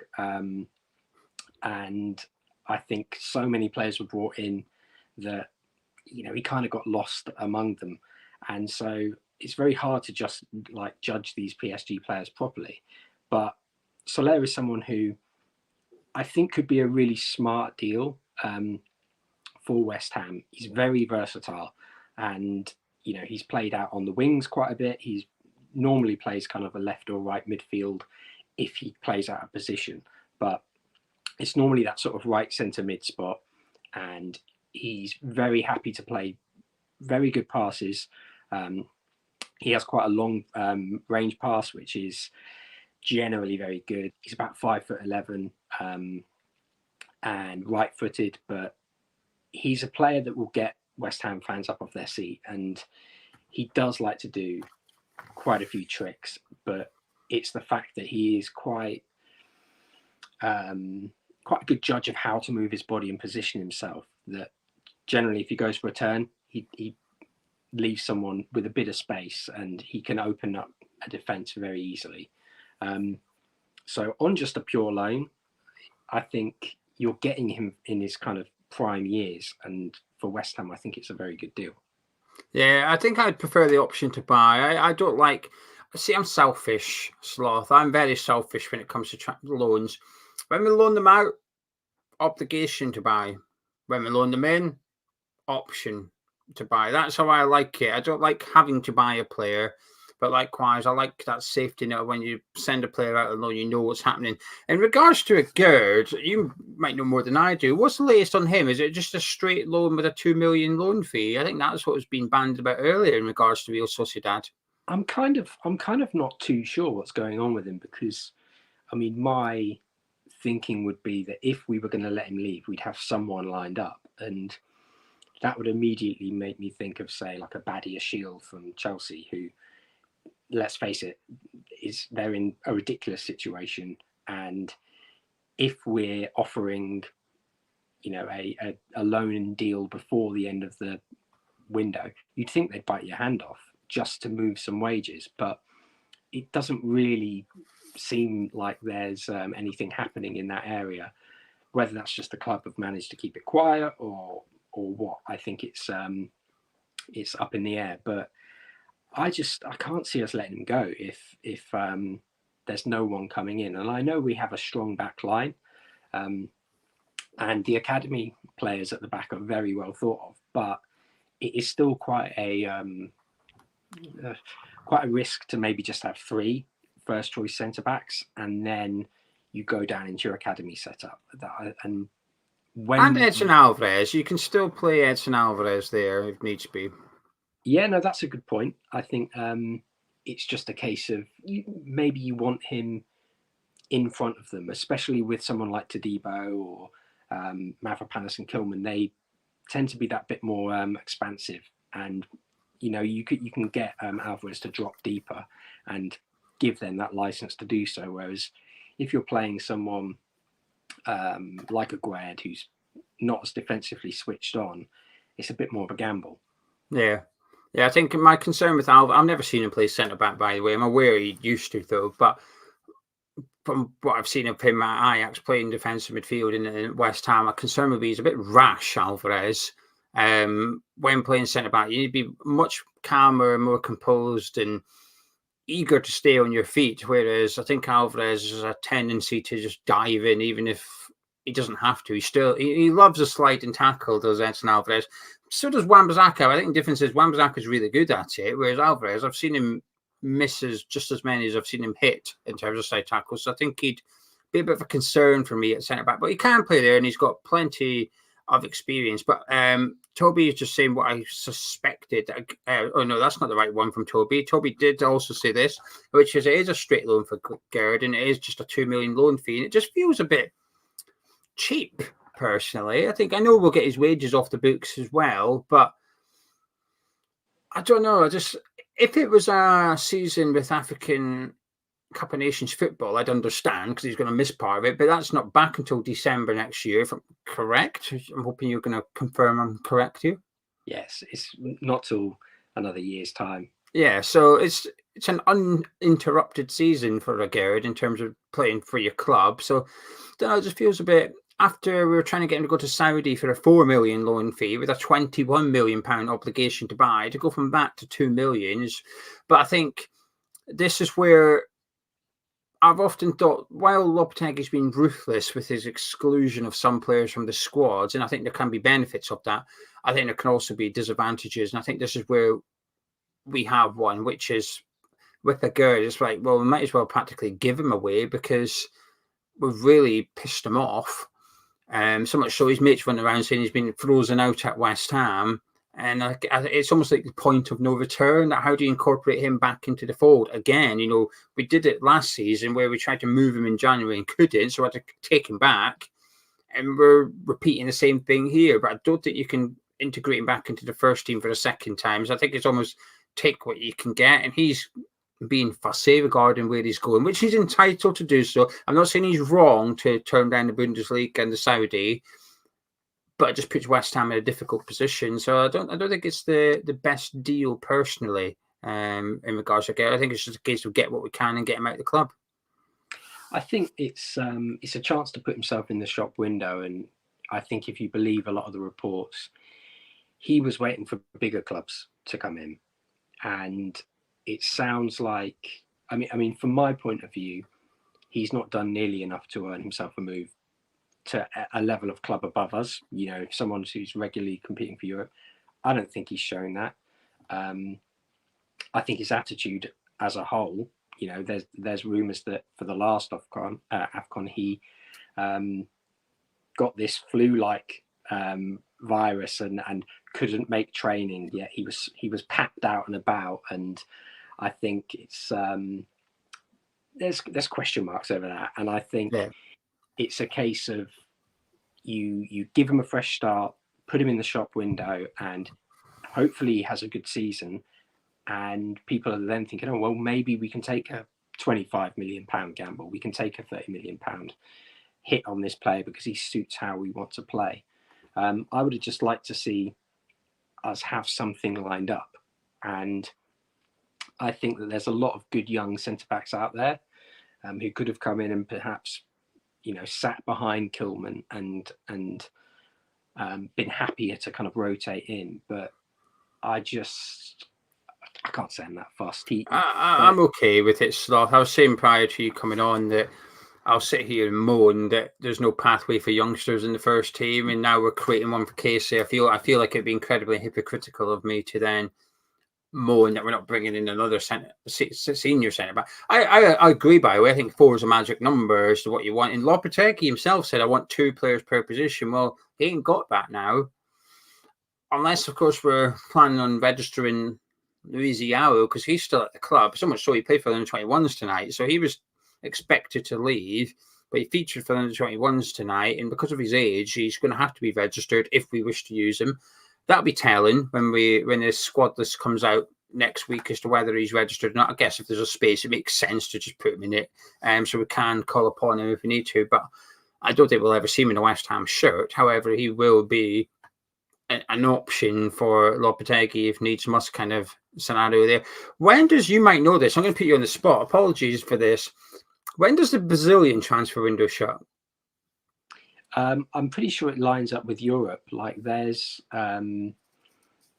And I think so many players were brought in that, you know, he kind of got lost among them. And so it's very hard to just like judge these PSG players properly. But Soler is someone who I think could be a really smart deal for West Ham. He's very versatile, and, you know, he's played out on the wings quite a bit. He's normally plays kind of a left or right midfield if he plays out of position, but it's normally that sort of right centre mid spot, and he's very happy to play very good passes. He has quite a long range pass, which is generally very good. He's about 5'11" and right-footed, but he's a player that will get West Ham fans up off their seat, and he does like to do quite a few tricks, but it's the fact that he is quite a good judge of how to move his body and position himself, that generally if he goes for a turn, he leaves someone with a bit of space and he can open up a defence very easily. So on just a pure loan, I think you're getting him in his kind of prime years, and for West Ham I think it's a very good deal. Yeah, I think I'd prefer the option to buy. I don't like... See, I'm selfish, Sloth. I'm very selfish when it comes to loans. When we loan them out, obligation to buy. When we loan them in, option to buy. That's how I like it. I don't like having to buy a player, but likewise, I like that safety net when you send a player out alone, you know what's happening. In regards to a Gerd, you might know more than I do. What's the latest on him? Is it just a straight loan with a 2 million loan fee? I think that's what was being bandied about earlier in regards to Real Sociedad. I'm kind of not too sure what's going on with him, because, I mean, my thinking would be that if we were going to let him leave, we'd have someone lined up, and that would immediately make me think of, say, like a Badia Shield from Chelsea, who, let's face it, they're in a ridiculous situation. And if we're offering, you know, a loan deal before the end of the window, you'd think they'd bite your hand off just to move some wages. But it doesn't really seem like there's anything happening in that area. Whether that's just the club have managed to keep it quiet or what, I think it's up in the air. But I can't see us letting him go if there's no one coming in. And I know we have a strong back line, and the academy players at the back are very well thought of, but it is still quite a risk to maybe just have 3 first choice centre backs and then you go down into your academy setup. And Edson Alvarez, you can still play Edson Alvarez there if needs be. Yeah, no, that's a good point. I think it's just a case of maybe you want him in front of them, especially with someone like Todibo or Mavropanos and Kilman. They tend to be that bit more expansive, and you know you can get Alvarez to drop deeper and give them that license to do so. Whereas if you're playing someone like a Gued who's not as defensively switched on, it's a bit more of a gamble. Yeah. Yeah, I think my concern with Alvarez, I've never seen him play centre back, by the way. I'm aware he used to, though. But from what I've seen of him at Ajax playing defensive midfield in West Ham, a concern would be he's a bit rash, Alvarez. When playing centre back, you need to be much calmer, more composed, and eager to stay on your feet. Whereas I think Alvarez has a tendency to just dive in, even if he doesn't have to. He loves a sliding tackle, does Edson Alvarez. So does Wan-Bissaka. I think the difference is Wan-Bissaka is really good at it, whereas Alvarez, I've seen him misses just as many as I've seen him hit in terms of side tackles. So I think he'd be a bit of a concern for me at centre back, but he can play there and he's got plenty of experience. But Toby is just saying what I suspected. Oh no, that's not the right one from Toby. Toby did also say this, which is it is a straight loan for Gerd and it is just a 2 million loan fee, and it just feels a bit cheap. Personally, I know we'll get his wages off the books as well, but I don't know. If it was a season with African Cup of Nations football, I'd understand because he's going to miss part of it, but that's not back until December next year, if I'm correct. I'm hoping you're going to confirm I'm correct here. Yes, it's not till another year's time. Yeah, so it's an uninterrupted season for Gerd in terms of playing for your club. So I don't know, it just feels a bit. After we were trying to get him to go to Saudi for a 4 million loan fee with a 21 million pound obligation to buy, to go from that to 2 million is. But I think this is where I've often thought, while Lopetegui's been ruthless with his exclusion of some players from the squads, and I think there can be benefits of that, I think there can also be disadvantages. And I think this is where we have one, which is with the Gerd, it's like, well, we might as well practically give him away because we've really pissed him off. So much so his mates running around saying he's been frozen out at West Ham. And it's almost like the point of no return. How do you incorporate him back into the fold? Again, we did it last season where we tried to move him in January and couldn't, so I had to take him back. And we're repeating the same thing here. But I don't think you can integrate him back into the first team for the second time. So I think it's almost take what you can get. And he's being fussy regarding where he's going, which he's entitled to do so. I'm not saying he's wrong to turn down the Bundesliga and the Saudi, but it just puts West Ham in a difficult position. So I don't think it's the best deal personally in regards to Gerd. I think it's just a case of get what we can and get him out of the club. I think it's a chance to put himself in the shop window, and I think if you believe a lot of the reports, he was waiting for bigger clubs to come in, and it sounds like, I mean, from my point of view, he's not done nearly enough to earn himself a move to a level of club above us. Someone who's regularly competing for Europe. I don't think he's shown that. I think his attitude as a whole, there's rumours that for the last AFCON, he got this flu-like virus and couldn't make training. Yet he was packed out and about, and I think it's there's question marks over that, and I think it's a case of you give him a fresh start, put him in the shop window, and hopefully he has a good season. And people are then thinking, oh well, maybe we can take a £25 million gamble, we can take a £30 million hit on this player because he suits how we want to play. I would have just liked to see us have something lined up, and I think that there's a lot of good young centre-backs out there who could have come in and perhaps, sat behind Kilman and been happier to kind of rotate in. But I can't say I'm that fussed. I'm okay with it, Sloth. I was saying prior to you coming on that I'll sit here and moan that there's no pathway for youngsters in the first team, and now we're creating one for Casey. I feel like it'd be incredibly hypocritical of me to then moan that we're not bringing in another senior centre back. I agree, by the way. I think 4 is a magic number as to what you want. And Lopetegui himself said, I want 2 players per position. Well, he ain't got that now. Unless, of course, we're planning on registering Luis Diallo because he's still at the club. So much so he played for the under-21s tonight. So he was expected to leave, but he featured for the under-21s tonight. And because of his age, he's going to have to be registered if we wish to use him. That'll be telling when this squad list comes out next week as to whether he's registered or not. I guess if there's a space, it makes sense to just put him in it, so we can call upon him if we need to. But I don't think we'll ever see him in a West Ham shirt. However, he will be an option for Lopetegui if needs must kind of scenario there. You might know this. I'm going to put you on the spot. Apologies for this. When does the Brazilian transfer window shut? I'm pretty sure it lines up with Europe. Like there's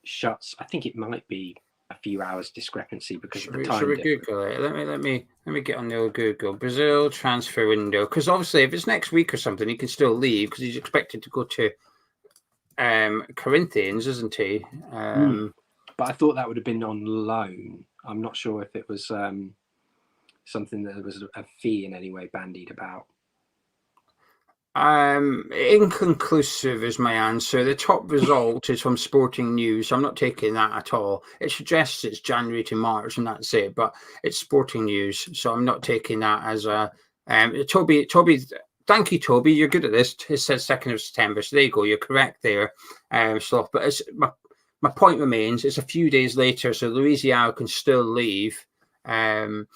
shuts. I think it might be a few hours discrepancy because of the time. Should we Google it? Let me get on the old Google Brazil transfer window, because obviously if it's next week or something, he can still leave because he's expected to go to Corinthians, isn't he? But I thought that would have been on loan. I'm not sure if it was something that was a fee in any way bandied about. Inconclusive is my answer. The top result is from Sporting News. So I'm not taking that at all. It suggests it's January to March and that's it, but it's Sporting News, so I'm not taking that as a. Toby, thank you, Toby. You're good at this. It says 2nd of September, so there you go. You're correct there, Sloth. But it's, my point remains. It's a few days later, so Louisiana can still leave. Then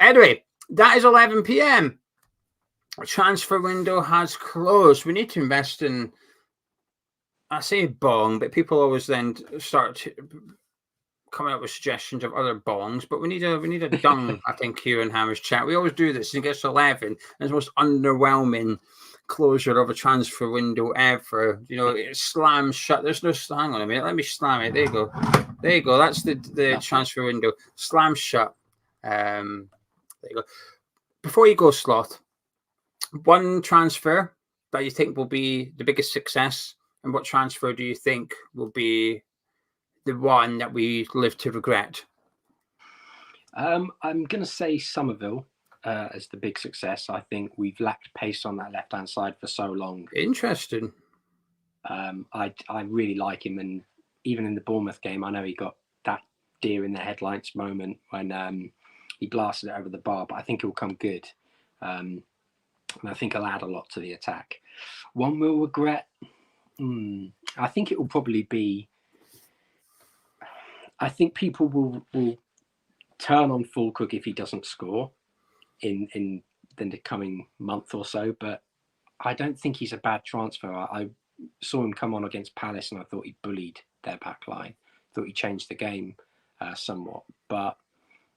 anyway, that is 11 p.m. Transfer window has closed. We need to invest in, I say bong, but people always then start coming up with suggestions of other bongs. But we need a dung, I think, here in Hammer's chat. We always do this, and it gets to 11, and it's the most underwhelming closure of a transfer window ever. You know, it slams shut. There's no, hang on a minute, let me slam it. There you go. There you go. That's the transfer window. Slam shut. There you go. Before you go, Sloth, one transfer that you think will be the biggest success, and what transfer do you think will be the one that we live to regret? I'm going to say Somerville as the big success. I think we've lacked pace on that left-hand side for so long. Interesting. I really like him, and even in the Bournemouth game, I know he got that deer in the headlights moment when he blasted it over the bar, but I think he'll come good. And I think he'll add a lot to the attack. One we'll regret. I think it will probably be. I think people will turn on Fulkrug if he doesn't score in the coming month or so. But I don't think he's a bad transfer. I saw him come on against Palace, and I thought he bullied their back line. Thought he changed the game somewhat. But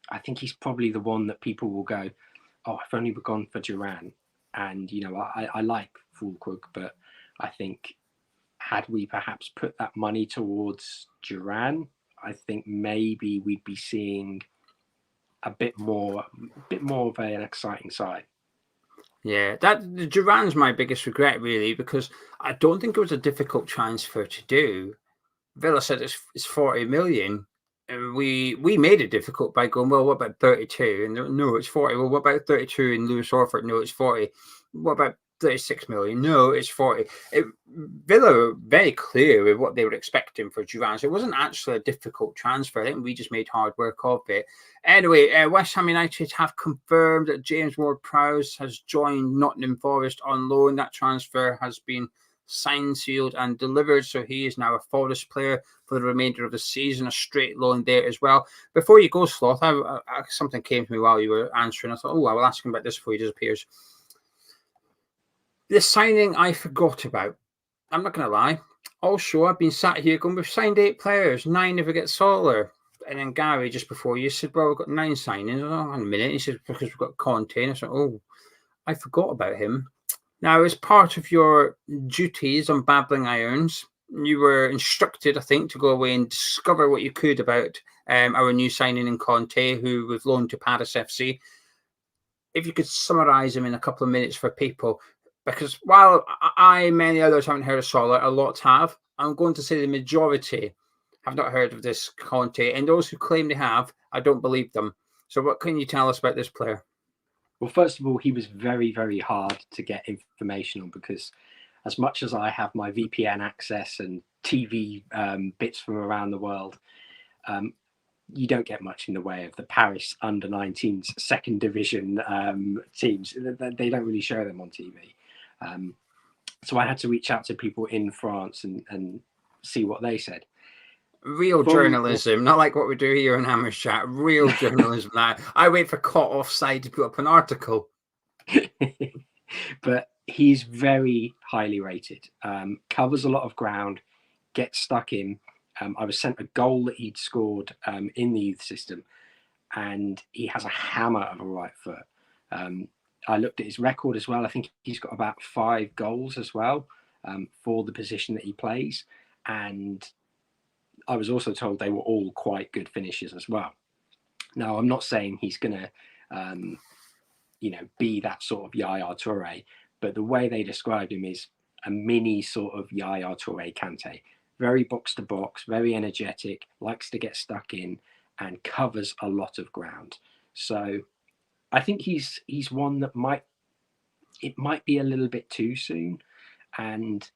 I think he's probably the one that people will go, oh, if only we'd gone for Duran. And, you know, I like Fulkrug, but I think had we perhaps put that money towards Duran, I think maybe we'd be seeing a bit more of an exciting side. Yeah, that Duran's my biggest regret, really, because I don't think it was a difficult transfer to do. Villa said it's 40 million. We made it difficult by going, well, what about 32? And no, it's 40. Well, what about 32 in Lewis Orford? No, it's 40. What about 36 million? No, it's 40. Villa were very clear with what they were expecting for Duran. So it wasn't actually a difficult transfer. I think we just made hard work of it. Anyway, West Ham United have confirmed that James Ward-Prowse has joined Nottingham Forest on loan. That transfer has been signed, sealed and delivered, so he is now a Forest player for the remainder of the season, a straight loan there as well. Before you go, Sloth, something came to me while you were answering. I thought, I will ask him about this before he disappears. This signing I forgot about. I'm not going to lie. Also, I've been sat here going, we've signed 8 players, 9 if it gets Solar. And then Gary, just before you said, well, we've got 9 signings. Oh, hang a minute. He said, because we've got Conte. And I said, oh, I forgot about him. Now, as part of your duties on Babbling Irons, you were instructed, I think, to go away and discover what you could about our new signing in Conte, who we've loaned to Paris FC. If you could summarise him in a couple of minutes for people, because while many others haven't heard of Solar, a lot have, I'm going to say the majority have not heard of this Conte, and those who claim they have, I don't believe them. So what can you tell us about this player? Well, first of all, he was very, very hard to get information on, because as much as I have my VPN access and TV bits from around the world, you don't get much in the way of the Paris under-19s second division teams. They don't really show them on TV. So I had to reach out to people in France and see what they said. Real journalism, not like what we do here in Hammer's Chat. Real journalism. Now I wait for caught offside to put up an article. But he's very highly rated. Covers a lot of ground, gets stuck in. I was sent a goal that he'd scored in the youth system, and he has a hammer of a right foot. I looked at his record as well. I think he's got about 5 goals as well for the position that he plays. And I was also told they were all quite good finishes as well. Now, I'm not saying he's going to, be that sort of Yaya Toure, but the way they described him is a mini sort of Yaya Toure Kante. Very box to box, very energetic, likes to get stuck in, and covers a lot of ground. So I think he's one that might be a little bit too soon. And,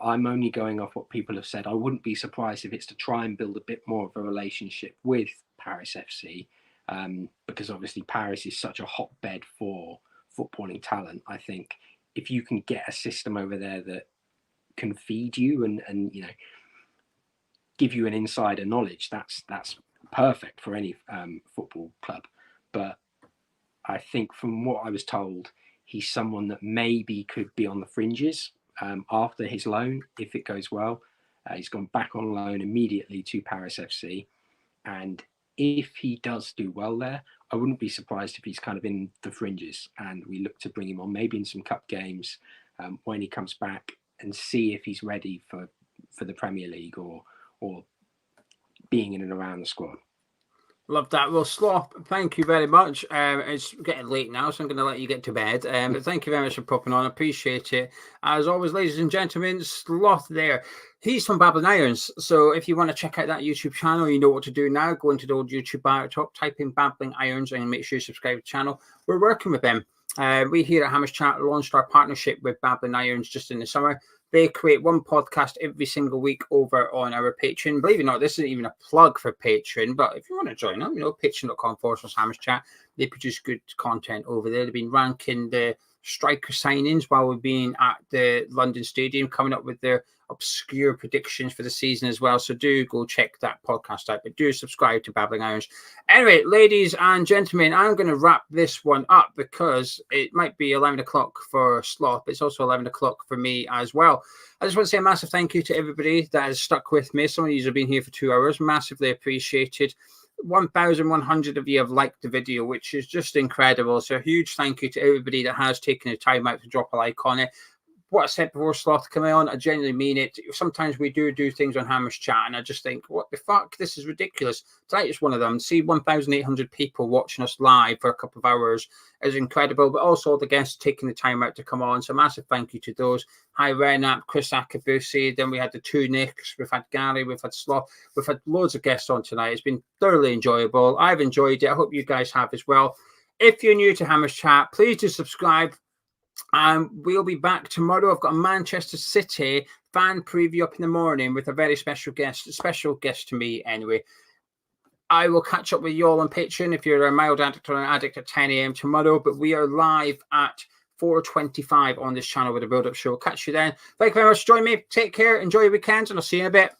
I'm only going off what people have said. I wouldn't be surprised if it's to try and build a bit more of a relationship with Paris FC, because obviously Paris is such a hotbed for footballing talent. I think if you can get a system over there that can feed you and give you an insider knowledge, that's perfect for any football club. But I think from what I was told, he's someone that maybe could be on the fringes after his loan, if it goes well. He's gone back on loan immediately to Paris FC. And if he does do well there, I wouldn't be surprised if he's kind of in the fringes and we look to bring him on maybe in some cup games when he comes back and see if he's ready for the Premier League or being in and around the squad. Love that. Well, Sloth, thank you very much. It's getting late now, so I'm going to let you get to bed. But thank you very much for popping on. I appreciate it. As always, ladies and gentlemen, Sloth there. He's from Babbling Irons. So if you want to check out that YouTube channel, you know what to do now. Go into the old YouTube bar at the top, type in Babbling Irons, and make sure you subscribe to the channel. We're working with them. We here at Hammers Chat launched our partnership with Babbling Irons just in the summer. They create one podcast every single week over on our Patreon. Believe it or not, this isn't even a plug for Patreon, but if you want to join them, patreon.com/Hammers Chat. They produce good content over there. They've been ranking the striker signings while we've been at the London Stadium, coming up with their obscure predictions for the season as well. So do go check that podcast out, but do subscribe to Babbling Irons. Anyway, ladies and gentlemen, I'm going to wrap this one up because it might be 11 o'clock for Sloth, but it's also 11 o'clock for me as well. I just want to say a massive thank you to everybody that has stuck with me. Some of you have been here for 2 hours. Massively appreciated. 1,100 of you have liked the video, which is just incredible. So a huge thank you to everybody that has taken the time out to drop a like on it. What I said before Sloth coming on, I genuinely mean it. Sometimes we do things on Hammers Chat and I just think, what the fuck? This is ridiculous. Tonight is one of them. See 1,800 people watching us live for a couple of hours is incredible, but also the guests taking the time out to come on. So massive thank you to those. Harry Redknapp Kriss Akabusi. Then we had the 2 Nicks. We've had Gary. We've had Sloth. We've had loads of guests on tonight. It's been thoroughly enjoyable. I've enjoyed it. I hope you guys have as well. If you're new to Hammers Chat, please do subscribe. We'll be back tomorrow. I've got a Manchester City fan preview up in the morning with a very special guest to me anyway. I will catch up with you all on Patreon if you're a mild addict or an addict at 10 a.m. tomorrow, but we are live at 4:25 on this channel with a build-up show. Catch you then. Thank you very much for joining me. Take care. Enjoy your weekend, and I'll see you in a bit.